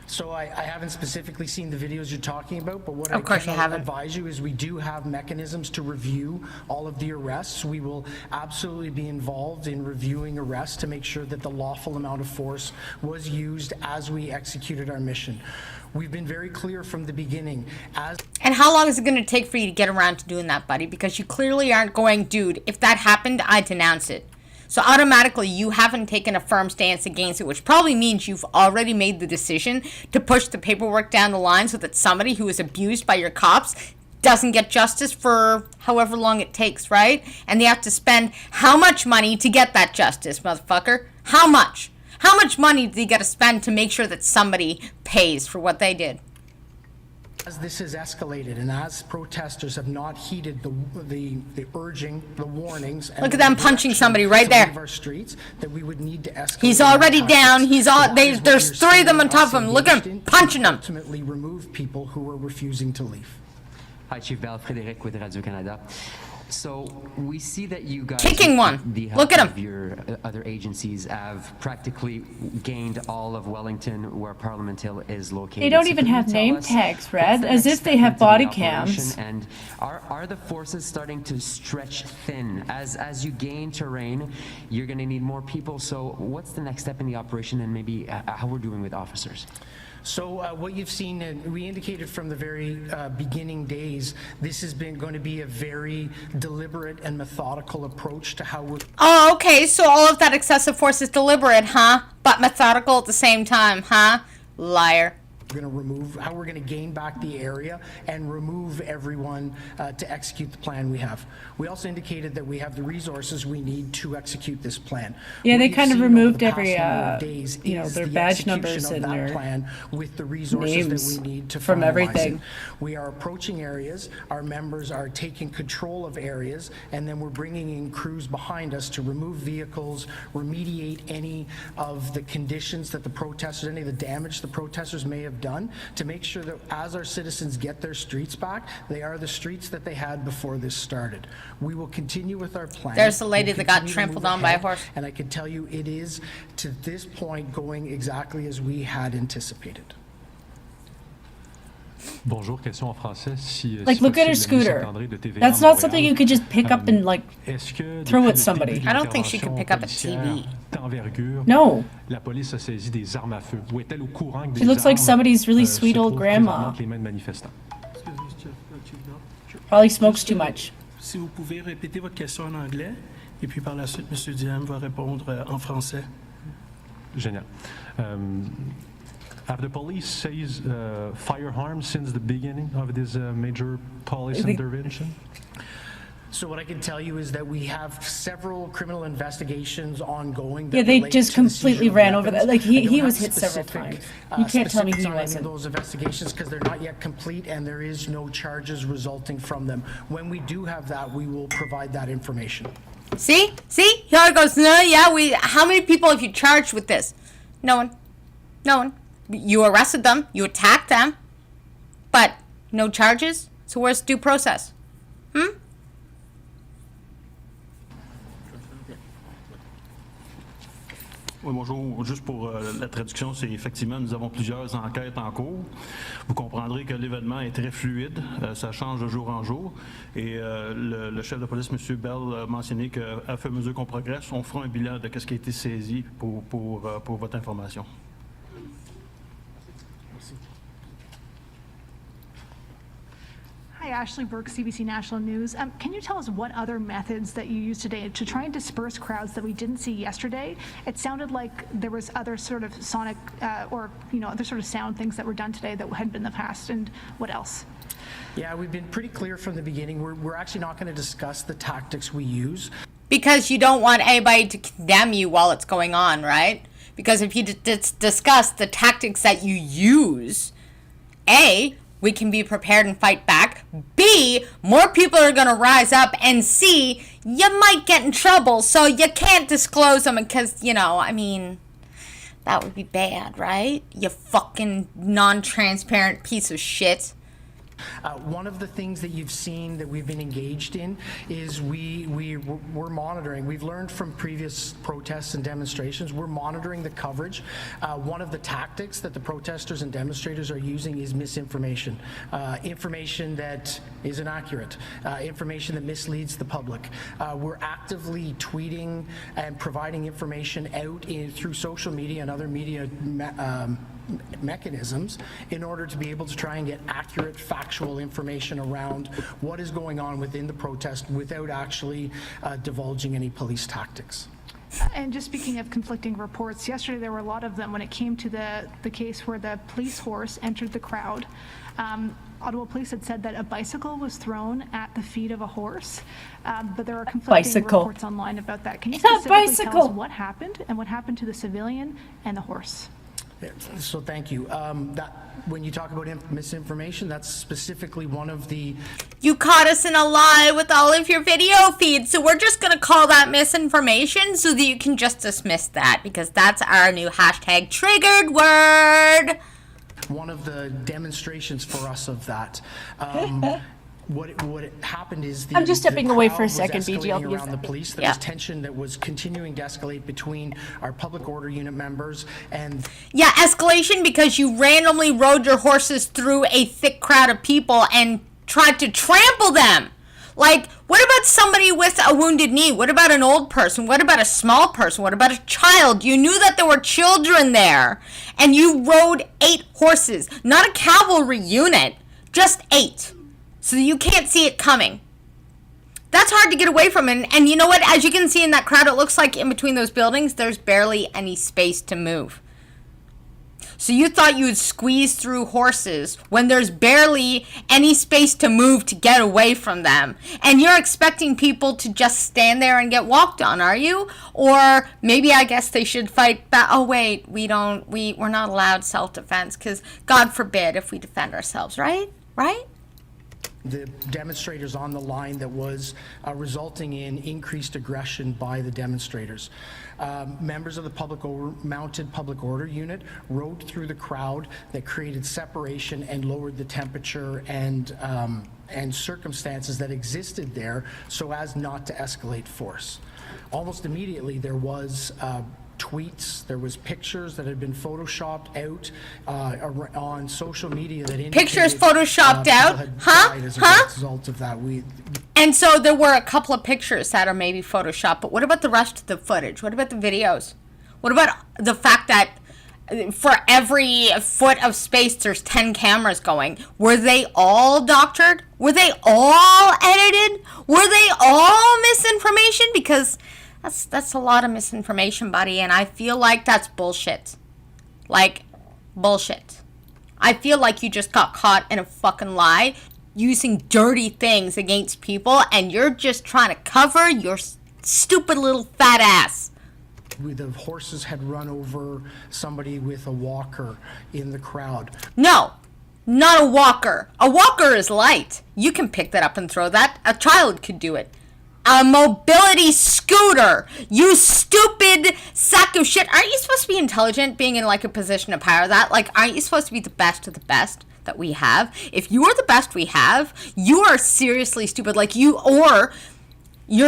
So I haven't specifically seen the videos you're talking about, but what I can advise you is we do have mechanisms to review all of the arrests. We will absolutely be involved in reviewing arrests to make sure that the lawful amount of force was used as we executed our mission. We've been very clear from the beginning. And how long is it going to take for you to get around to doing that, buddy? Because you clearly aren't going, dude, if that happened, I'd denounce it. So automatically, you haven't taken a firm stance against it, which probably means you've already made the decision to push the paperwork down the line so that somebody who is abused by your cops doesn't get justice for however long it takes, right? And they have to spend how much money to get that justice, motherfucker? How much? How much money do you got to spend to make sure that somebody pays for what they did? As this has escalated and as protesters have not heeded the urging, the warnings. Look at them punching somebody right there. Our streets, that we would need to escalate. He's already down. He's all. There's three of them on top of him. Look at him punching them. Ultimately, remove people who are refusing to leave. Hi, Chief Bell, Frédéric with Radio-Canada. So we see that you guys, kicking one. The help Look at him. Of your other agencies have practically gained all of Wellington, where Parliament Hill is located. They don't even have name tags, Red, as if they have body cams. And are the forces starting to stretch thin? As you gain terrain, you're going to need more people. So what's the next step in the operation, and maybe how we're doing with officers? So what you've seen, and we indicated from the very beginning days, this has been going to be a very deliberate and methodical approach to how we're... Oh, okay, so all of that excessive force is deliberate, huh? But methodical at the same time, huh? Liar. We're going to remove, how we're going to gain back the area and remove everyone to execute the plan we have. We also indicated that we have the resources we need to execute this plan. Yeah, they kind of removed every, you know, their badge numbers and their plan with the resources names that we need to from finalize everything. it. We are approaching areas, our members are taking control of areas, and then we're bringing in crews behind us to remove vehicles, remediate any of the conditions that the protesters, any of the damage the protesters may have done, to make sure that as our citizens get their streets back, they are the streets that they had before this started. We will continue with our plan. There's the lady that got Continue to trampled move on by a ahead, horse. and I can tell you it is, to this point, going exactly as we had anticipated. Bonjour, question en français. Si, Like, look at her scooter. That's not something you could just pick up and, like, throw at somebody. I don't think she could pick up a TV. No. La police a saisi des armes à feu. Ou est-elle au courant que She des looks like armes, somebody's really sweet se old trouvent grandma. présentement entre les mains de manifestants? Probably smokes too much. Si vous pouvez répéter votre question en anglais, et puis par la suite, M. Diam va répondre en français. Génial. Have the police seized firearms since the beginning of this major police intervention? So what I can tell you is that we have several criminal investigations ongoing. Yeah, they just completely ran over that. Like, he was hit several times. You can't tell me he wasn't. Those investigations because they're not yet complete and there is no charges resulting from them. When we do have that, we will provide that information. See? See? Here it goes. No, yeah, how many people have you charged with this? No one. No one. You arrested them, you attacked them, but no charges? So where's due process? Oui, bonjour. Juste pour la traduction, c'est effectivement, nous avons plusieurs enquêtes en cours. Vous comprendrez que l'événement est très fluide, ça change de jour en jour. Et le chef de police, M. Bell, a mentionné qu'à fur et à mesure qu'on progresse, on fera un bilan de ce qui a été saisi pour votre information. Hi, Ashley Burke, CBC National News. Can you tell us what other methods that you used today to try and disperse crowds that we didn't see yesterday? It sounded like there was other sort of sonic or other sort of sound things that were done today that hadn't been in the past. And what else? Yeah, we've been pretty clear from the beginning. We're actually not going to discuss the tactics we use. Because you don't want anybody to condemn you while it's going on, right? Because if you discuss the tactics that you use, A, we can be prepared and fight back. B, more people are going to rise up. And C, you might get in trouble, so you can't disclose them because, that would be bad, right? You fucking non-transparent piece of shit. One of the things that you've seen that we've been engaged in is we're monitoring. We've learned from previous protests and demonstrations. We're monitoring the coverage. One of the tactics that the protesters and demonstrators are using is misinformation, information that is inaccurate, information that misleads the public. We're actively tweeting and providing information out through social media and other media mechanisms in order to be able to try and get accurate factual information around what is going on within the protest without actually divulging any police tactics. And just speaking of conflicting reports, yesterday there were a lot of them when it came to the case where the police horse entered the crowd. Ottawa police had said that a bicycle was thrown at the feet of a horse, but there are conflicting reports online about that. Can you specifically tell us what happened and what happened to the civilian and the horse? So thank you. When you talk about misinformation, that's specifically one of the... You caught us in a lie with all of your video feeds, so we're just going to call that misinformation so that you can just dismiss that, because that's our new hashtag triggered word. One of the demonstrations for us of that. What happened is I'm just stepping away for a second, BG. I'll be around the police. There was tension that was continuing to escalate between our public order unit members and... Yeah, escalation because you randomly rode your horses through a thick crowd of people and tried to trample them. Like, what about somebody with a wounded knee? What about an old person? What about a small person? What about a child? You knew that there were children there, and you rode 8 horses. Not a cavalry unit, just 8. So you can't see it coming. That's hard to get away from. And you know what? As you can see in that crowd, it looks like in between those buildings, there's barely any space to move. So you thought you would squeeze through horses when there's barely any space to move to get away from them. And you're expecting people to just stand there and get walked on, are you? Or maybe I guess they should fight back. Oh, wait, we're not allowed self-defense because God forbid if we defend ourselves, right? Right? The demonstrators on the line that was resulting in increased aggression by the demonstrators. Members of the mounted public order unit rode through the crowd that created separation and lowered the temperature and circumstances that existed there so as not to escalate force. Almost immediately there was tweets, there was pictures that had been photoshopped out on social media that indicated pictures photoshopped out, as a result of that. And so there were a couple of pictures that are maybe photoshopped, but what about the rest of the footage? What about the videos? What about the fact that for every foot of space there's 10 cameras going? Were they all doctored? Were they all edited? Were they all misinformation? Because that's a lot of misinformation, buddy, and I feel like that's bullshit. Like, bullshit. I feel like you just got caught in a fucking lie using dirty things against people, and you're just trying to cover your stupid little fat ass. The horses had run over somebody with a walker in the crowd. No, not a walker. A walker is light. You can pick that up and throw that. A child could do it. a mobility scooter. You stupid sack of shit. Aren't you supposed to be intelligent being in like a position of power? That like, aren't you supposed to be the best of the best that we have? If you are the best we have, you are seriously stupid. Like you're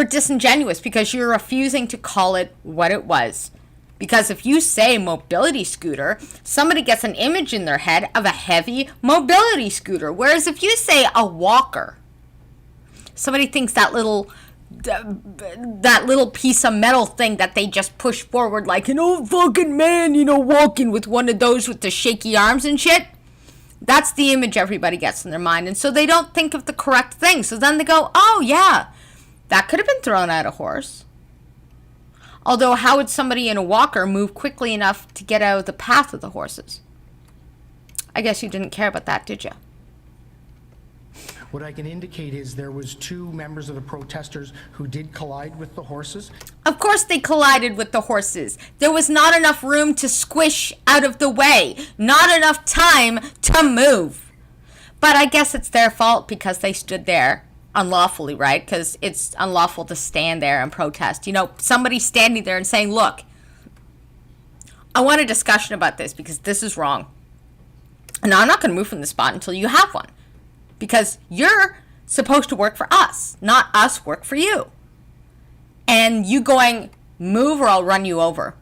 disingenuous because you're refusing to call it what it was. Because if you say mobility scooter, somebody gets an image in their head of a heavy mobility scooter. Whereas if you say a walker, somebody thinks that little piece of metal thing that they just push forward like an old fucking man, walking with one of those with the shaky arms and shit. That's the image everybody gets in their mind. And so they don't think of the correct thing. So then they go, oh yeah, that could have been thrown at a horse. Although, how would somebody in a walker move quickly enough to get out of the path of the horses? I guess you didn't care about that, did you? What I can indicate is there was 2 members of the protesters who did collide with the horses. Of course they collided with the horses. There was not enough room to squish out of the way. Not enough time to move. But I guess it's their fault because they stood there unlawfully, right? Because it's unlawful to stand there and protest. Somebody standing there and saying, look, I want a discussion about this because this is wrong. And I'm not going to move from the spot until you have one. Because you're supposed to work for us, not us work for you. And you going, move or I'll run you over.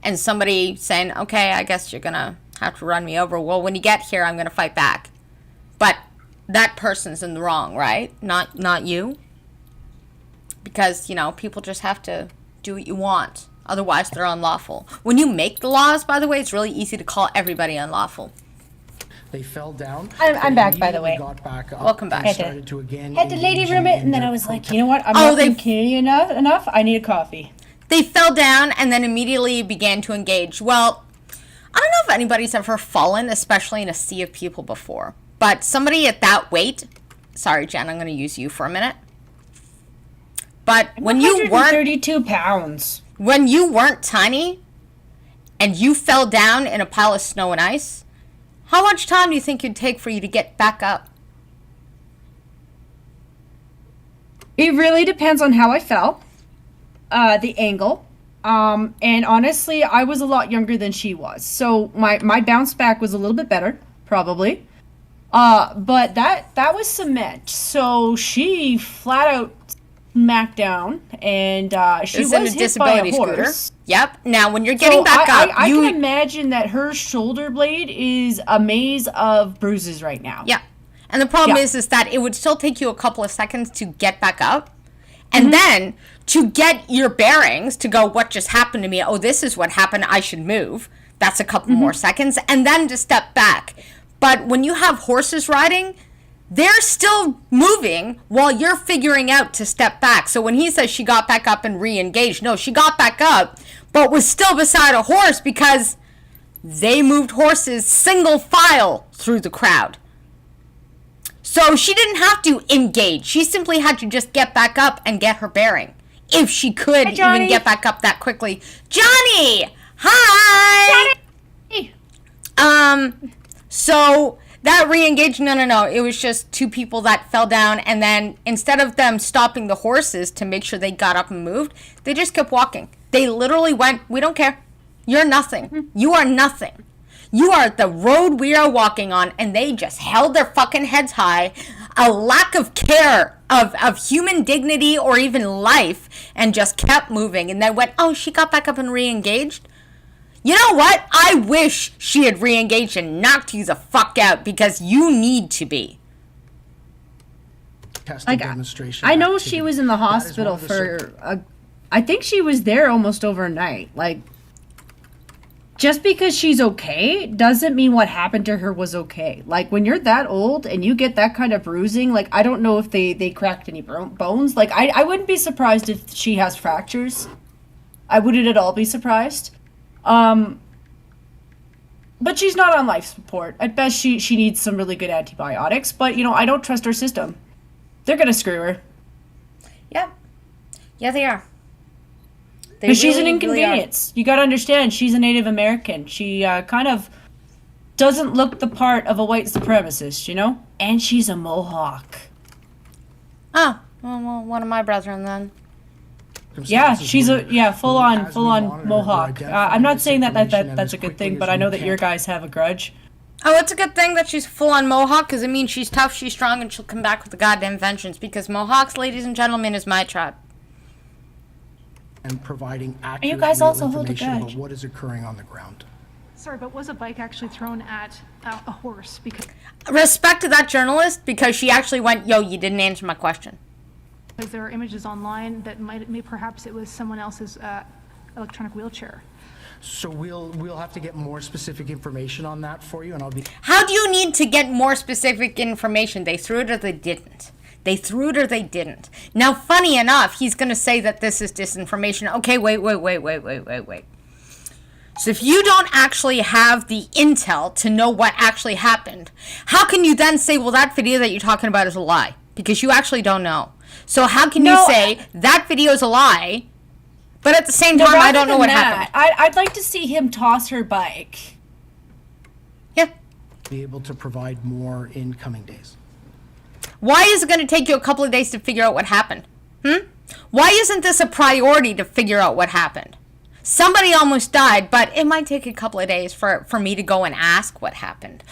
And somebody saying, okay, I guess you're going to have to run me over. Well, when you get here, I'm going to fight back. But that person's in the wrong, right? Not you. Because, people just have to do what you want. Otherwise, they're unlawful. When you make the laws, by the way, it's really easy to call everybody unlawful. They fell down. I'm back, by the way. Got back up. Welcome back. And started to again Had to lady engage room it, in and then their I was like, protest. you know what? I'm not being Canadian enough. I need a coffee. They fell down and then immediately began to engage. Well, I don't know if anybody's ever fallen, especially in a sea of people before. But somebody at that weight, sorry, Jen, I'm going to use you for a minute. But when you weren't 32 pounds, when you weren't tiny, and you fell down in a pile of snow and ice, how much time do you think it'd take for you to get back up? it really depends on how I fell, the angle. And honestly, I was a lot younger than she was. So my bounce back was a little bit better, probably. But that was cement. So she flat out smacked down, and she was in a hit by a disability horse. scooter. Yep. Now, when you're getting back up, I can imagine that her shoulder blade is a maze of bruises right now. Yeah. And the problem is that it would still take you a couple of seconds to get back up. And then to get your bearings to go, what just happened to me? Oh, this is what happened. I should move. That's a couple more seconds. And then to step back. But when you have horses riding, they're still moving while you're figuring out to step back. So when he says she got back up and re-engaged, no, she got back up, but was still beside a horse because they moved horses single file through the crowd. So she didn't have to engage. She simply had to just get back up and get her bearing. If she could even get back up that quickly. Johnny! Hi! Johnny! So that re-engaged, no. It was just two people that fell down, and then instead of them stopping the horses to make sure they got up and moved, they just kept walking. They literally went, we don't care. You're nothing. You are nothing. You are the road we are walking on, and they just held their fucking heads high. A lack of care of human dignity or even life, and just kept moving. And then went, oh, she got back up and re-engaged? You know what? I wish she had re-engaged and knocked you the fuck out, because you need to be. Demonstration. I know she was in the hospital for, I think she was there almost overnight. Like, just because she's okay doesn't mean what happened to her was okay. Like, when you're that old and you get that kind of bruising, like, I don't know if they cracked any bones. Like, I wouldn't be surprised if she has fractures. I wouldn't at all be surprised. But she's not on life support. At best, she needs some really good antibiotics. But, you know, I don't trust her system. They're gonna screw her. Yeah. Yeah, they are. Because she's an inconvenience. You gotta understand, she's a Native American. She kind of doesn't look the part of a white supremacist, you know? And she's a Mohawk. Oh, Well, one of my brethren then. Yeah, she's a full on as we monitor, Mohawk. we're I'm not saying that identifying that's a as good thing, quickly but as I know we that your can. guys have a grudge. Oh, it's a good thing that she's full on Mohawk, because it means she's tough, she's strong, and she'll come back with the goddamn vengeance, because Mohawks, ladies and gentlemen, is my tribe. And providing accurate you guys real also hold a information about grudge? what is occurring on the ground. Sorry, but was a bike actually thrown at a horse? Because Respect to that journalist, because she actually went, yo, you didn't answer my question. there are images online that perhaps it was someone else's electronic wheelchair. So we'll have to get more specific information on that for you, and I'll be. How do you need to get more specific information? They threw it or they didn't. They threw it or they didn't. Now, funny enough, he's going to say that this is disinformation. Okay, wait. So if you don't actually have the intel to know what actually happened, how can you then say, well, that video that you're talking about is a lie? Because you actually don't know. So how can you say that video is a lie, but at the same time, I don't know what happened? I'd like to see him toss her bike. Be able to provide more in coming days. Why is it going to take you a couple of days to figure out what happened? Why isn't this a priority to figure out what happened? Somebody almost died, but it might take a couple of days for me to go and ask what happened.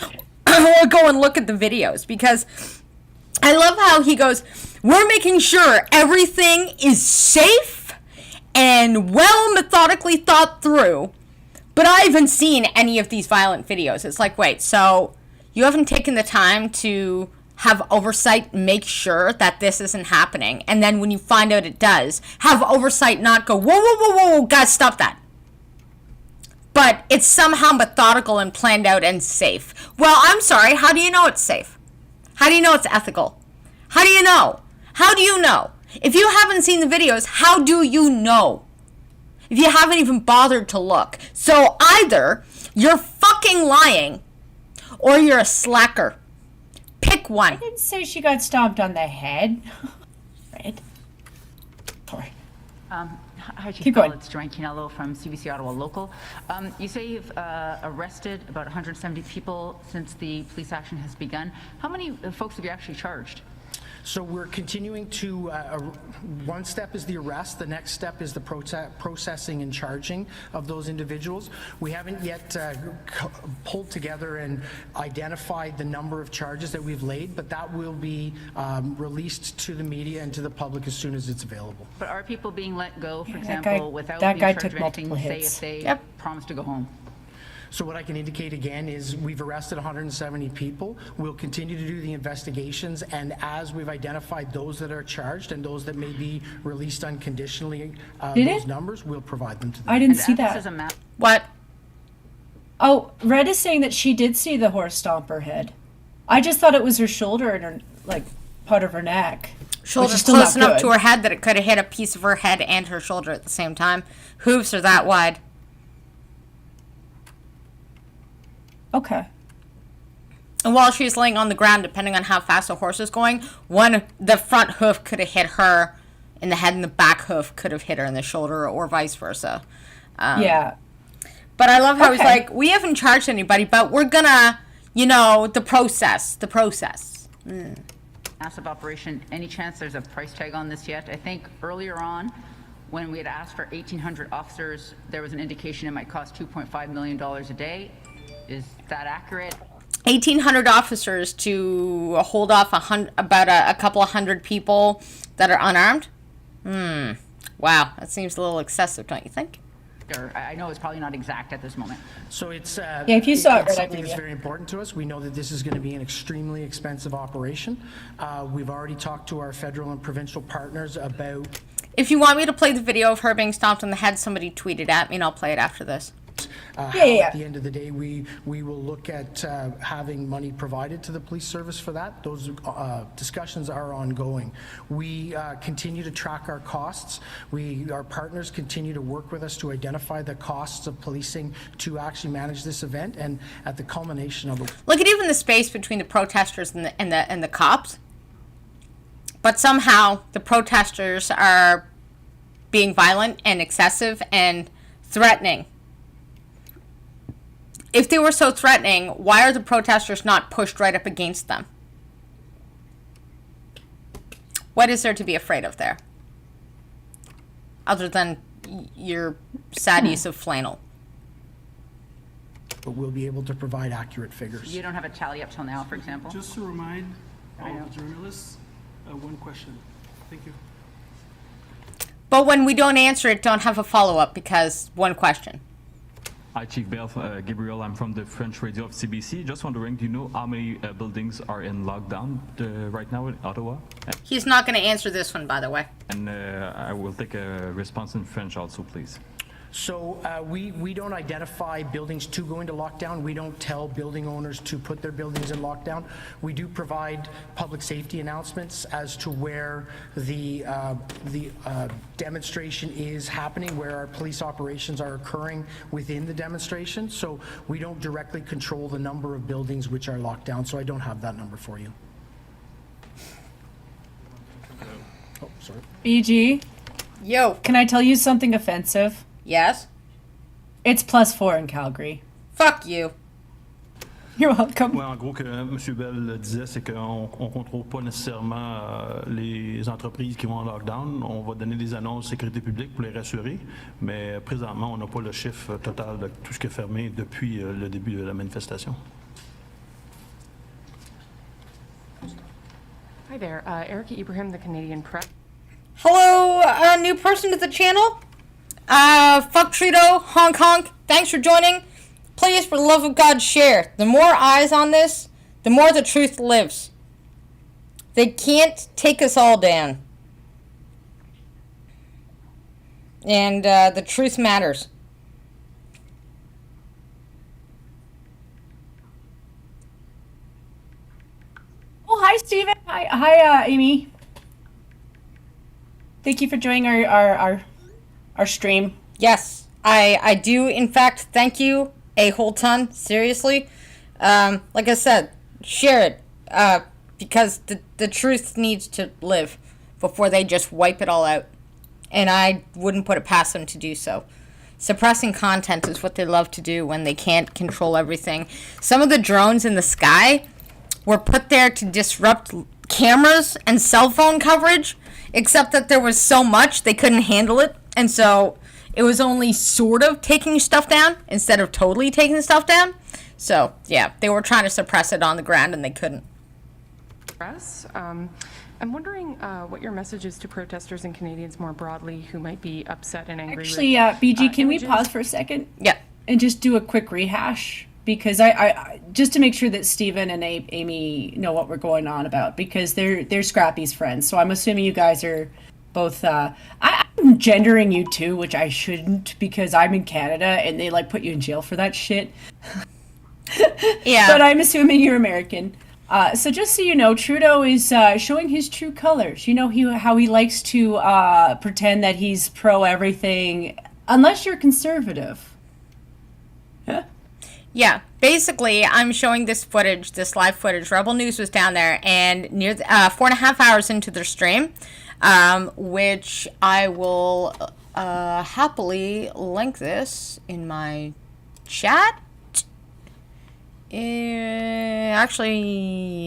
Or go and look at the videos, because I love how he goes, we're making sure everything is safe and well methodically thought through, but I haven't seen any of these violent videos. It's like, wait, so you haven't taken the time to have oversight, make sure that this isn't happening, and then when you find out it does, have oversight not go, whoa, guys, stop that. But it's somehow methodical and planned out and safe. Well, I'm sorry, how do you know it's safe? How do you know it's ethical? How do you know? How do you know? If you haven't seen the videos, how do you know? If you haven't even bothered to look. So either you're fucking lying or you're a slacker. Pick one. I didn't say she got stomped on the head. Right. Sorry. Hi, Chief Keep Bell. going. It's Joanne Quinello from CBC Ottawa Local. You say you've arrested about 170 people since the police action has begun. How many folks have you actually charged? So we're continuing to, one step is the arrest, the next step is the processing and charging of those individuals. We haven't yet pulled together and identified the number of charges that we've laid, but that will be released to the media and to the public as soon as it's available. But are people being let go, for that example, guy- without that being guy charged took with anything, multiple say hits. if they promise to go home? So what I can indicate again is we've arrested 170 people. We'll continue to do the investigations, and as we've identified those that are charged and those that may be released unconditionally, those numbers, we'll provide them to them. I didn't see that. What? Oh, Red is saying that she did see the horse stomp her head. I just thought it was her shoulder and her, like, part of her neck. Shoulder's close enough to her head that it could have hit a piece of her head and her shoulder at the same time. Hooves are that wide. Okay. And while she was laying on the ground, depending on how fast the horse is going, the front hoof could have hit her in the head, and the back hoof could have hit her in the shoulder, or vice versa. Yeah. But I love how he's Okay. like, we haven't charged anybody, but we're gonna, the process. Massive operation. Any chance there's a price tag on this yet? I think earlier on, when we had asked for 1,800 officers, there was an indication it might cost $2.5 million a day. Is that accurate? 1,800 officers to hold off about a couple of hundred people that are unarmed? Wow, that seems a little excessive, don't you think? Or I know it's probably not exact at this moment. So it's if you saw it, it's Red, I something believe that's you. very important to us. We know that this is going to be an extremely expensive operation. We've already talked to our federal and provincial partners about. If you want me to play the video of her being stomped on the head, somebody tweet it at me and I'll play it after this. How at the end of the day we will look at having money provided to the police service for that. Those discussions are ongoing. We continue to track our costs. Our partners continue to work with us to identify the costs of policing to actually manage this event, and at the culmination of it. Look at even the space between the protesters and the cops. But somehow the protesters are being violent and excessive and threatening. If they were so threatening, why are the protesters not pushed right up against them? What is there to be afraid of there? Other than your sad use of flannel. But we'll be able to provide accurate figures. You don't have a tally up till now, for example? Just to remind all the journalists, one question. Thank you. But when we don't answer it, don't have a follow-up because one question. Hi, Chief Bell. Gabriel, I'm from the French radio of CBC. Just wondering, do you know how many buildings are in lockdown right now in Ottawa? He's not going to answer this one, by the way. And I will take a response in French also, please. So we don't identify buildings to go into lockdown. We don't tell building owners to put their buildings in lockdown. We do provide public safety announcements as to where the demonstration is happening, where our police operations are occurring within the demonstration. So we don't directly control the number of buildings which are locked down. So I don't have that number for you. Oh, sorry. BG. Yo. Can I tell you something offensive? Yes? It's +4 in Calgary. Fuck you. You're welcome. Ouais, en gros, que M. Bell disait, c'est qu'on ne contrôle pas nécessairement les entreprises qui vont en lockdown. On va donner des annonces sécurité publique pour les rassurer, mais présentement, on n'a pas le chiffre total de tout ce qui est fermé depuis le début de la manifestation. Hi there, Erica Ibrahim, the Canadian Press. Hello, new person to the channel. Fuck Trudeau, honk honk. Thanks for joining. Please, for the love of God, share. The more eyes on this, the more the truth lives. They can't take us all down. And the truth matters. Oh, hi, Steven. Hi, Amy. Thank you for joining our stream. Yes, I do, in fact, thank you a whole ton, seriously. Like I said, share it, because the truth needs to live before they just wipe it all out. And I wouldn't put it past them to do so. Suppressing content is what they love to do when they can't control everything. Some of the drones in the sky were put there to disrupt cameras and cell phone coverage, except that there was so much they couldn't handle it. And so it was only sort of taking stuff down instead of totally taking stuff down. So, yeah, they were trying to suppress it on the ground and they couldn't. Press. I'm wondering what your message is to protesters and Canadians more broadly who might be upset and angry. Actually, BG, can we pause for a second? Yeah. And just do a quick rehash? Because I just to make sure that Stephen and Amy know what we're going on about, because they're Scrappy's friends. So I'm assuming you guys are both. I'm gendering you too, which I shouldn't because I'm in Canada and they like put you in jail for that shit. Yeah. But I'm assuming you're American. So just so you know, Trudeau is showing his true colors. You know how he likes to pretend that he's pro everything, unless you're conservative. Yeah. Yeah, basically, I'm showing this footage, this live footage. Rebel News was down there, and near 4.5 hours into their stream, which I will happily link this in my chat. Actually,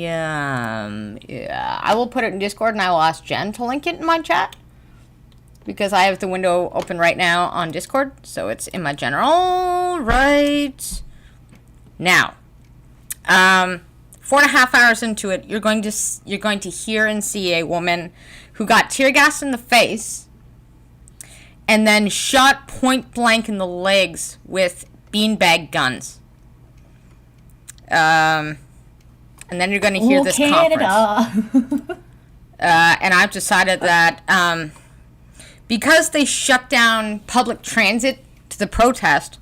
yeah, I will put it in Discord, and I will ask Jen to link it in my chat. Because I have the window open right now on Discord, so it's in my general right now. 4.5 hours into it, you're going to hear and see a woman who got tear gas in the face and then shot point blank in the legs with beanbag guns. And then you're going to hear this Canada. conference. And I've decided that because they shut down public transit to the protest,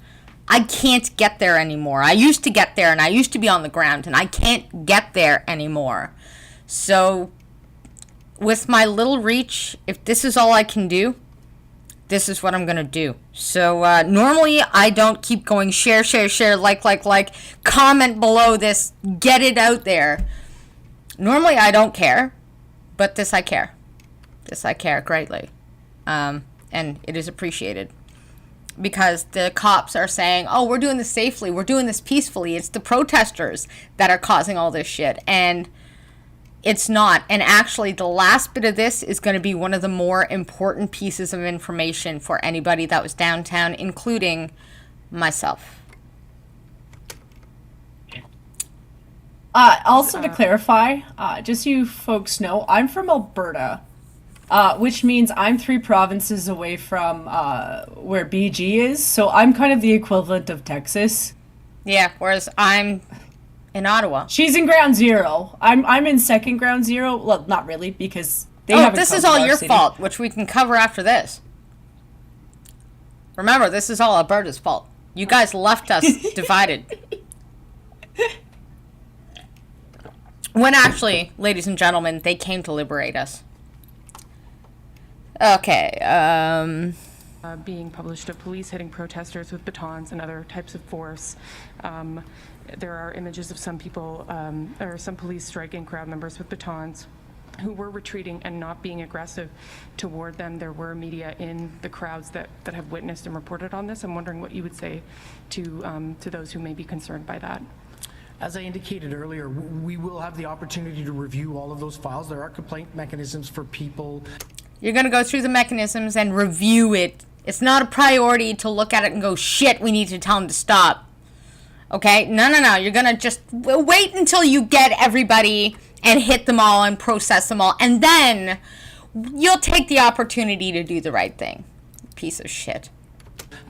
I can't get there anymore. I used to get there and I used to be on the ground and I can't get there anymore. So with my little reach, if this is all I can do, this is what I'm going to do. So normally I don't keep going share, like, comment below this, get it out there. Normally I don't care, but this I care. This I care greatly. And it is appreciated. Because the cops are saying, oh, we're doing this safely, we're doing this peacefully. It's the protesters that are causing all this shit. And It's not. And actually, the last bit of this is going to be one of the more important pieces of information for anybody that was downtown, including myself. Also to clarify, just so you folks know, I'm from Alberta, which means I'm 3 provinces away from where BG is, so I'm kind of the equivalent of Texas. Yeah, whereas I'm in Ottawa. She's in Ground Zero. I'm in second Ground Zero. Well, not really, because they haven't this come is to all our your city. fault, which we can cover after this. Remember, this is all Alberta's fault. You guys left us divided. When actually, ladies and gentlemen, they came to liberate us. Okay, being published of police hitting protesters with batons and other types of force. There are images of some people, or some police striking crowd members with batons who were retreating and not being aggressive toward them. There were media in the crowds that have witnessed and reported on this. I'm wondering what you would say to those who may be concerned by that. As I indicated earlier, we will have the opportunity to review all of those files. There are complaint mechanisms for people. you're going to go through the mechanisms and review it. It's not a priority to look at it and go, shit, we need to tell them to stop. Okay? No. You're going to just wait until you get everybody and hit them all and process them all. And then you'll take the opportunity to do the right thing. Piece of shit.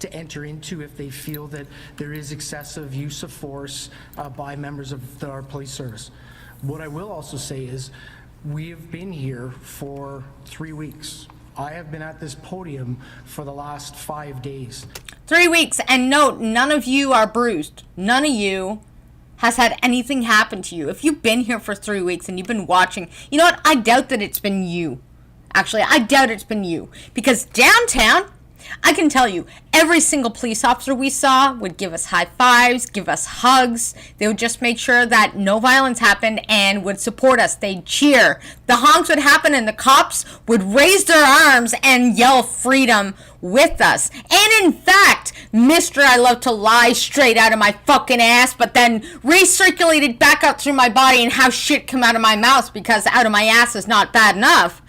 To enter into if they feel that there is excessive use of force by members of our police service. What I will also say is we have been here for 3 weeks. I have been at this podium for the last 5 days. 3 weeks, and note, none of you are bruised. None of you has had anything happen to you. If you've been here for 3 weeks and you've been watching, you know what? I doubt that it's been you. Actually, I doubt it's been you. Because downtown, I can tell you, every single police officer we saw would give us high fives, give us hugs. They would just make sure that no violence happened and would support us. They'd cheer. The honks would happen and the cops would raise their arms and yell freedom with us. And in fact, Mr. I love to lie straight out of my fucking ass, but then recirculated back up through my body and how shit come out of my mouth because out of my ass is not bad enough.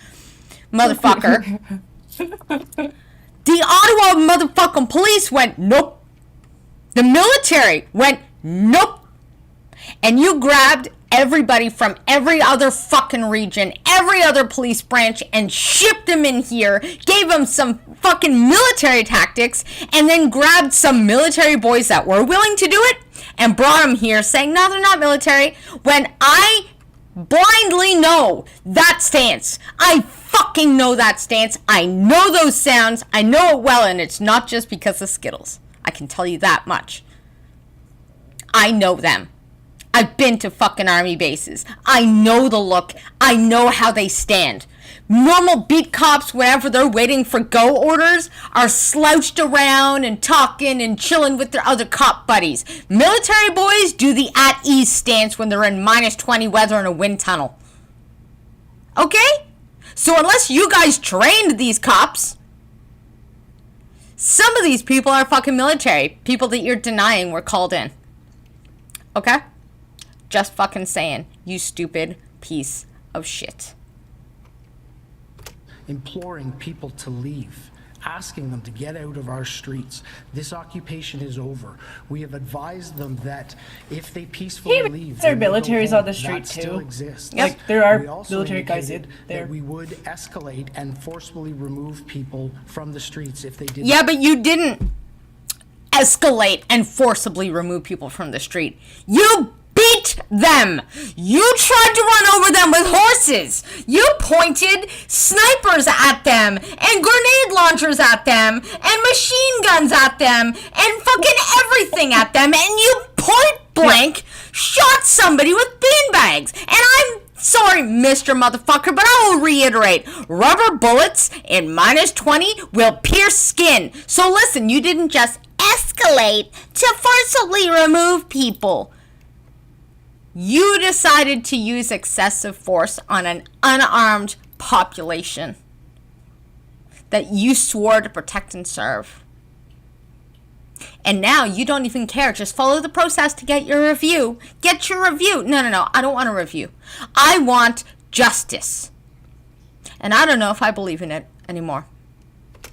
Motherfucker. The Ottawa motherfucking police went, nope. The military went, nope. And you grabbed everybody from every other fucking region, every other police branch, and shipped them in here, gave them some fucking military tactics, and then grabbed some military boys that were willing to do it, and brought them here saying, no, they're not military, when I blindly know that stance. I fucking know that stance. I know those sounds. I know it well, and it's not just because of Skittles. I can tell you that much. I know them. I've been to fucking army bases. I know the look. I know how they stand. Normal beat cops, whenever they're waiting for go orders, are slouched around and talking and chilling with their other cop buddies. Military boys do the at ease stance when they're in -20 weather in a wind tunnel. Okay? So unless you guys trained these cops, some of these people are fucking military. People that you're denying were called in. Okay? Just fucking saying, you stupid piece of shit. Imploring people to leave, asking them to get out of our streets. This occupation is over. We have advised them that if they peacefully leave, their military's on the street that still too. exists. Yep. Like, there are We also military guys indicated in there. that we would escalate and forcefully remove people from the streets if they did. Yeah, but you didn't escalate and forcibly remove people from the street. You beat them. You tried to run over them with horses. You pointed snipers at them and grenade launchers at them and machine guns at them and fucking everything at them, and you point blank shot somebody with beanbags. And I'm sorry, Mr. Motherfucker, but I will reiterate, rubber bullets in -20 will pierce skin. So listen, you didn't just escalate to forcibly remove people. You decided to use excessive force on an unarmed population that you swore to protect and serve. And now you don't even care. Just follow the process to get your review. Get your review. No. I don't want a review. I want justice. And I don't know if I believe in it anymore.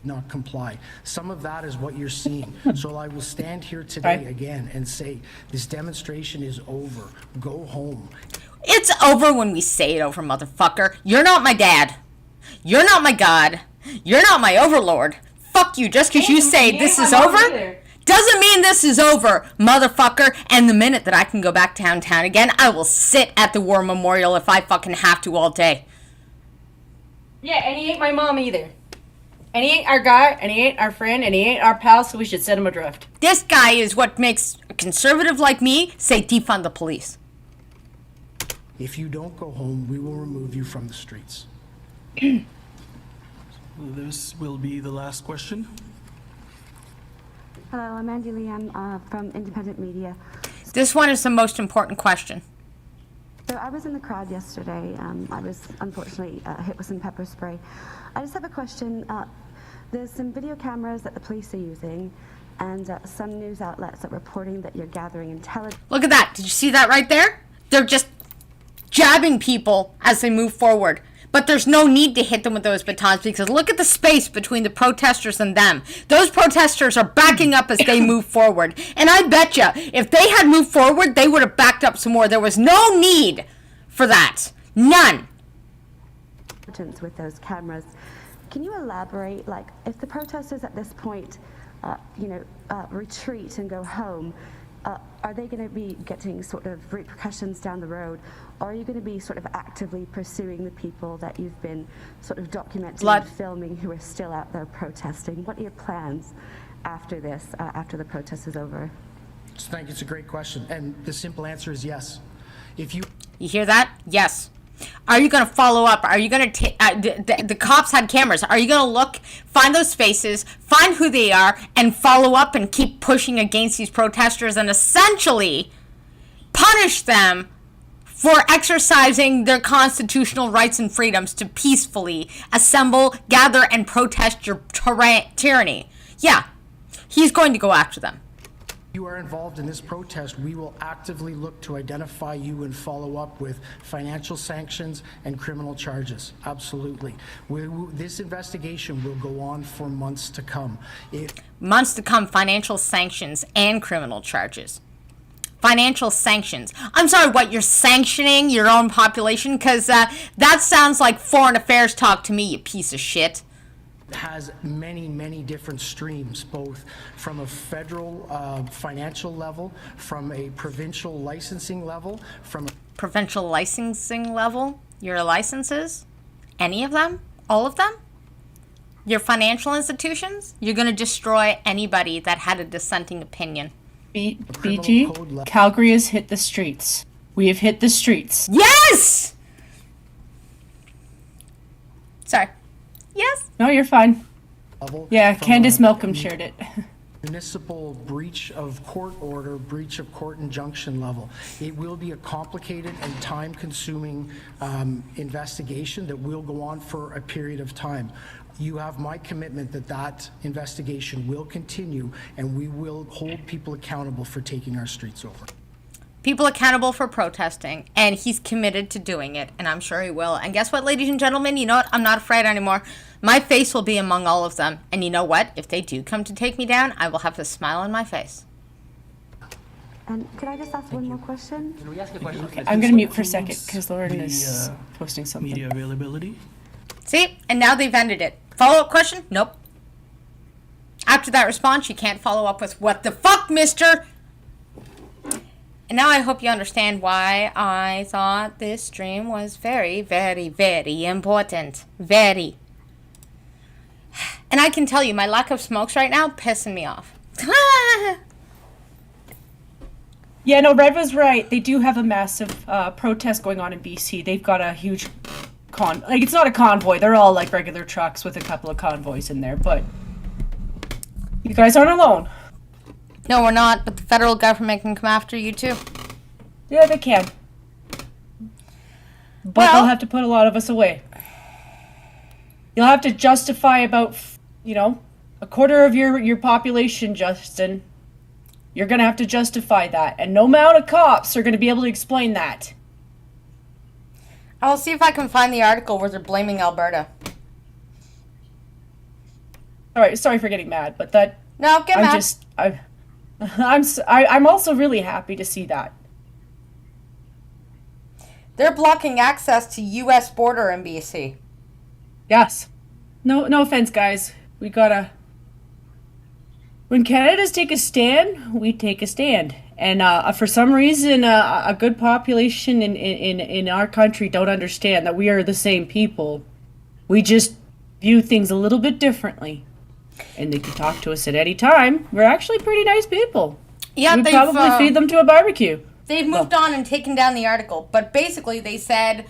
Not comply. Some of that is what you're seeing. So I will stand here today again and say, this demonstration is over. Go home. It's over when we say it over, motherfucker. You're not my dad. You're not my God. You're not my overlord. Fuck you. Just because you say this is over doesn't mean this is over, motherfucker. And the minute that I can go back downtown again, I will sit at the war memorial if I fucking have to all day. Yeah, and he ain't my mom either. And he ain't our guy, and he ain't our friend, and he ain't our pal, so we should set him adrift. This guy is what makes a conservative like me say defund the police. If you don't go home, we will remove you from the streets. This will be the last question. Hello, I'm Andy Lee. I'm from Independent Media. This one is the most important question. So I was in the crowd yesterday. I was unfortunately hit with some pepper spray. I just have a question. There's some video cameras that the police are using, and some news outlets are reporting that you're gathering intelligence. Look at that. Did you see that right there? They're just jabbing people as they move forward. But there's no need to hit them with those batons because look at the space between the protesters and them. Those protesters are backing up as they move forward. And I bet you, if they had moved forward, they would have backed up some more. There was no need for that. None. With those cameras. Can you elaborate, like, if the protesters at this point, retreat and go home, are they going to be getting sort of repercussions down the road? Or are you going to be sort of actively pursuing the people that you've been sort of documenting and filming who are still out there protesting? What are your plans after this, after the protest is over? I think it's a great question. And the simple answer is yes. If you hear that? Yes. Are you going to follow up? Are you going to the cops had cameras. Are you going to look, find those faces, find who they are, and follow up and keep pushing against these protesters and essentially punish them for exercising their constitutional rights and freedoms to peacefully assemble, gather, and protest your tyranny? Yeah, he's going to go after them. you are involved in this protest, we will actively look to identify you and follow up with financial sanctions and criminal charges. Absolutely. This investigation will go on for months to come. Months to come, financial sanctions and criminal charges. Financial sanctions. I'm sorry, what, you're sanctioning your own population? Because that sounds like foreign affairs talk to me, you piece of shit. Has many different streams, both from a federal financial level, from a provincial licensing level, from a provincial licensing level. Your licenses, any of them, all of them, your financial institutions. You're going to destroy anybody that had a dissenting opinion. BG, Calgary has hit the streets. We have hit the streets. Yes. Sorry. Yes? No, you're fine. Yeah, Candace Malcolm shared it. Municipal breach of court order, breach of court injunction level. It will be a complicated and time-consuming investigation that will go on for a period of time. You have my commitment that that investigation will continue and we will hold people accountable for taking our streets over. People accountable for protesting, and he's committed to doing it, and I'm sure he will. And guess what, ladies and gentlemen? You know what? I'm not afraid anymore. My face will be among all of them. And you know what? If they do come to take me down, I will have a smile on my face. And can I just ask one more question? Can we ask a question? Okay, I'm going to mute for a second because Lauren is posting something. Media availability. See? And now they've ended it. Follow-up question? Nope. After that response, you can't follow up with, what the fuck, mister? And now I hope you understand why I thought this stream was very, very, very important. Very. And I can tell you, my lack of smokes right now pissing me off. Yeah, no, Red was right. They do have a massive protest going on in BC. They've got a huge like, it's not a convoy. They're all like regular trucks with a couple of convoys in there, but you guys aren't alone. No, we're not, but the federal government can come after you too. Yeah, they can. But they'll have to put a lot of us away. You'll have to justify about, a quarter of your population, Justin. You're going to have to justify that, and no amount of cops are going to be able to explain that. I'll see if I can find the article where they're blaming Alberta. All right, sorry for getting mad, but that... No, get mad. I'm also really happy to see that. They're blocking access to U.S. border in BC. Yes. No offense, guys. We gotta... When Canada's take a stand, we take a stand. And for some reason, a good population in our country don't understand that we are the same people. We just view things a little bit differently. And they can talk to us at any time. We're actually pretty nice people. Yeah, we'd probably feed them to a barbecue. They've moved on and taken down the article. But basically, they said,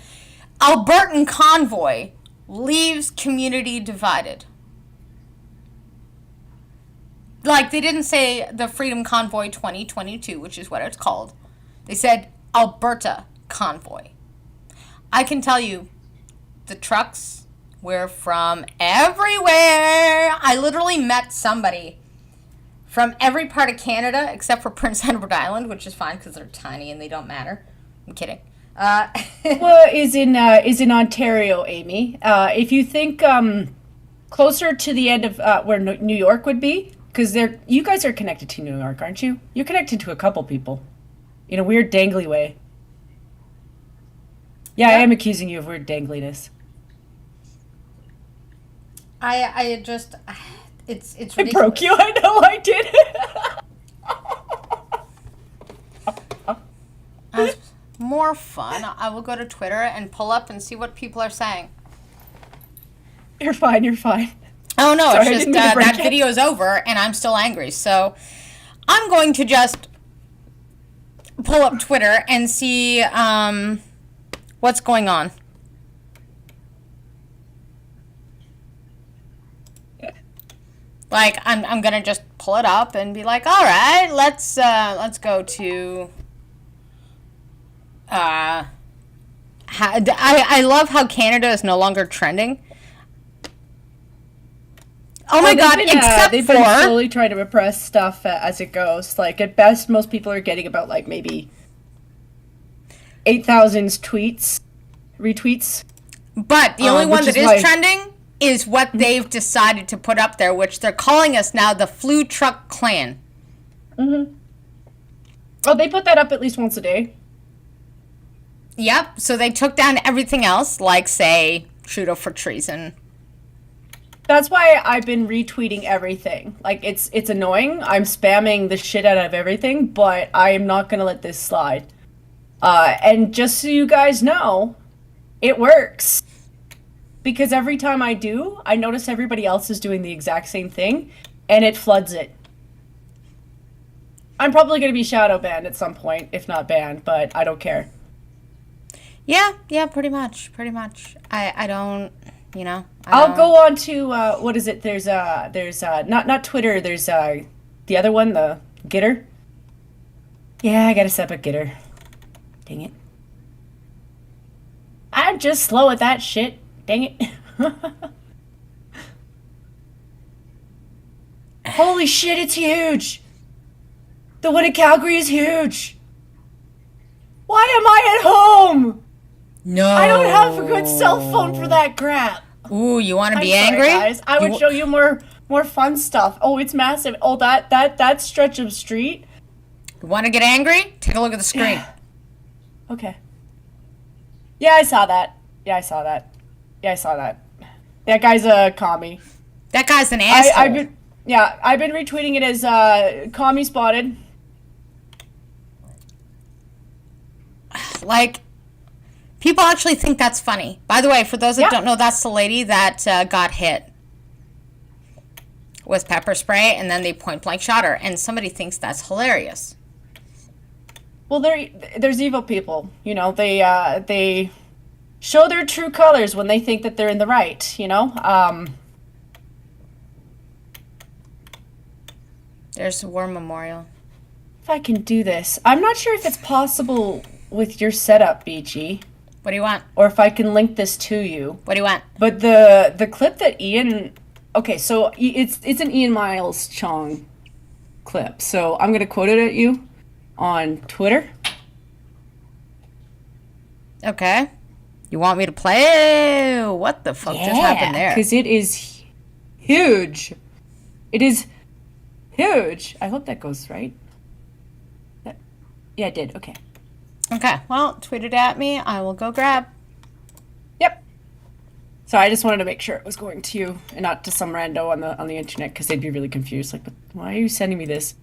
Albertan convoy leaves community divided. Like, they didn't say the Freedom Convoy 2022, which is what it's called. They said Alberta Convoy. I can tell you, the trucks were from everywhere. I literally met somebody from every part of Canada except for Prince Edward Island, which is fine because they're tiny and they don't matter. I'm kidding. Well, is in Ontario, Amy. If you think closer to the end of where New York would be, because you guys are connected to New York, aren't you? You're connected to a couple people in a weird dangly way. Yeah, I am accusing you of weird dangliness. I just, it's ridiculous. I broke you. I know I did. More fun. I will go to Twitter and pull up and see what people are saying. You're fine. You're fine. Oh no, Sorry, it's just that video is over and I'm still angry. So I'm going to just pull up Twitter and see what's going on. Like I'm gonna just pull it up and be like, all right, let's go to. I love how Canada is no longer trending. Oh my god, they've been slowly trying to repress stuff as it goes. Like, at best, most people are getting about, like, maybe 8,000 retweets. But the only one that is trending is what they've decided to put up there, which they're calling us now the Flu Truck Clan. Mm-hmm. Well, they put that up at least once a day. Yep, so they took down everything else, like, say, Trudeau for treason. That's why I've been retweeting everything. Like, it's annoying. I'm spamming the shit out of everything, but I am not going to let this slide. And just so you guys know, it works. Because every time I do, I notice everybody else is doing the exact same thing, and it floods it. I'm probably going to be shadow banned at some point, if not banned, but I don't care. Yeah, pretty much. I don't... You know, I'll go on to what is it? There's not Twitter. There's the other one, the Gitter. Yeah, I gotta set up a Gitter. Dang it! I'm just slow at that shit. Dang it! Holy shit! It's huge. The one in Calgary is huge. Why am I at home? No, I don't have a good cell phone for that crap. Ooh, you want to be sorry, angry? Guys. I would show you more fun stuff. Oh, it's massive. Oh, that stretch of street. You want to get angry? Take a look at the screen. Yeah. Okay. Yeah, I saw that. That guy's a commie. That guy's an asshole. I've been retweeting it as commie spotted. Like, people actually think that's funny. By the way, for those that don't know, that's the lady that got hit with pepper spray, and then they point blank shot her, and somebody thinks that's hilarious. Well, there's evil people. You know, they show their true colors when they think that they're in the right. You know. There's a war memorial. If I can do this, I'm not sure if it's possible with your setup, BG. What do you want? Or if I can link this to you. What do you want? But the clip that Ian... Okay, so it's an Ian Miles Chong clip. So I'm going to quote it at you on Twitter. Okay. You want me to play it? What the fuck just happened there? Because it is huge. It is huge. I hope that goes right. Yeah, it did. Okay. Okay. Well, tweet it at me. I will go grab. Yep. So I just wanted to make sure it was going to you and not to some rando on the internet, because they'd be really confused. Like, why are you sending me this?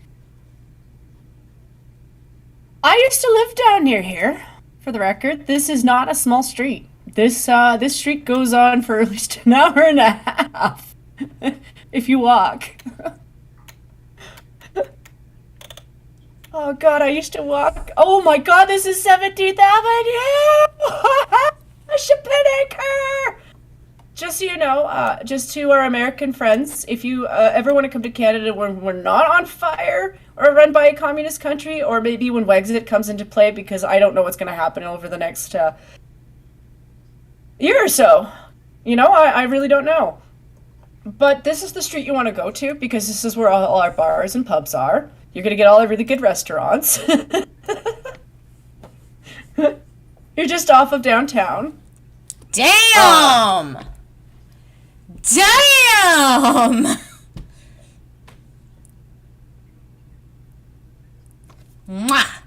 I used to live down near here. For the record, this is not a small street. This street goes on for at least an hour and a half if you walk. Oh God, I used to walk. Oh my God, this is 17th Avenue. Shipinaker. Just so you know, just to our American friends, if you ever want to come to Canada when we're not on fire or run by a communist country, or maybe when Wexit comes into play, because I don't know what's going to happen over the next year or so. You know, I really don't know. But this is the street you want to go to, because this is where all our bars and pubs are. You're going to get all the really good restaurants. You're just off of downtown. Damn! Damn! Mwah!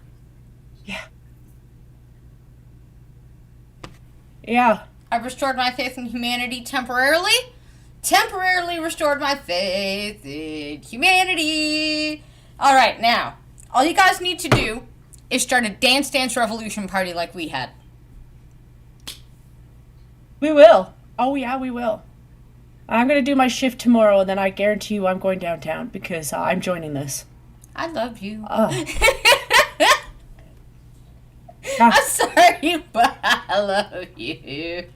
Yeah. I've restored my faith in humanity temporarily. Temporarily restored my faith in humanity. Alright, now, all you guys need to do is start a Dance Dance Revolution party like we had. We will. Oh yeah, we will. I'm going to do my shift tomorrow, and then I guarantee you I'm going downtown, because I'm joining this. I love you. I'm sorry, but I love you.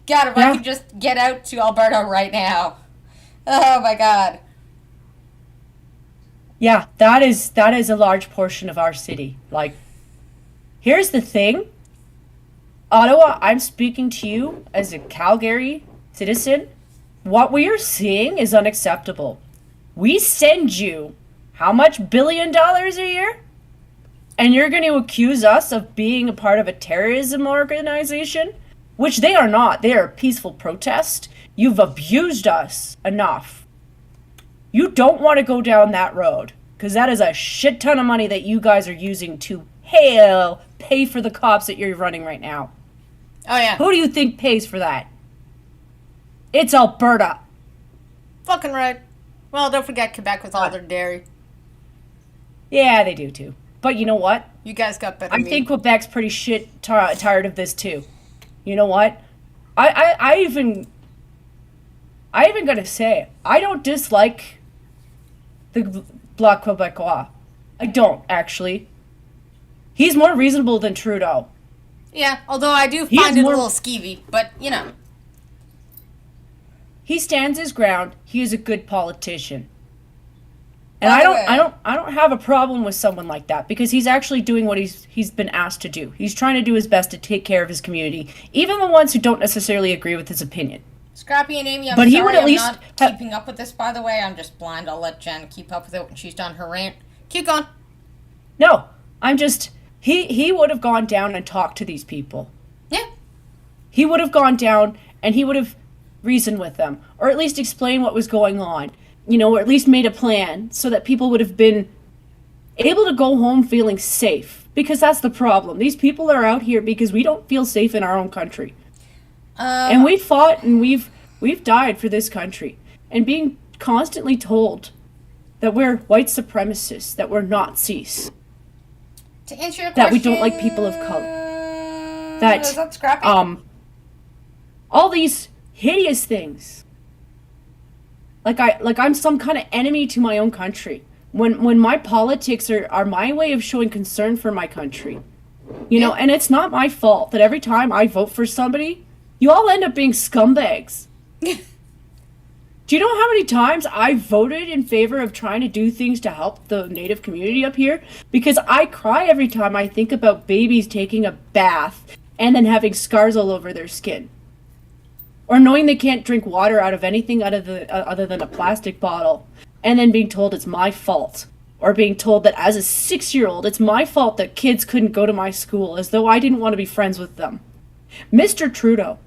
God, if I could just get out to Alberta right now. Oh my God. Yeah, that is a large portion of our city. Like, here's the thing. Ottawa, I'm speaking to you as a Calgary citizen. What we are seeing is unacceptable. We send you how much $1 billion a year? And you're going to accuse us of being a part of a terrorism organization? Which they are not. They are a peaceful protest. You've abused us enough. You don't want to go down that road, because that is a shit ton of money that you guys are using to pay for the cops that you're running right now. Oh, yeah. Who do you think pays for that? It's Alberta. Fucking right. Well, don't forget Quebec with all their dairy. Yeah, they do too. But you know what? You guys got better I meat. think Quebec's pretty tired of this too. You know what? I even gotta say, I don't dislike the Bloc Québécois. I don't, actually. He's more reasonable than Trudeau. Yeah, although I do find it a little skeevy, but, you know. He stands his ground. He is a good politician. And I don't have a problem with someone like that, because he's actually doing what he's been asked to do. He's trying to do his best to take care of his community, even the ones who don't necessarily agree with his opinion. Scrappy and Amy, I'm But he sorry, would at I'm least not keeping up with this, by the way. I'm just blind. I'll let Jen keep up with it when she's done her rant. Keep going. No, I'm just... He would have gone down and talked to these people. Yeah. He would have gone down and he would have reasoned with them, or at least explained what was going on. You know, or at least made a plan so that people would have been able to go home feeling safe. Because that's the problem. These people are out here because we don't feel safe in our own country. And we fought and we've died for this country. And being constantly told that we're white supremacists, that we're Nazis, To answer your question, that we don't like people of color, that is that Scrappy? all these hideous things. Like I'm some kind of enemy to my own country. When my politics are my way of showing concern for my country. You know, and it's not my fault that every time I vote for somebody, you all end up being scumbags. Do you know how many times I voted in favor of trying to do things to help the Native community up here? Because I cry every time I think about babies taking a bath and then having scars all over their skin. Or knowing they can't drink water out of anything other than a plastic bottle. and then being told it's my fault. Or being told that as a 6-year-old, it's my fault that kids couldn't go to my school, as though I didn't want to be friends with them. Mr. Trudeau,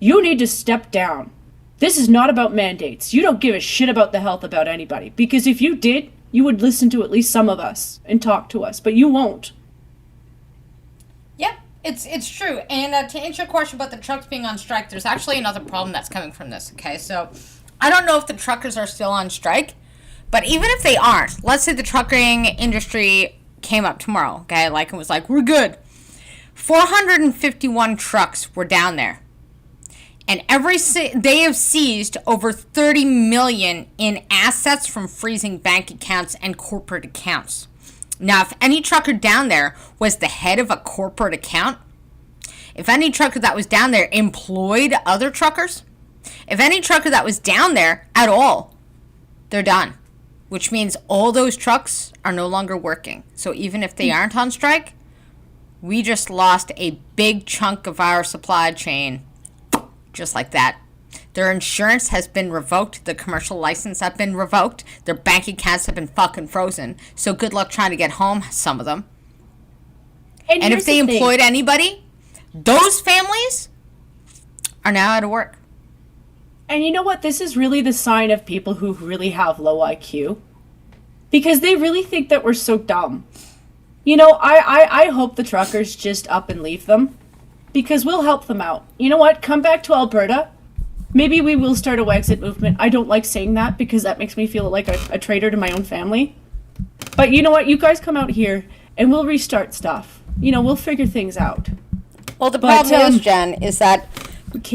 you need to step down. This is not about mandates. You don't give a shit about the health about anybody. Because if you did, you would listen to at least some of us and talk to us, but you won't. Yep, it's true. And to answer your question about the trucks being on strike, there's actually another problem that's coming from this, okay? So I don't know if the truckers are still on strike, but even if they aren't, let's say the trucking industry came up tomorrow, okay? Like, it was like, we're good. 451 trucks were down there. And they have seized over 30 million in assets from freezing bank accounts and corporate accounts. Now, if any trucker down there was the head of a corporate account, if any trucker that was down there employed other truckers, if any trucker that was down there at all, they're done. Which means all those trucks are no longer working. So even if they aren't on strike, we just lost a big chunk of our supply chain. Just like that. Their insurance has been revoked. The commercial license has been revoked. Their bank accounts have been fucking frozen. So good luck trying to get home, some of them. And if they employed anybody, those families are now out of work. And you know what? This is really the sign of people who really have low IQ. Because they really think that we're so dumb. You know, I hope the truckers just up and leave them. Because we'll help them out. You know what? Come back to Alberta. Maybe we will start a Wexit movement. I don't like saying that because that makes me feel like a traitor to my own family. But you know what? You guys come out here and we'll restart stuff. You know, we'll figure things out. Well, the problem is, Jen, is that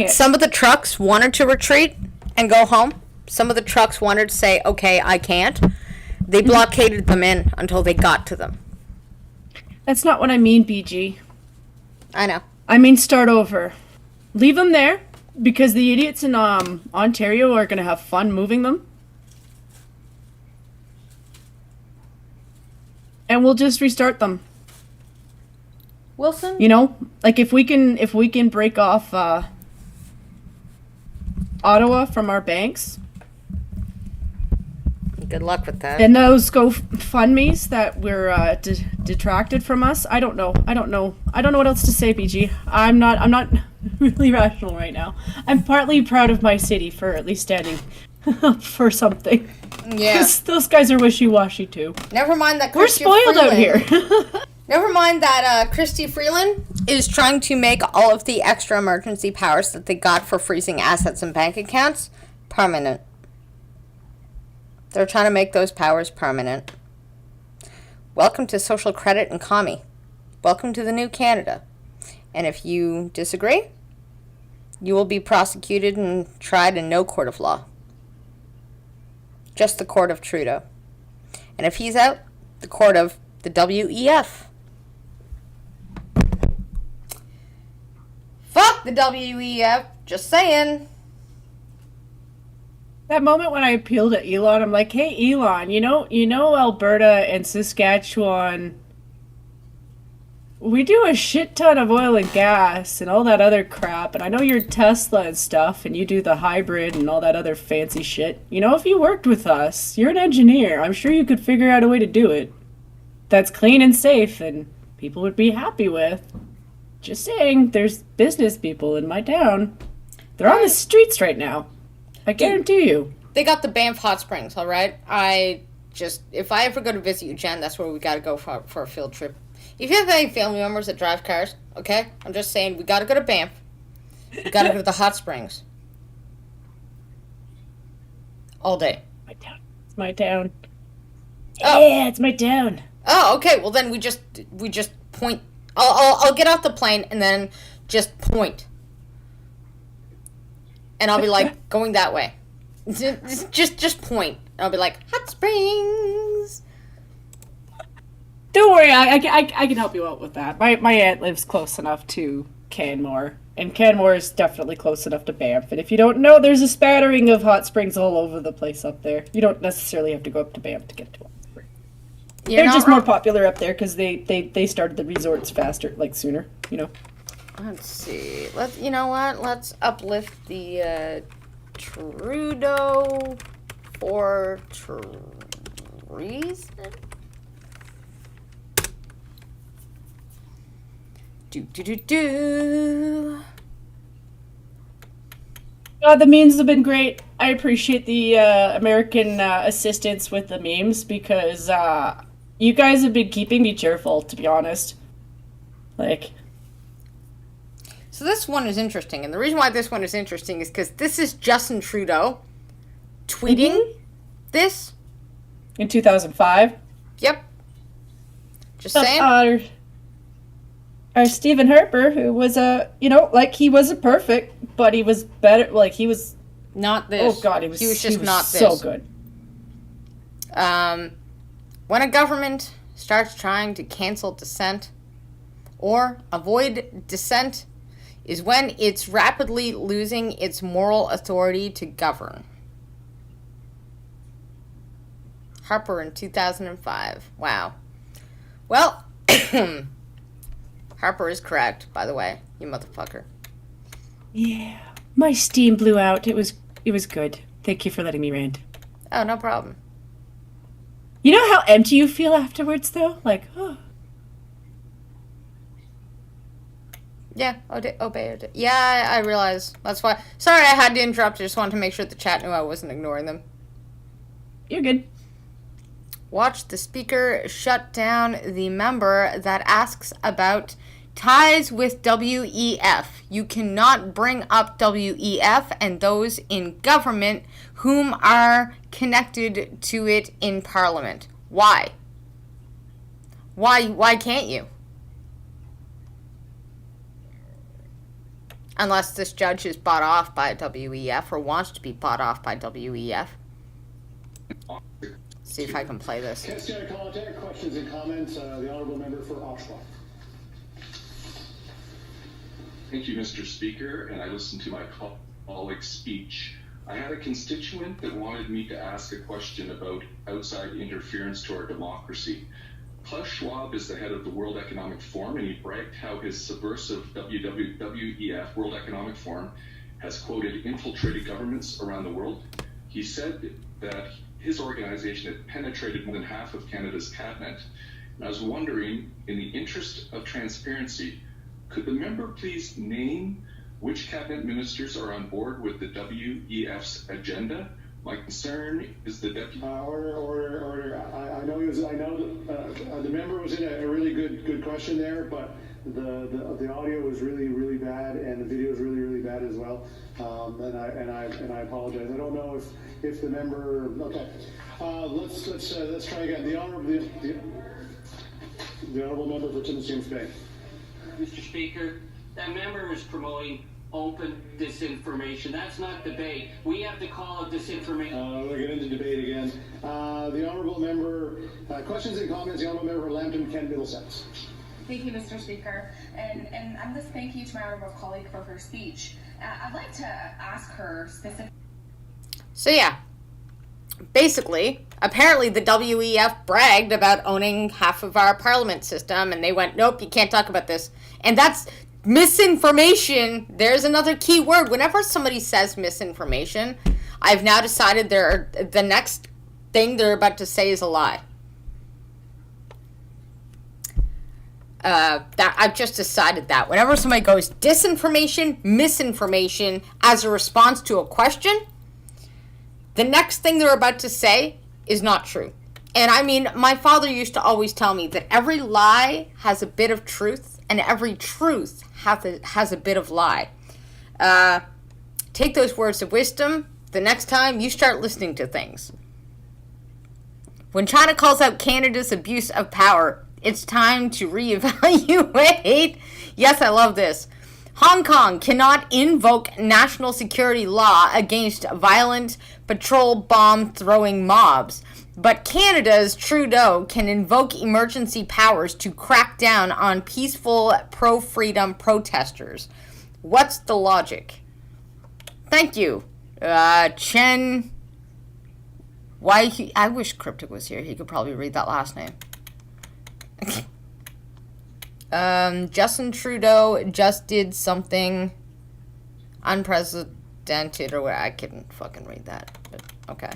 some of the trucks wanted to retreat and go home. Some of the trucks wanted to say, okay, I can't. They blockaded them in until they got to them. That's not what I mean, BG. I know. I mean, start over. Leave them there, because the idiots in Ontario are going to have fun moving them. And we'll just restart them. Wilson? You know, like if we can break off Ottawa from our banks. Good luck with that. And those GoFundMes that were detracted from us. I don't know what else to say, BG. I'm not really rational right now. I'm partly proud of my city for at least standing up for something. Yeah. Because those guys are wishy-washy too. Never mind that we're spoiled out here. Never mind that Christy Freeland is trying to make all of the extra emergency powers that they got for freezing assets and bank accounts permanent. They're trying to make those powers permanent. Welcome to social credit and commie. Welcome to the new Canada. And if you disagree, you will be prosecuted and tried in no court of law. Just the court of Trudeau. And if he's out, the court of the WEF. Fuck the WEF. Just saying. That moment when I appealed to Elon, I'm like, hey, Elon, you know Alberta and Saskatchewan, we do a shit ton of oil and gas and all that other crap, and I know you're Tesla and stuff, and you do the hybrid and all that other fancy shit. You know, if you worked with us, you're an engineer, I'm sure you could figure out a way to do it that's clean and safe and people would be happy with. Just saying, there's business people in my town. They're on the streets right now. I guarantee you. They got the Banff Hot Springs, all right? If I ever go to visit you, Jen, that's where we got to go for a field trip. If you have any family members that drive cars, okay? I'm just saying, we got to go to Banff. We got to go to the Hot Springs. All day. It's my town. Oh. Yeah, it's my town. Oh, okay. Well, then we just point. I'll get off the plane and then just point. And I'll be like, going that way. Just point. And I'll be like, Hot Springs. Don't worry, I can help you out with that. My aunt lives close enough to Canmore. And Canmore is definitely close enough to Banff. And if you don't know, there's a spattering of hot springs all over the place up there. You don't necessarily have to go up to Banff to get to them. They're just more popular up there because they started the resorts faster, like sooner, you know. Let's see. You know what? Let's uplift the Trudeau for treason? Do. The memes have been great. I appreciate the American assistance with the memes because you guys have been keeping me cheerful, to be honest. Like, so this one is interesting, and the reason why this one is interesting is because this is Justin Trudeau tweeting this in 2005. Yep. Just saying. Our Stephen Harper, who was he wasn't perfect, but he was better. Like, he was not this. Oh God, he was just not this. So good. When a government starts trying to cancel dissent or avoid dissent is when it's rapidly losing its moral authority to govern. Harper in 2005. Wow. Well, Harper is correct, by the way, you motherfucker. Yeah. My steam blew out. It was good. Thank you for letting me rant. Oh, no problem. You know how empty you feel afterwards, though? Like, oh. Yeah, obey. Yeah, I realize. That's why. Sorry I had to interrupt. I just wanted to make sure the chat knew I wasn't ignoring them. You're good. Watch the speaker shut down the member that asks about ties with WEF. You cannot bring up WEF and those in government whom are connected to it in Parliament. Why? Why can't you? Unless this judge is bought off by WEF or wants to be bought off by WEF. See if I can play this. Questions and comments. The honourable member for Ottawa. Thank you, Mr. Speaker, and I listened to my colleague's speech. I had a constituent that wanted me to ask a question about outside interference to our democracy. Klaus Schwab is the head of the World Economic Forum, and he bragged how his subversive WEF, World Economic Forum, has, quoted, infiltrated governments around the world. He said that his organization had penetrated more than half of Canada's cabinet. And I was wondering, in the interest of transparency, could the member please name which cabinet ministers are on board with the WEF's agenda? My concern is the deputy. Order. I know the member was in a really good question there, but the audio was really bad and the video was really bad as well. And I apologize. I don't know if the member. Okay, let's try again. The honourable member for Timmins James Bay. Mr. Speaker, that member is promoting open disinformation. That's not debate. We have to call it disinformation. We're getting into debate again. The honourable member, questions and comments. The honourable member for Lambton, Kent, Middlesex. Thank you, Mr. Speaker. And I'm just thank you to my honourable colleague for her speech. I'd like to ask her specific. So yeah, basically, apparently the WEF bragged about owning half of our parliament system, and they went, nope, you can't talk about this. And that's misinformation. There's another key word. Whenever somebody says misinformation, I've now decided the next thing they're about to say is a lie. That I've just decided that whenever somebody goes disinformation, misinformation as a response to a question, the next thing they're about to say is not true. And I mean, my father used to always tell me that every lie has a bit of truth and every truth has a bit of lie. Take those words of wisdom the next time you start listening to things. When China calls out Canada's abuse of power, it's time to reevaluate. Yes, I love this. Hong Kong cannot invoke national security law against violent patrol bomb throwing mobs, but Canada's Trudeau can invoke emergency powers to crack down on peaceful pro-freedom protesters. What's the logic? Thank you, Chen. I wish Cryptic was here. He could probably read that last name. Justin Trudeau just did something unprecedented, or where I couldn't fucking read that, but okay.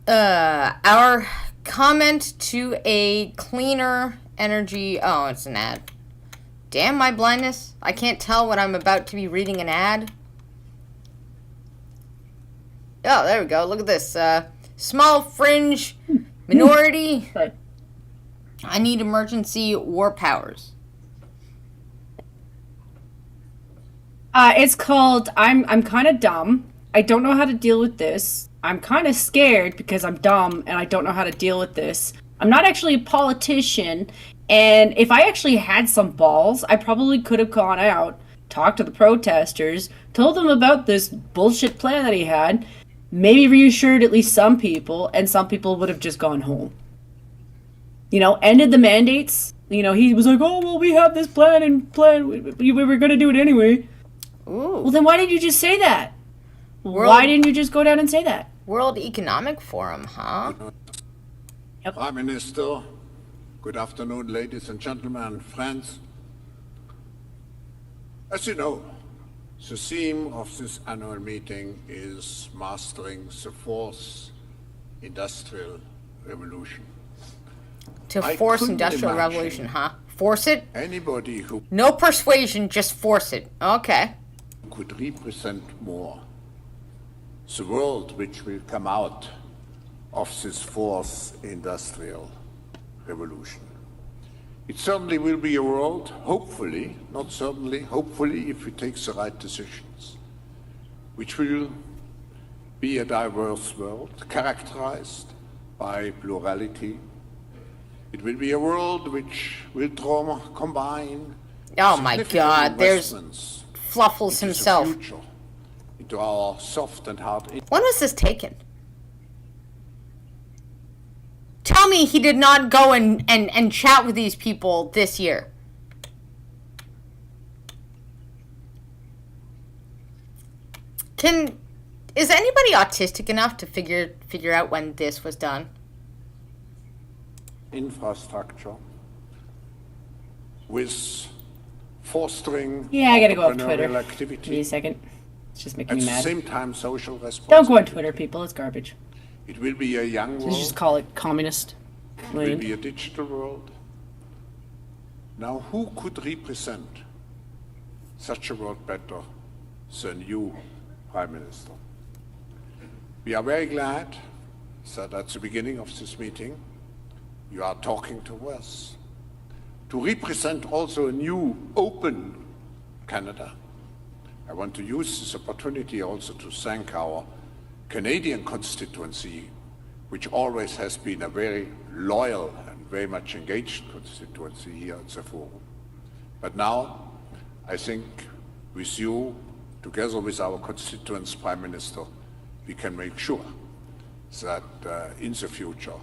Our comment to a cleaner energy. Oh, it's an ad. Damn my blindness. I can't tell when I'm about to be reading an ad. Oh, there we go. Look at this. Small fringe minority. I need emergency war powers. It's called I'm kind of dumb. I don't know how to deal with this. I'm kind of scared because I'm dumb and I don't know how to deal with this. I'm not actually a politician, and if I actually had some balls, I probably could have gone out, talked to the protesters, told them about this bullshit plan that he had, maybe reassured at least some people, and some people would have just gone home. You know, ended the mandates. You know, he was like, oh, well, we have this plan. We were going to do it anyway. Ooh. Well, then why didn't you just say that? World, why didn't you just go down and say that? World Economic Forum, huh? Yep. Prime Minister, good afternoon, ladies and gentlemen, friends. As you know, the theme of this annual meeting is Mastering the Fourth Industrial Revolution. To force industrial revolution, huh? Force it? Anybody who... No persuasion, just force it. Okay. ...could represent more the world which will come out of this fourth industrial revolution. It certainly will be a world, hopefully, not certainly, hopefully, if we take the right decisions, which will be a diverse world characterized by plurality. It will be a world which will combine. Oh my God, there's Fluffles himself. Into our soft and hard. When was this taken? Tell me he did not go and chat with these people this year. Is anybody autistic enough to figure out when this was done? Infrastructure with fostering I gotta go off Twitter. Activity. Give me a second. It's just making me mad. At the same time, social responsibility. Don't go on Twitter, people. It's garbage. It will be a young world. Just call it communist. It will be a digital world. Now, who could represent such a world better than you, Prime Minister? We are very glad that at the beginning of this meeting, you are talking to us to represent also a new, open Canada. I want to use this opportunity also to thank our Canadian constituency, which always has been a very loyal and very much engaged constituency here at the Forum. But now, I think with you, together with our constituents, Prime Minister, we can make sure that in the future,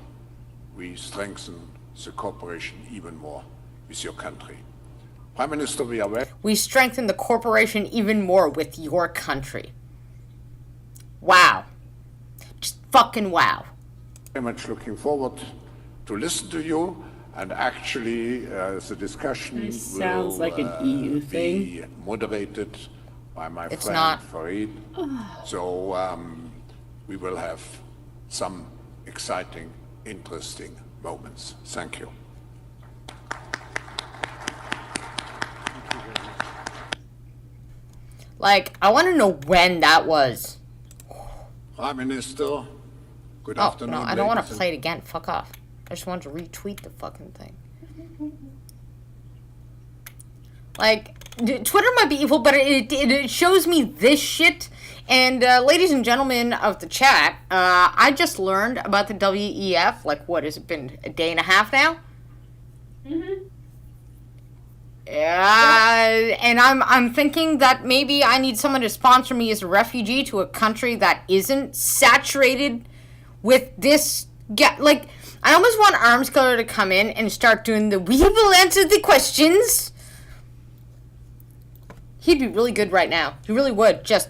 we strengthen the cooperation even more with your country. Prime Minister, we strengthen the cooperation even more with your country. Wow. Just fucking wow. Very much looking forward to listen to you, and actually the discussion sounds will like an EU thing. Be moderated by my It's friend not. Farid. So we will have some exciting, interesting moments. Thank you. Like, I want to know when that was. Prime Minister, good Oh, afternoon. no, I don't want to ladies play it again. Fuck off. I just want to retweet the fucking thing. Like, Twitter might be evil, but it shows me this shit. And, ladies and gentlemen of the chat, I just learned about the WEF, like, what has it been, a day and a half now? And I'm thinking that maybe I need someone to sponsor me as a refugee to a country that isn't saturated with this. Like, I almost want Armscolor to come in and start doing the "we will answer the questions." He'd be really good right now. He really would. Just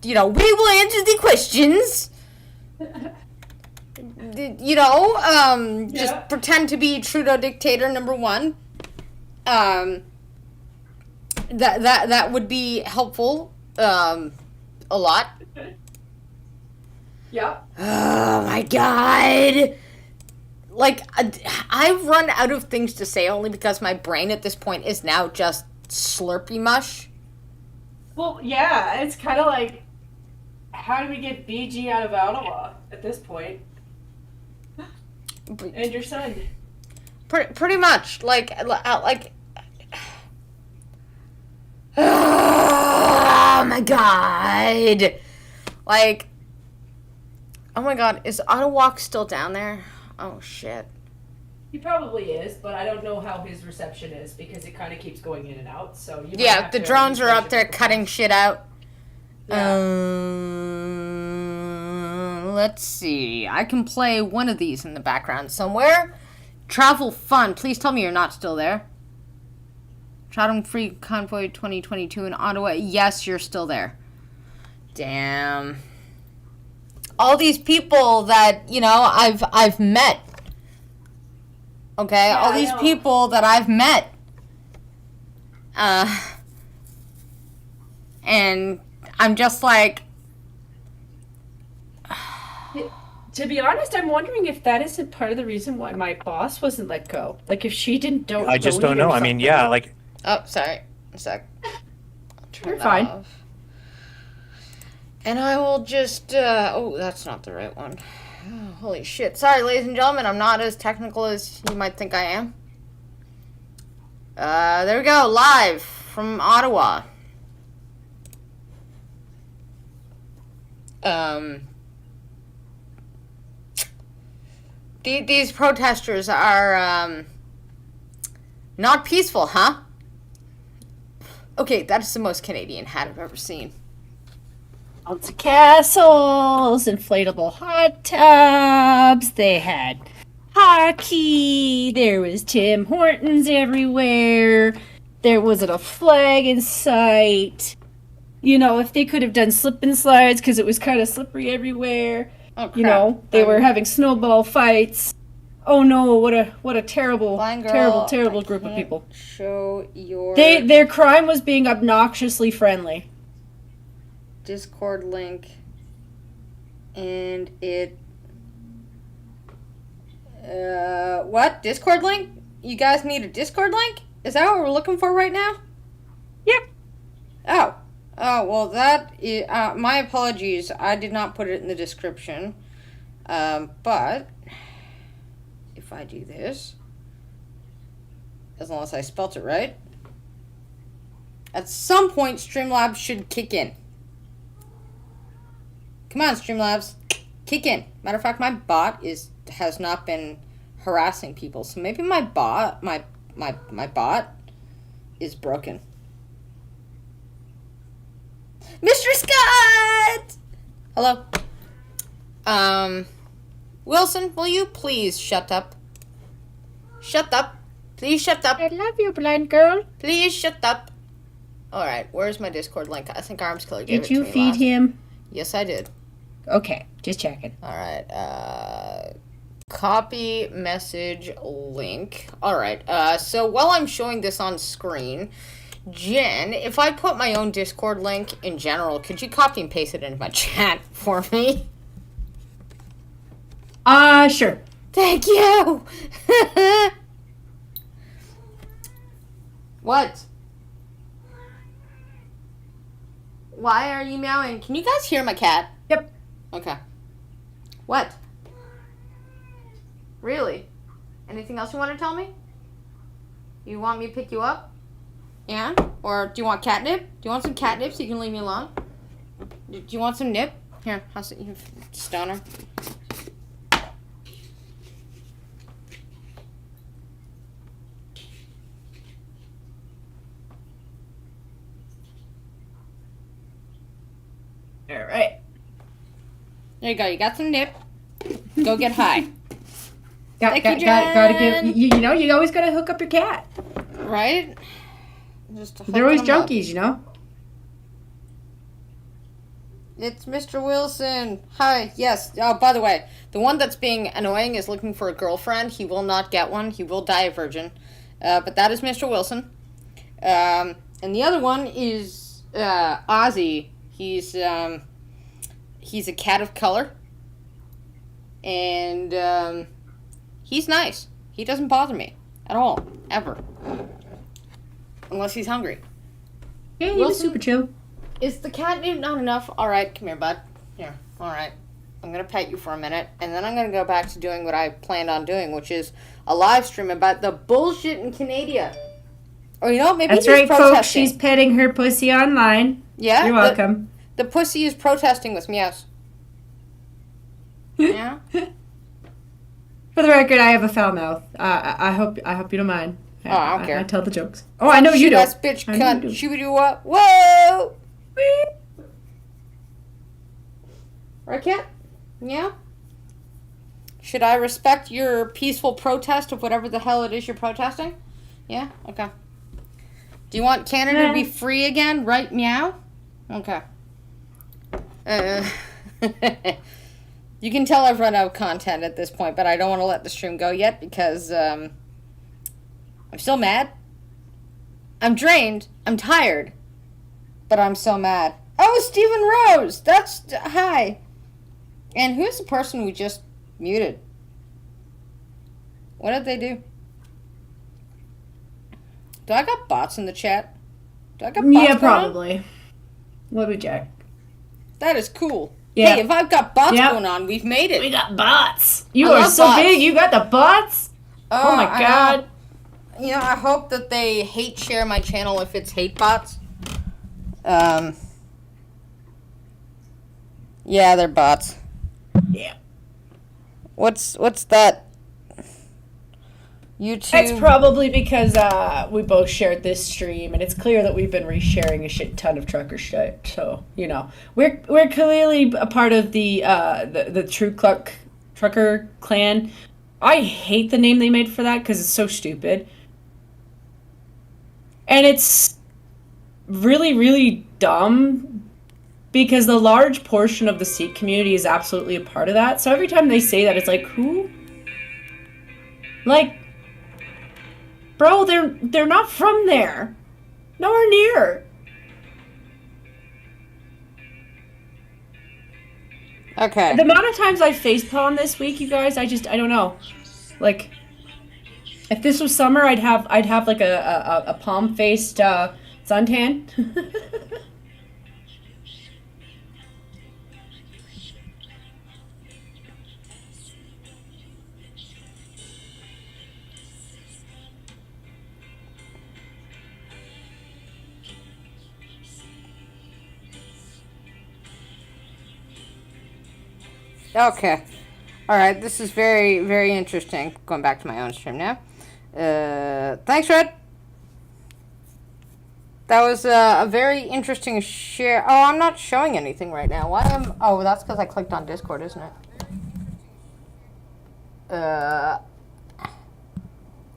you know, we will answer the questions. You know, just pretend to be Trudeau dictator #1. That would be helpful, a lot. Yeah. Oh my god. Like, I've run out of things to say only because my brain at this point is now just Slurpee mush. Well, yeah, it's kind of like, how do we get BG out of Ottawa at this point? And your son. Pretty much. Like, oh my god. Like, oh my god, is Ottawa still down there? Oh shit. He probably is, but I don't know how his reception is because it kind of keeps going in and out. So you might Yeah, have the to drones are refresh up it there for cutting shit out. Yeah. Let's see. I can play one of these in the background somewhere. Travel Fun. Please tell me you're not still there. Chatham Free Convoy 2022 in Ottawa. Yes, you're still there. Damn. All these people that, you know, I've met. Okay? Yeah, all these people that I've met. And I'm just like... To be honest, I'm wondering if that isn't part of the reason why my boss wasn't let go. Like, if she didn't I just don't know. I mean, yeah, like... Oh, sorry. A sec. You're fine. Off. And I will just, oh, that's not the right one. Oh, holy shit. Sorry, ladies and gentlemen, I'm not as technical as you might think I am. There we go, live from Ottawa. These protesters are, not peaceful, huh? Okay, that is the most Canadian hat I've ever seen. Lots of castles, inflatable hot tubs, they had hockey, there was Tim Hortons everywhere, there wasn't a flag in sight. You know, if they could have done slip and slides because it was kind of slippery everywhere. Oh, crap. You know, they were having snowball fights. Oh no, what a terrible, terrible group of people. Show your Their crime was being obnoxiously friendly. Discord link, and it what? Discord link? You guys need a Discord link? Is that what we're looking for right now? Yep. Oh, well, that is, my apologies. I did not put it in the description. But if I do this, as long as I spelt it right, at some point Streamlabs should kick in. Come on, Streamlabs, kick in. Matter of fact, my bot has not been harassing people, so maybe my bot is broken. Mr. Scott! Hello. Wilson, will you please shut up? Shut up. Please shut up. I love you, blind girl. Please shut up. Alright, where's my Discord link? I think Armskiller gave it to me. Did you feed him? Yes, I did. Okay, just checking. Alright, copy message link. Alright, so while I'm showing this on screen, Jen, if I put my own Discord link in general, could you copy and paste it into my chat for me? Sure. Thank you! What? Why are you meowing? Can you guys hear my cat? Yep. Okay. What? Really? Anything else you want to tell me? You want me to pick you up? Yeah? Or do you want catnip? Do you want some catnip so you can leave me alone? Do you want some nip? Here, how's it, you stoner? Alright. There you go. You got some nip. Go get high. Gotta give, you know, you always gotta hook up your cat. Right? They're always junkies, you know? It's Mr. Wilson. Hi. Yes. Oh, by the way, the one that's being annoying is looking for a girlfriend. He will not get one. He will die a virgin. But that is Mr. Wilson. And the other one is Ozzy. He's a cat of color. And he's nice. He doesn't bother me at all, ever. Unless he's hungry. Yeah, he's super chill. Is the catnip not enough? Alright, come here, bud. Here, alright. I'm gonna pet you for a minute, and then I'm gonna go back to doing what I planned on doing, which is a live stream about the bullshit in Canada. Or you know, maybe That's he's right, protesting. folks. She's petting her pussy online. Yeah, You're welcome. The pussy is protesting with meows. Yeah. For the record, I have a foul mouth. I hope you don't mind. Oh, I don't care. I tell the jokes. Oh, I know you don't. That bitch cunt. Shoot you up. Whoa! Right, cat? Yeah? Should I respect your peaceful protest of whatever the hell it is you're protesting? Yeah? Okay. Do you want Canada to be free again? Right, meow? Okay. You can tell I've run out of content at this point, but I don't want to let the stream go yet because I'm still mad. I'm drained. I'm tired. But I'm so mad. Oh, Stephen Rose! That's... Hi. And who's the person we just muted? What did they do? Do I got bots in the chat? Do I got bots? Yeah, probably. Let me check. That is cool. Yeah. Hey, if I've got bots going on, we've made it. We got bots. You I are love so bots. big. You got the bots? Oh my god. You know, I hope that they hate share my channel if it's hate bots. Yeah, they're bots. Yeah. What's that? YouTube. It's probably because we both shared this stream, and it's clear that we've been resharing a shit ton of trucker shit. So you know, we're clearly a part of the True Trucker clan. I hate the name they made for that because it's so stupid, and it's really really dumb. Because the large portion of the Sikh community is absolutely a part of that. So every time they say that, it's like, who? Like, bro, they're not from there. Nowhere near. Okay. The amount of times I facepalmed this week, you guys, I don't know. Like, if this was summer, I'd have like a palm-faced suntan. Okay. Alright, this is very, very interesting. Going back to my own stream now. Thanks, Red. That was a very interesting share. Oh, I'm not showing anything right now. Why am... Oh, that's because I clicked on Discord, isn't it?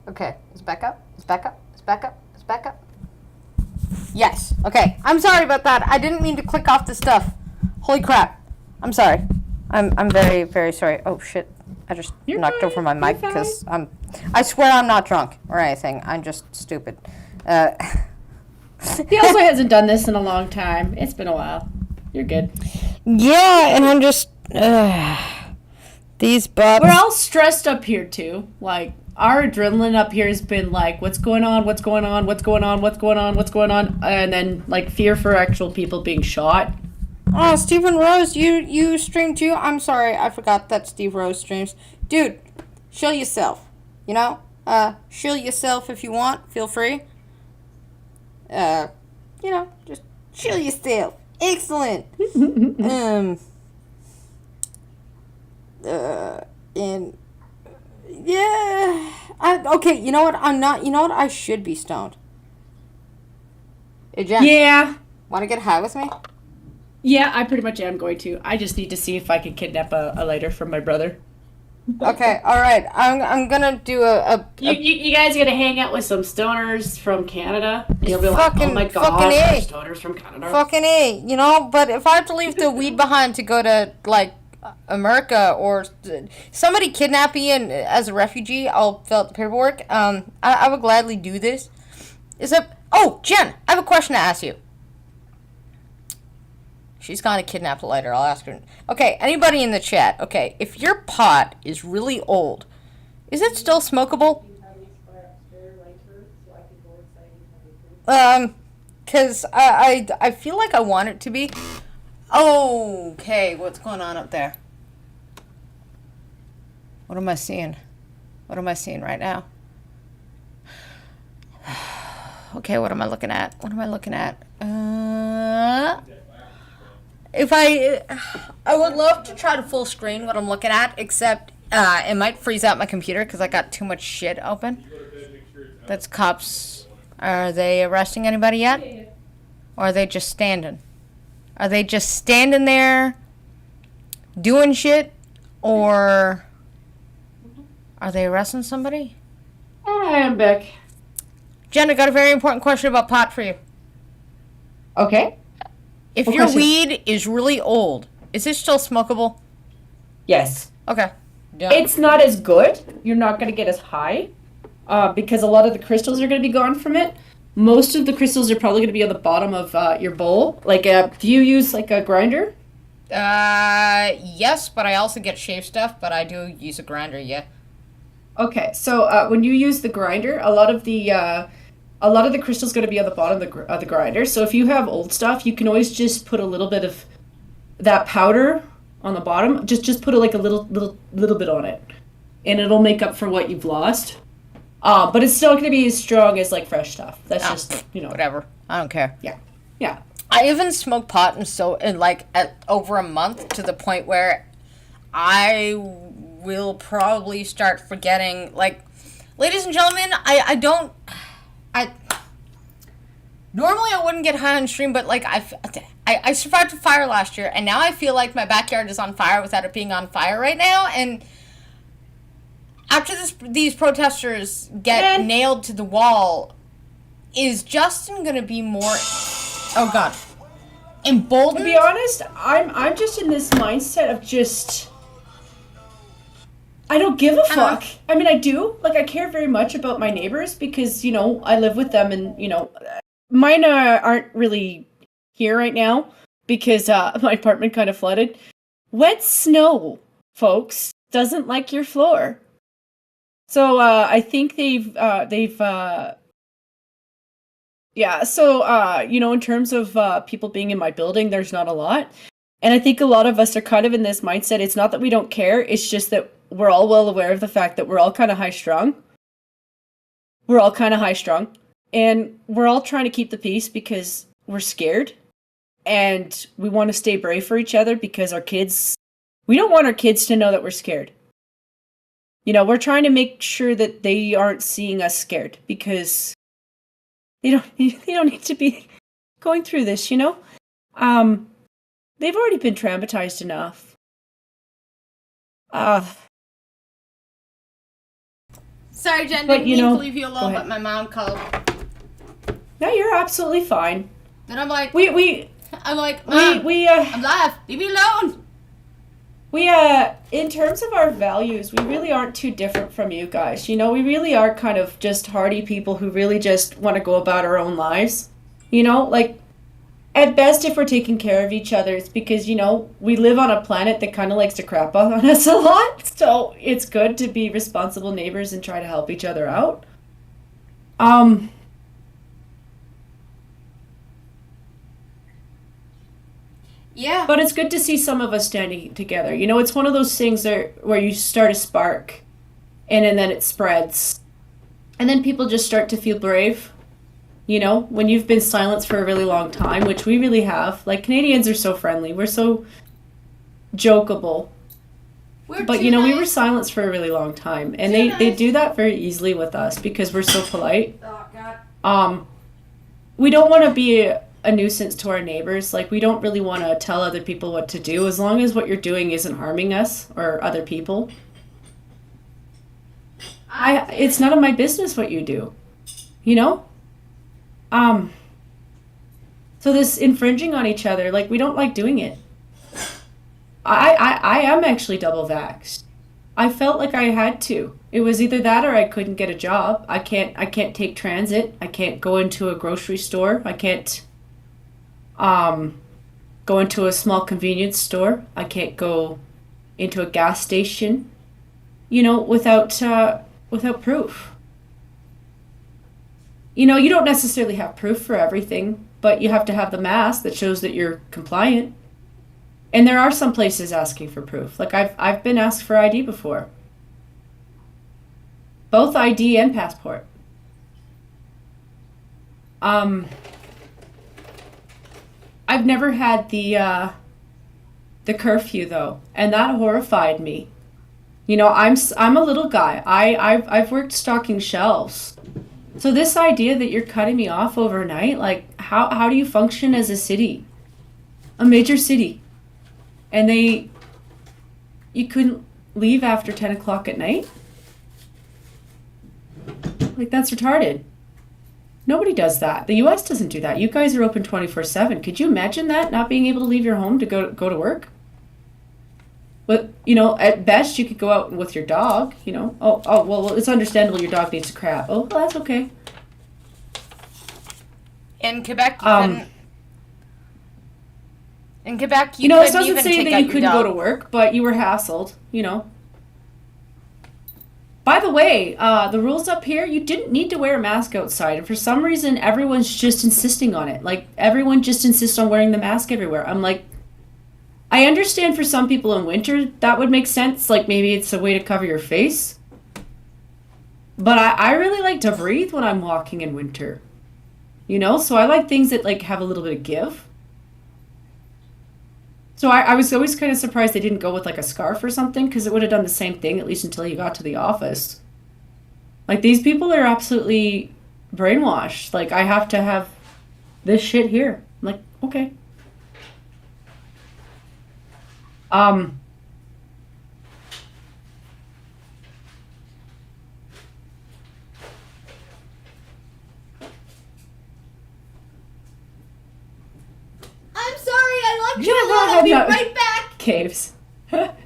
Okay. It's back up. It's back up. It's back up. It's back up. Yes. Okay. I'm sorry about that. I didn't mean to click off the stuff. Holy crap. I'm sorry. I'm very, very sorry. Oh, shit. I just knocked over my mic because I swear I'm not drunk or anything. I'm just stupid. He also hasn't done this in a long time. It's been a while. You're good. Yeah, and I'm just... these bots... We're all stressed up here, too. Like, our adrenaline up here has been like, what's going on, what's going on, what's going on, what's going on, what's going on, and then, like, fear for actual people being shot. Oh, Stephen Rose, you stream too? I'm sorry, I forgot that Steve Rose streams. Dude, shill yourself, you know? Shill yourself if you want, feel free. You know, just shill yourself. Excellent. And, yeah. Okay, you know what? I'm not, you know what? I should be stoned. Hey, Jen. Yeah. Want to get high with me? Yeah, I pretty much am going to. I just need to see if I can kidnap a lighter from my brother. Okay, all right. I'm gonna do You guys gonna hang out with some stoners from Canada? You'll be like, oh my god, fucking A. stoners from Canada. Fucking A, you know. But if I have to leave the weed behind to go to like America or somebody kidnap me and as a refugee, I'll fill out the paperwork. I would gladly do this. Oh, Jen, I have a question to ask you. She's gonna kidnap a lighter. I'll ask her. Okay, anybody in the chat? Okay, if your pot is really old, is it still smokable? Cause I feel like I want it to be. Okay, what's going on up there? What am I seeing? What am I seeing right now? Okay, what am I looking at? What am I looking at? If I would love to try to full screen what I'm looking at, except it might freeze out my computer because I got too much shit open. That's cops. Are they arresting anybody yet? Or are they just standing? Are they just standing there doing shit? Or are they arresting somebody? Hi, I'm back. Jen, I got a very important question about pot for you. Okay. If What your question? weed is really old, is it still smokable? Yes. Okay. It's not as good. You're not going to get as high because a lot of the crystals are going to be gone from it. Most of the crystals are probably going to be on the bottom of your bowl. Like, do you use like a grinder? Yes, but I also get shave stuff, but I do use a grinder, yeah. Okay, so when you use the grinder, a lot of the crystal's going to be on the bottom of the grinder. So if you have old stuff, you can always just put a little bit of that powder on the bottom. Just put like a little bit on it, and it'll make up for what you've lost. But it's still going to be as strong as like fresh stuff. That's just whatever. I don't care. Yeah, yeah. I even smoked pot in like at over a month to the point where I will probably start forgetting. Like, ladies and gentlemen, normally I wouldn't get high on stream, but like I survived a fire last year, and now I feel like my backyard is on fire without it being on fire right now. And after these protesters get nailed to the wall, is Justin gonna be more? Oh God, emboldened? To be honest, I'm just in this mindset of just. I don't give a fuck. I mean, I do. Like, I care very much about my neighbors because, I live with them and, mine aren't really here right now because my apartment kind of flooded. Wet snow, folks, doesn't like your floor. So I think they've yeah, so, in terms of people being in my building, there's not a lot. And I think a lot of us are kind of in this mindset. It's not that we don't care. It's just that we're all well aware of the fact that we're all kind of high-strung. And we're all trying to keep the peace because we're scared. And we want to stay brave for each other because we don't want our kids to know that we're scared. We're trying to make sure that they aren't seeing us scared because they don't need to be going through this, They've already been traumatized enough. Sorry, Jen, But, didn't mean to leave you alone, but my mom called. No, you're absolutely fine. Then I'm like, I'm live. Leave me alone. In terms of our values, we really aren't too different from you guys. We really are kind of just hardy people who really just want to go about our own lives. Like, at best, if we're taking care of each other, it's because, we live on a planet that kind of likes to crap on us a lot. So it's good to be responsible neighbors and try to help each other out. Yeah. But it's good to see some of us standing together. It's one of those things where you start a spark and then it spreads. And then people just start to feel brave. When you've been silenced for a really long time, which we really have. Like, Canadians are so friendly. We're so jokeable. But, we were silenced for a really long time. And they do that very easily with us because we're so polite. Oh, God. We don't want to be a nuisance to our neighbors. Like, we don't really want to tell other people what to do as long as what you're doing isn't harming us or other people. It's none of my business what you do. So this infringing on each other, like, we don't like doing it. I am actually double vaxxed. I felt like I had to. It was either that or I couldn't get a job. I can't take transit. I can't go into a grocery store. I can't go into a small convenience store. I can't go into a gas station, without proof. You don't necessarily have proof for everything, but you have to have the mask that shows that you're compliant. And there are some places asking for proof. Like I've been asked for ID before. Both ID and passport. I've never had the curfew though, and that horrified me. I'm a little guy. I've worked stocking shelves. So this idea that you're cutting me off overnight, like how do you function as a city? A major city. And you couldn't leave after 10 o'clock at night? Like, that's retarded. Nobody does that. The US doesn't do that. You guys are open 24/7. Could you imagine that? Not being able to leave your home to go to work? But, at best you could go out with your dog, Oh, well, it's understandable your dog needs to crap. Oh, well, that's okay. In Quebec, you couldn't. In Quebec, you couldn't it doesn't even say take that out you your couldn't dog. go to work, but you were hassled, By the way, the rules up here, you didn't need to wear a mask outside. And for some reason, everyone's just insisting on it. Like, everyone just insists on wearing the mask everywhere. I'm like, I understand for some people in winter, that would make sense. Like, maybe it's a way to cover your face. But I really like to breathe when I'm walking in winter. So I like things that, like, have a little bit of give. So I was always kind of surprised they didn't go with like a scarf or something, because it would have done the same thing, at least until you got to the office. Like, these people are absolutely brainwashed. Like, I have to have this shit here. I'm like, okay. I'm sorry, I locked you alone. I'll be right back. Caves.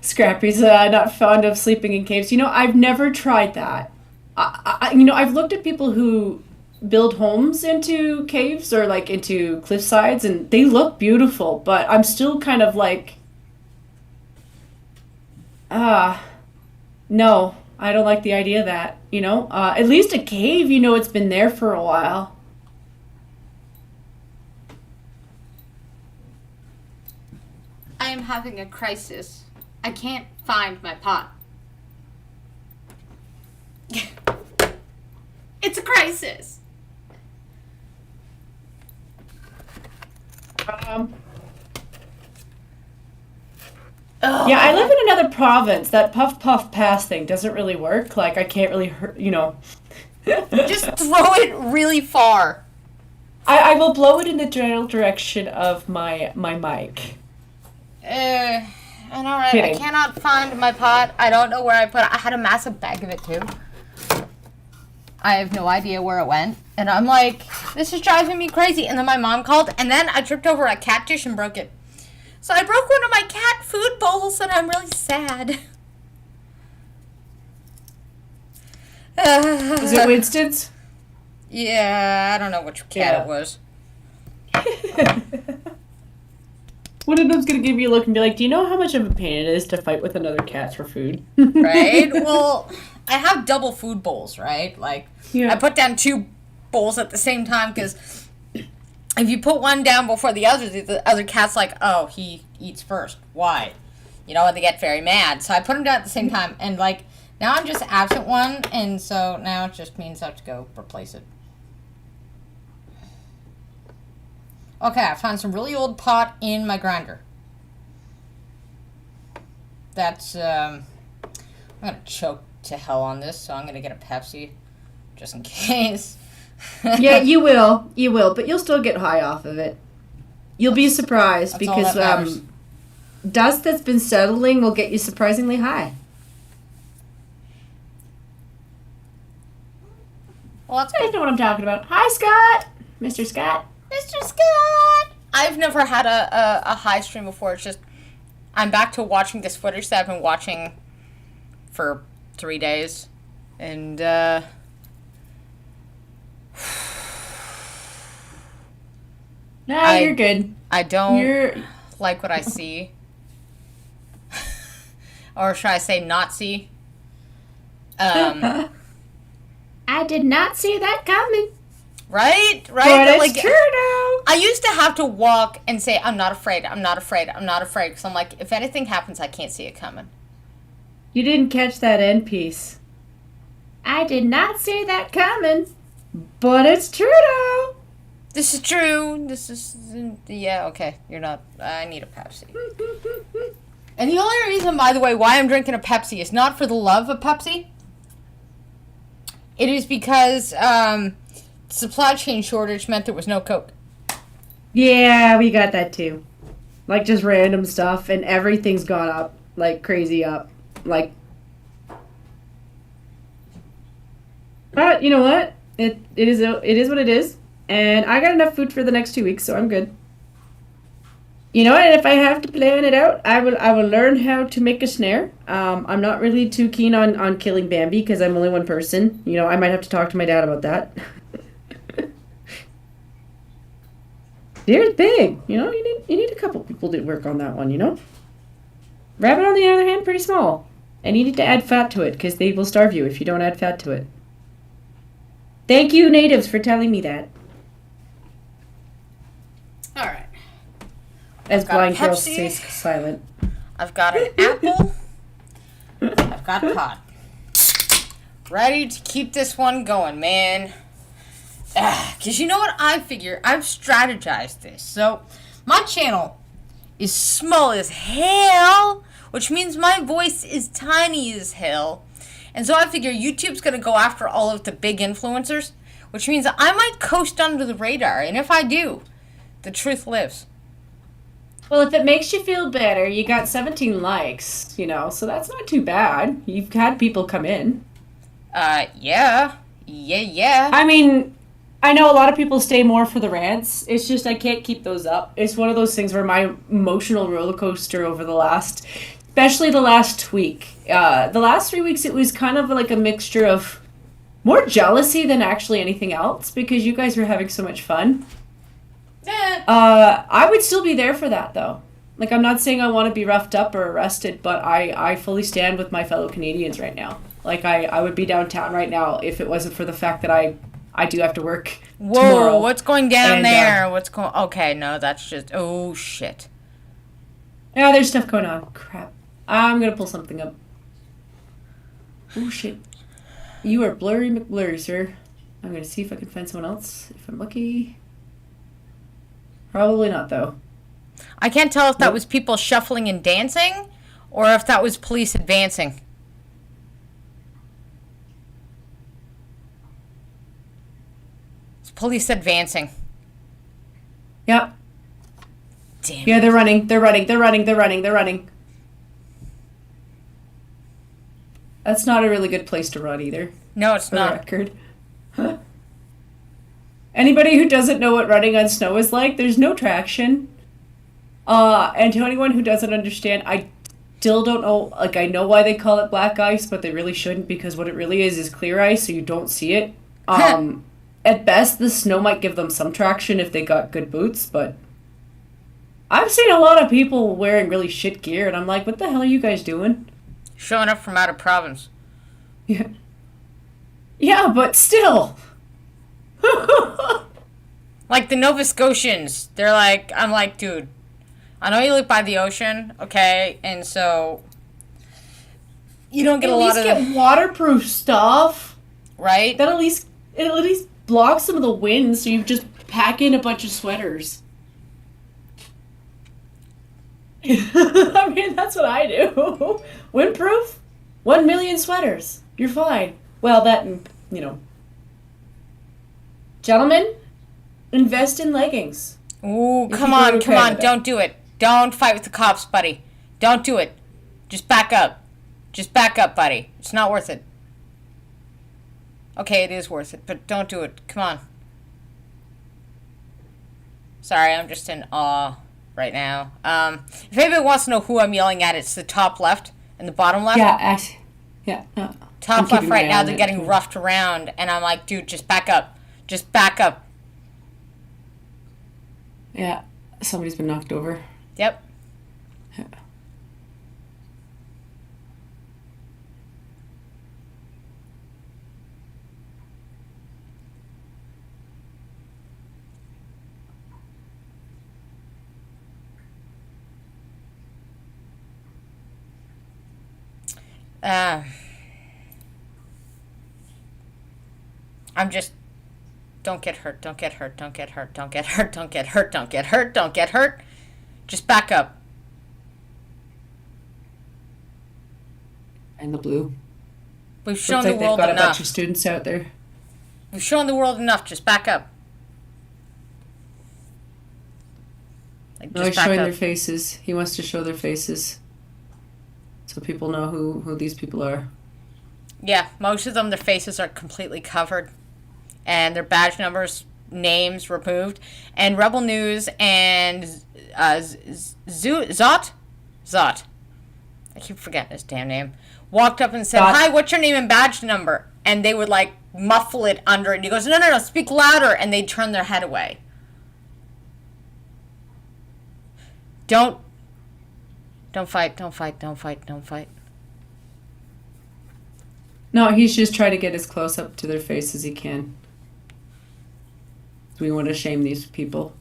Scrappy's not fond of sleeping in caves. I've never tried that. I've looked at people who build homes into caves or like into cliff sides, and they look beautiful, but I'm still kind of like, no, I don't like the idea of that, at least a cave, it's been there for a while. I am having a crisis. I can't find my pot. It's a crisis. Yeah, I live in another province. That puff puff pass thing doesn't really work. Like, I can't really hurt, Just throw it really far. I will blow it in the general direction of my mic. And alright, I Kidding. cannot find my pot. I don't know where I put it. I had a massive bag of it too. I have no idea where it went. And I'm like, this is driving me crazy. And then my mom called, and then I tripped over a cat dish and broke it. So I broke one of my cat food bowls, and I'm really sad. Is it Winston's? Yeah, I don't know which cat it was. One of them's gonna give you a look and be like, do you know how much of a pain it is to fight with another cat for food? Right? Well, I have double food bowls, right? Like, Yeah. I put down 2 bowls at the same time, because if you put one down before the other cat's like, oh, he eats first. Why? And they get very mad. So I put them down at the same time, and like, now I'm just absent one, and so now it just means I have to go replace it. Okay, I found some really old pot in my grinder. That's, I'm gonna choke to hell on this, so I'm gonna get a Pepsi, just in case. Yeah, you will, but you'll still get high off of it. You'll be surprised, That's all because that matters. dust that's been settling will get you surprisingly high. Well, that's good. You know what I'm talking about. Hi, Scott! Mr. Scott. Mr. Scott! I've never had a high stream before. It's just, I'm back to watching this footage that I've been watching for 3 days. And, Nah, you're good. I don't You're like what I see. Or should I say not see? I did not see that coming. Right? But it's Like, true now. I used to have to walk and say, I'm not afraid, I'm not afraid, I'm not afraid. Because I'm like, if anything happens, I can't see it coming. You didn't catch that end piece. I did not see that coming. But it's true now. This is true. This is... Yeah, okay. You're not... I need a Pepsi. And the only reason, by the way, why I'm drinking a Pepsi is not for the love of Pepsi. It is because supply chain shortage meant there was no Coke. Yeah, we got that too. Like just random stuff, and everything's gone up like crazy up. Like, but you know what? It is what it is, and I got enough food for the next 2 weeks, so I'm good. You know what? If I have to plan it out, I will learn how to make a snare. I'm not really too keen on killing Bambi because I'm only one person. You know, I might have to talk to my dad about that. Deer's big. You know, you need a couple people to work on that one. You know. Rabbit, on the other hand, pretty small, and you need to add fat to it because they will starve you if you don't add fat to it. Thank you, natives, for telling me that. All right. As blind girl Pepsi. stays silent. I've got an apple. I've got pot. Ready to keep this one going, man. Because you know what I figure? I've strategized this. So, my channel is small as hell, which means my voice is tiny as hell. And so I figure YouTube's going to go after all of the big influencers, which means I might coast under the radar. And if I do, the truth lives. Well, if it makes you feel better, you got 17 likes, you know, so that's not too bad. You've had people come in. Yeah. I mean, I know a lot of people stay more for the rants. It's just I can't keep those up. It's one of those things where my emotional roller coaster over especially the last week. The last 3 weeks, it was kind of like a mixture of more jealousy than actually anything else because you guys were having so much fun. I would still be there for that, though. Like, I'm not saying I want to be roughed up or arrested, but I fully stand with my fellow Canadians right now. Like, I would be downtown right now if it wasn't for the fact that I do have to work tomorrow. Whoa, what's going down there? What's going... Okay, no, that's just... Oh, shit. Yeah, there's stuff going on. Crap. I'm going to pull something up. Oh, shit. You are blurry McBlurry, sir. I'm going to see if I can find someone else, if I'm lucky. Probably not, though. I can't tell if that was people shuffling and dancing, or if that was police advancing. It's police advancing. Yep. Damn. Yeah, they're running. They're running. That's not a really good place to run either. No, it's for not. The record. Huh. Anybody who doesn't know what running on snow is like, there's no traction. And to anyone who doesn't understand, I still don't know, like, I know why they call it black ice, but they really shouldn't because what it really is clear ice, so you don't see it. At best, the snow might give them some traction if they got good boots, but I've seen a lot of people wearing really shit gear, and I'm like, what the hell are you guys doing? Showing up from out of province. Yeah. Yeah, but still. Like the Nova Scotians, they're like, I'm like, dude, I know you live by the ocean, okay, and so you don't get a lot of get waterproof stuff, right? That at least block some of the wind, so you just pack in a bunch of sweaters. I mean, that's what I do. Windproof, 1 million sweaters. You're fine. Well, that, you know. Gentlemen, invest in leggings. Ooh, come on, don't do it. Don't fight with the cops, buddy. Don't do it. Just back up. Just back up, buddy. It's not worth it. Okay, it is worth it, but don't do it. Come on. Sorry, I'm just in awe right now. If anybody wants to know who I'm yelling at, it's the top left and the bottom left. Yeah. Top left right now, they're getting roughed around, and I'm like, dude, just back up. Just back up. Yeah, somebody's been knocked over. Yep. I'm just, don't get hurt, don't get hurt, don't get hurt, don't get hurt, don't get hurt, don't get hurt, don't get hurt. Just back up. And the blue. We've shown Looks like the world they've got enough. a bunch of students out there. We've shown the world enough. Just back up. Like, No, he's showing their faces. He wants to show their faces. So people know who these people are. Yeah, most of them, their faces are completely covered. And their badge numbers, names removed. And Rebel News and Zot? Zot. I keep forgetting his damn name. Walked up and said, Zot. "Hi, what's your name and badge number?" And they would, like, muffle it under it. And he goes, no, speak louder. And they'd turn their head away. Don't fight, don't fight, don't fight, don't fight. No, he's just trying to get as close up to their face as he can. We want to shame these people.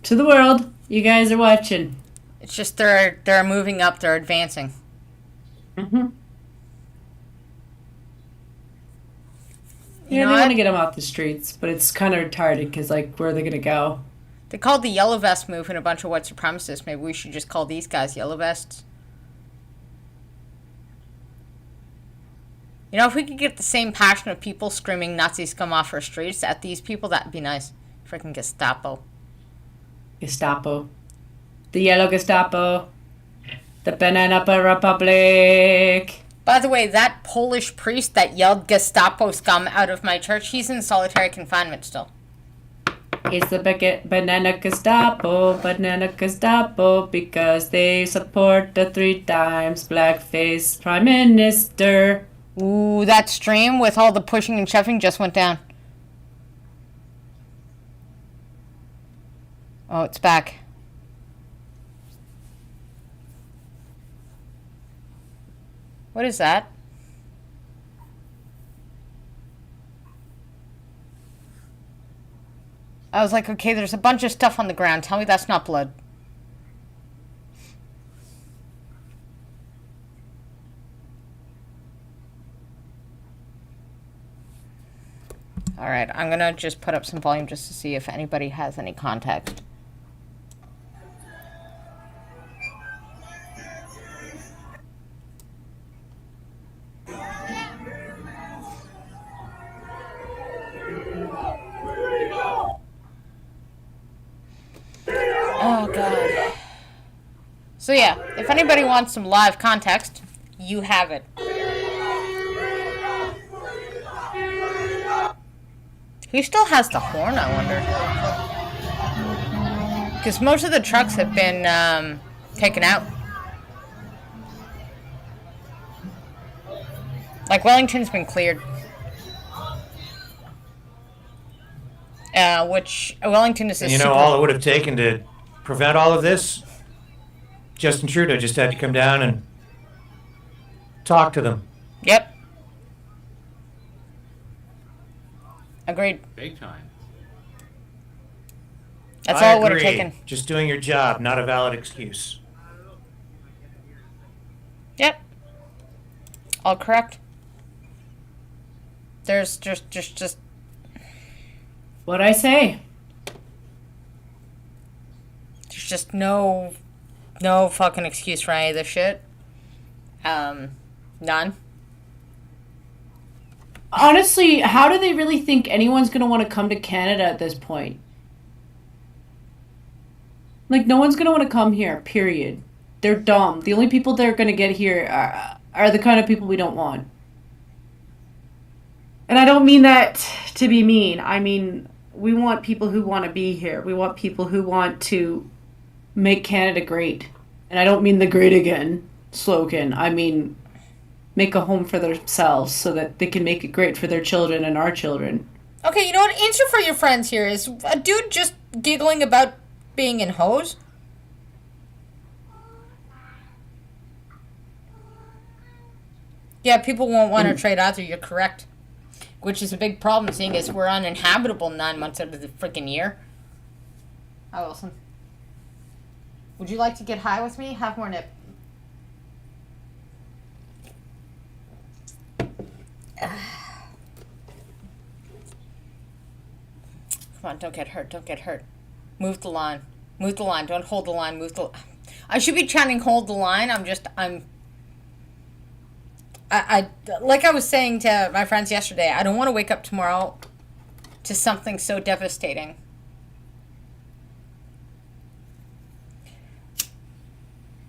To the world, you guys are watching. It's just they're moving up, they're advancing. Mm-hmm. You Yeah, know they what? want to get them off the streets, but it's kind of retarded because, like, where are they going to go? They called the Yellow Vest movement a bunch of white supremacists. Maybe we should just call these guys Yellow Vests. You know, if we could get the same passion of people screaming Nazi scum off our streets at these people, that'd be nice. Freaking Gestapo. Gestapo. The Yellow Gestapo. The Banana Republic. By the way, that Polish priest that yelled Gestapo scum out of my church, he's in solitary confinement still. It's the Banana Gestapo, because they support the 3 times blackface prime minister. Ooh, that stream with all the pushing and shoving just went down. Oh, it's back. What is that? I was like, okay, there's a bunch of stuff on the ground. Tell me that's not blood. All right, I'm going to just put up some volume just to see if anybody has any context. Oh, God. So, yeah, if anybody wants some live context, you have it. Who still has the horn, I wonder? Because most of the trucks have been taken out. Like, Wellington's been cleared. Which, Wellington is a You know, all it would have taken to prevent all of this, Justin Trudeau just had to come down and talk to them. Yep. Agreed. Big time. That's I all it would have agree. taken. Just doing your job, not a valid excuse. Yep. All correct. There's just What'd I say? There's just no fucking excuse for any of this shit. None. Honestly, how do they really think anyone's going to want to come to Canada at this point? Like, no one's going to want to come here, period. They're dumb. The only people that are going to get here are the kind of people we don't want. And I don't mean that to be mean. I mean, we want people who want to be here. We want people who want to make Canada great. And I don't mean the great again slogan. I mean, make a home for themselves so that they can make it great for their children and our children. Okay, you know what? Answer for your friends here is a dude just giggling about being in hose. Yeah, people won't want to trade either. You're correct. Which is a big problem, seeing as we're uninhabitable 9 months out of the freaking year. Hi, Wilson. Would you like to get high with me? Have more nip. Come on, don't get hurt. Don't get hurt. Move the line. Move the line. Don't hold the line. Move the... I should be chanting hold the line. I like I was saying to my friends yesterday, I don't want to wake up tomorrow to something so devastating.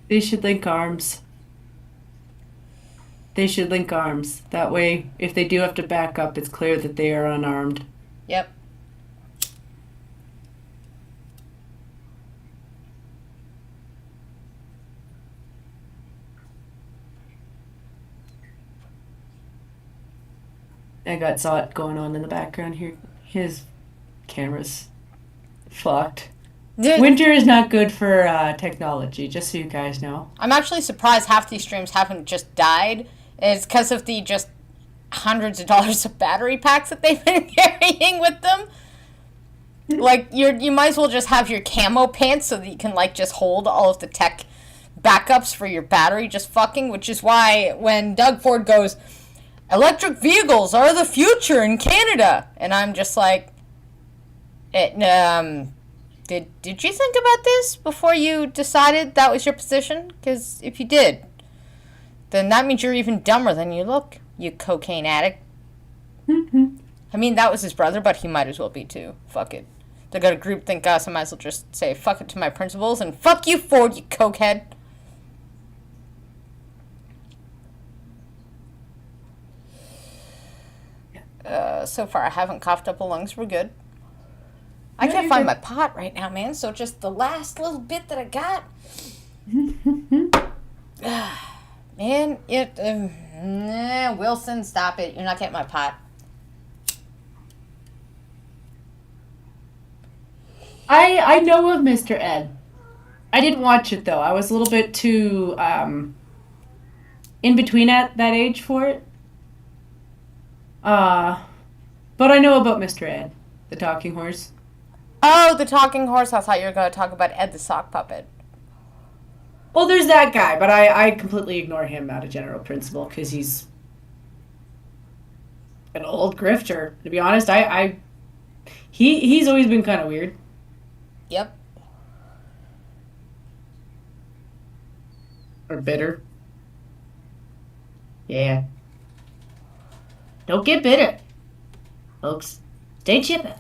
They should link arms. They should link arms. That way, if they do have to back up, it's clear that they are unarmed. Yep. I got Zot going on in the background here. His camera's fucked. Winter is not good for technology, just so you guys know. I'm actually surprised half these streams haven't just died. It's because of the just hundreds of dollars of battery packs that they've been carrying with them. Like, you might as well just have your camo pants so that you can, like, just hold all of the tech backups for your battery just fucking, which is why when Doug Ford goes, electric vehicles are the future in Canada, and I'm just like, did you think about this before you decided that was your position? Because if you did, then that means you're even dumber than you look, you cocaine addict. I mean, that was his brother, but he might as well be too. Fuck it. They got a group think us, I might as well just say fuck it to my principles and fuck you, Ford, you cokehead. So far I haven't coughed up a lungs. We're good. I can't find my pot right now, man. So just the last little bit that I got. Man, Wilson, stop it. You're not getting my pot. I know of Mr. Ed. I didn't watch it, though. I was a little bit too in between at that age for it. But I know about Mr. Ed, the talking horse. Oh, the talking horse. I thought you were going to talk about Ed the sock puppet. Well, there's that guy, but I completely ignore him out of general principle because he's an old grifter. To be honest, he's always been kind of weird. Yep. Or bitter. Yeah. Don't get bitter, folks. Stay chippin'.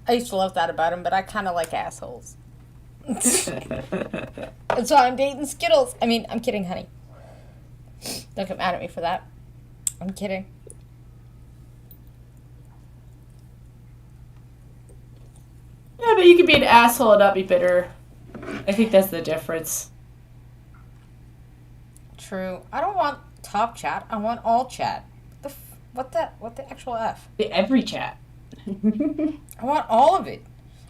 I used to love that about him, but I kind of like assholes. And so I'm dating Skittles. I mean, I'm kidding, honey. Don't get mad at me for that. I'm kidding. Yeah, but you can be an asshole and not be bitter. I think that's the difference. True. I don't want top chat. I want all chat. What the actual F? The every chat. I want all of it.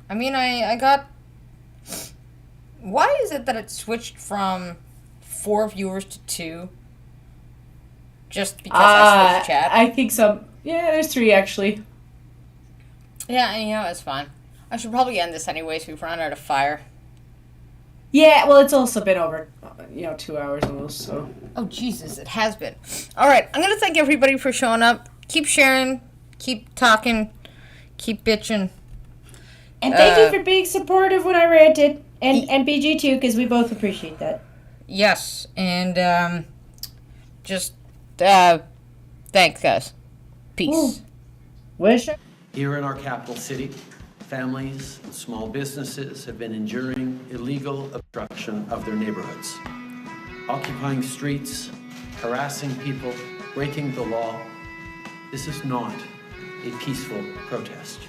I mean, I got... Why is it that it switched from 4 viewers to 2? Just because I switched chat? I think some... Yeah, there's 3, actually. Yeah, you know, it's fine. I should probably end this anyways. We've run out of fire. Yeah, well, it's also been over, 2 hours almost, so... Oh, Jesus, it has been. All right, I'm going to thank everybody for showing up. Keep sharing. Keep talking. Keep bitching. And thank you for being supportive when I ranted. And BG too, because we both appreciate that. Yes, and thanks, guys. Peace. Wish. Here in our capital city, families and small businesses have been enduring illegal obstruction of their neighborhoods, occupying streets, harassing people, breaking the law. This is not a peaceful protest.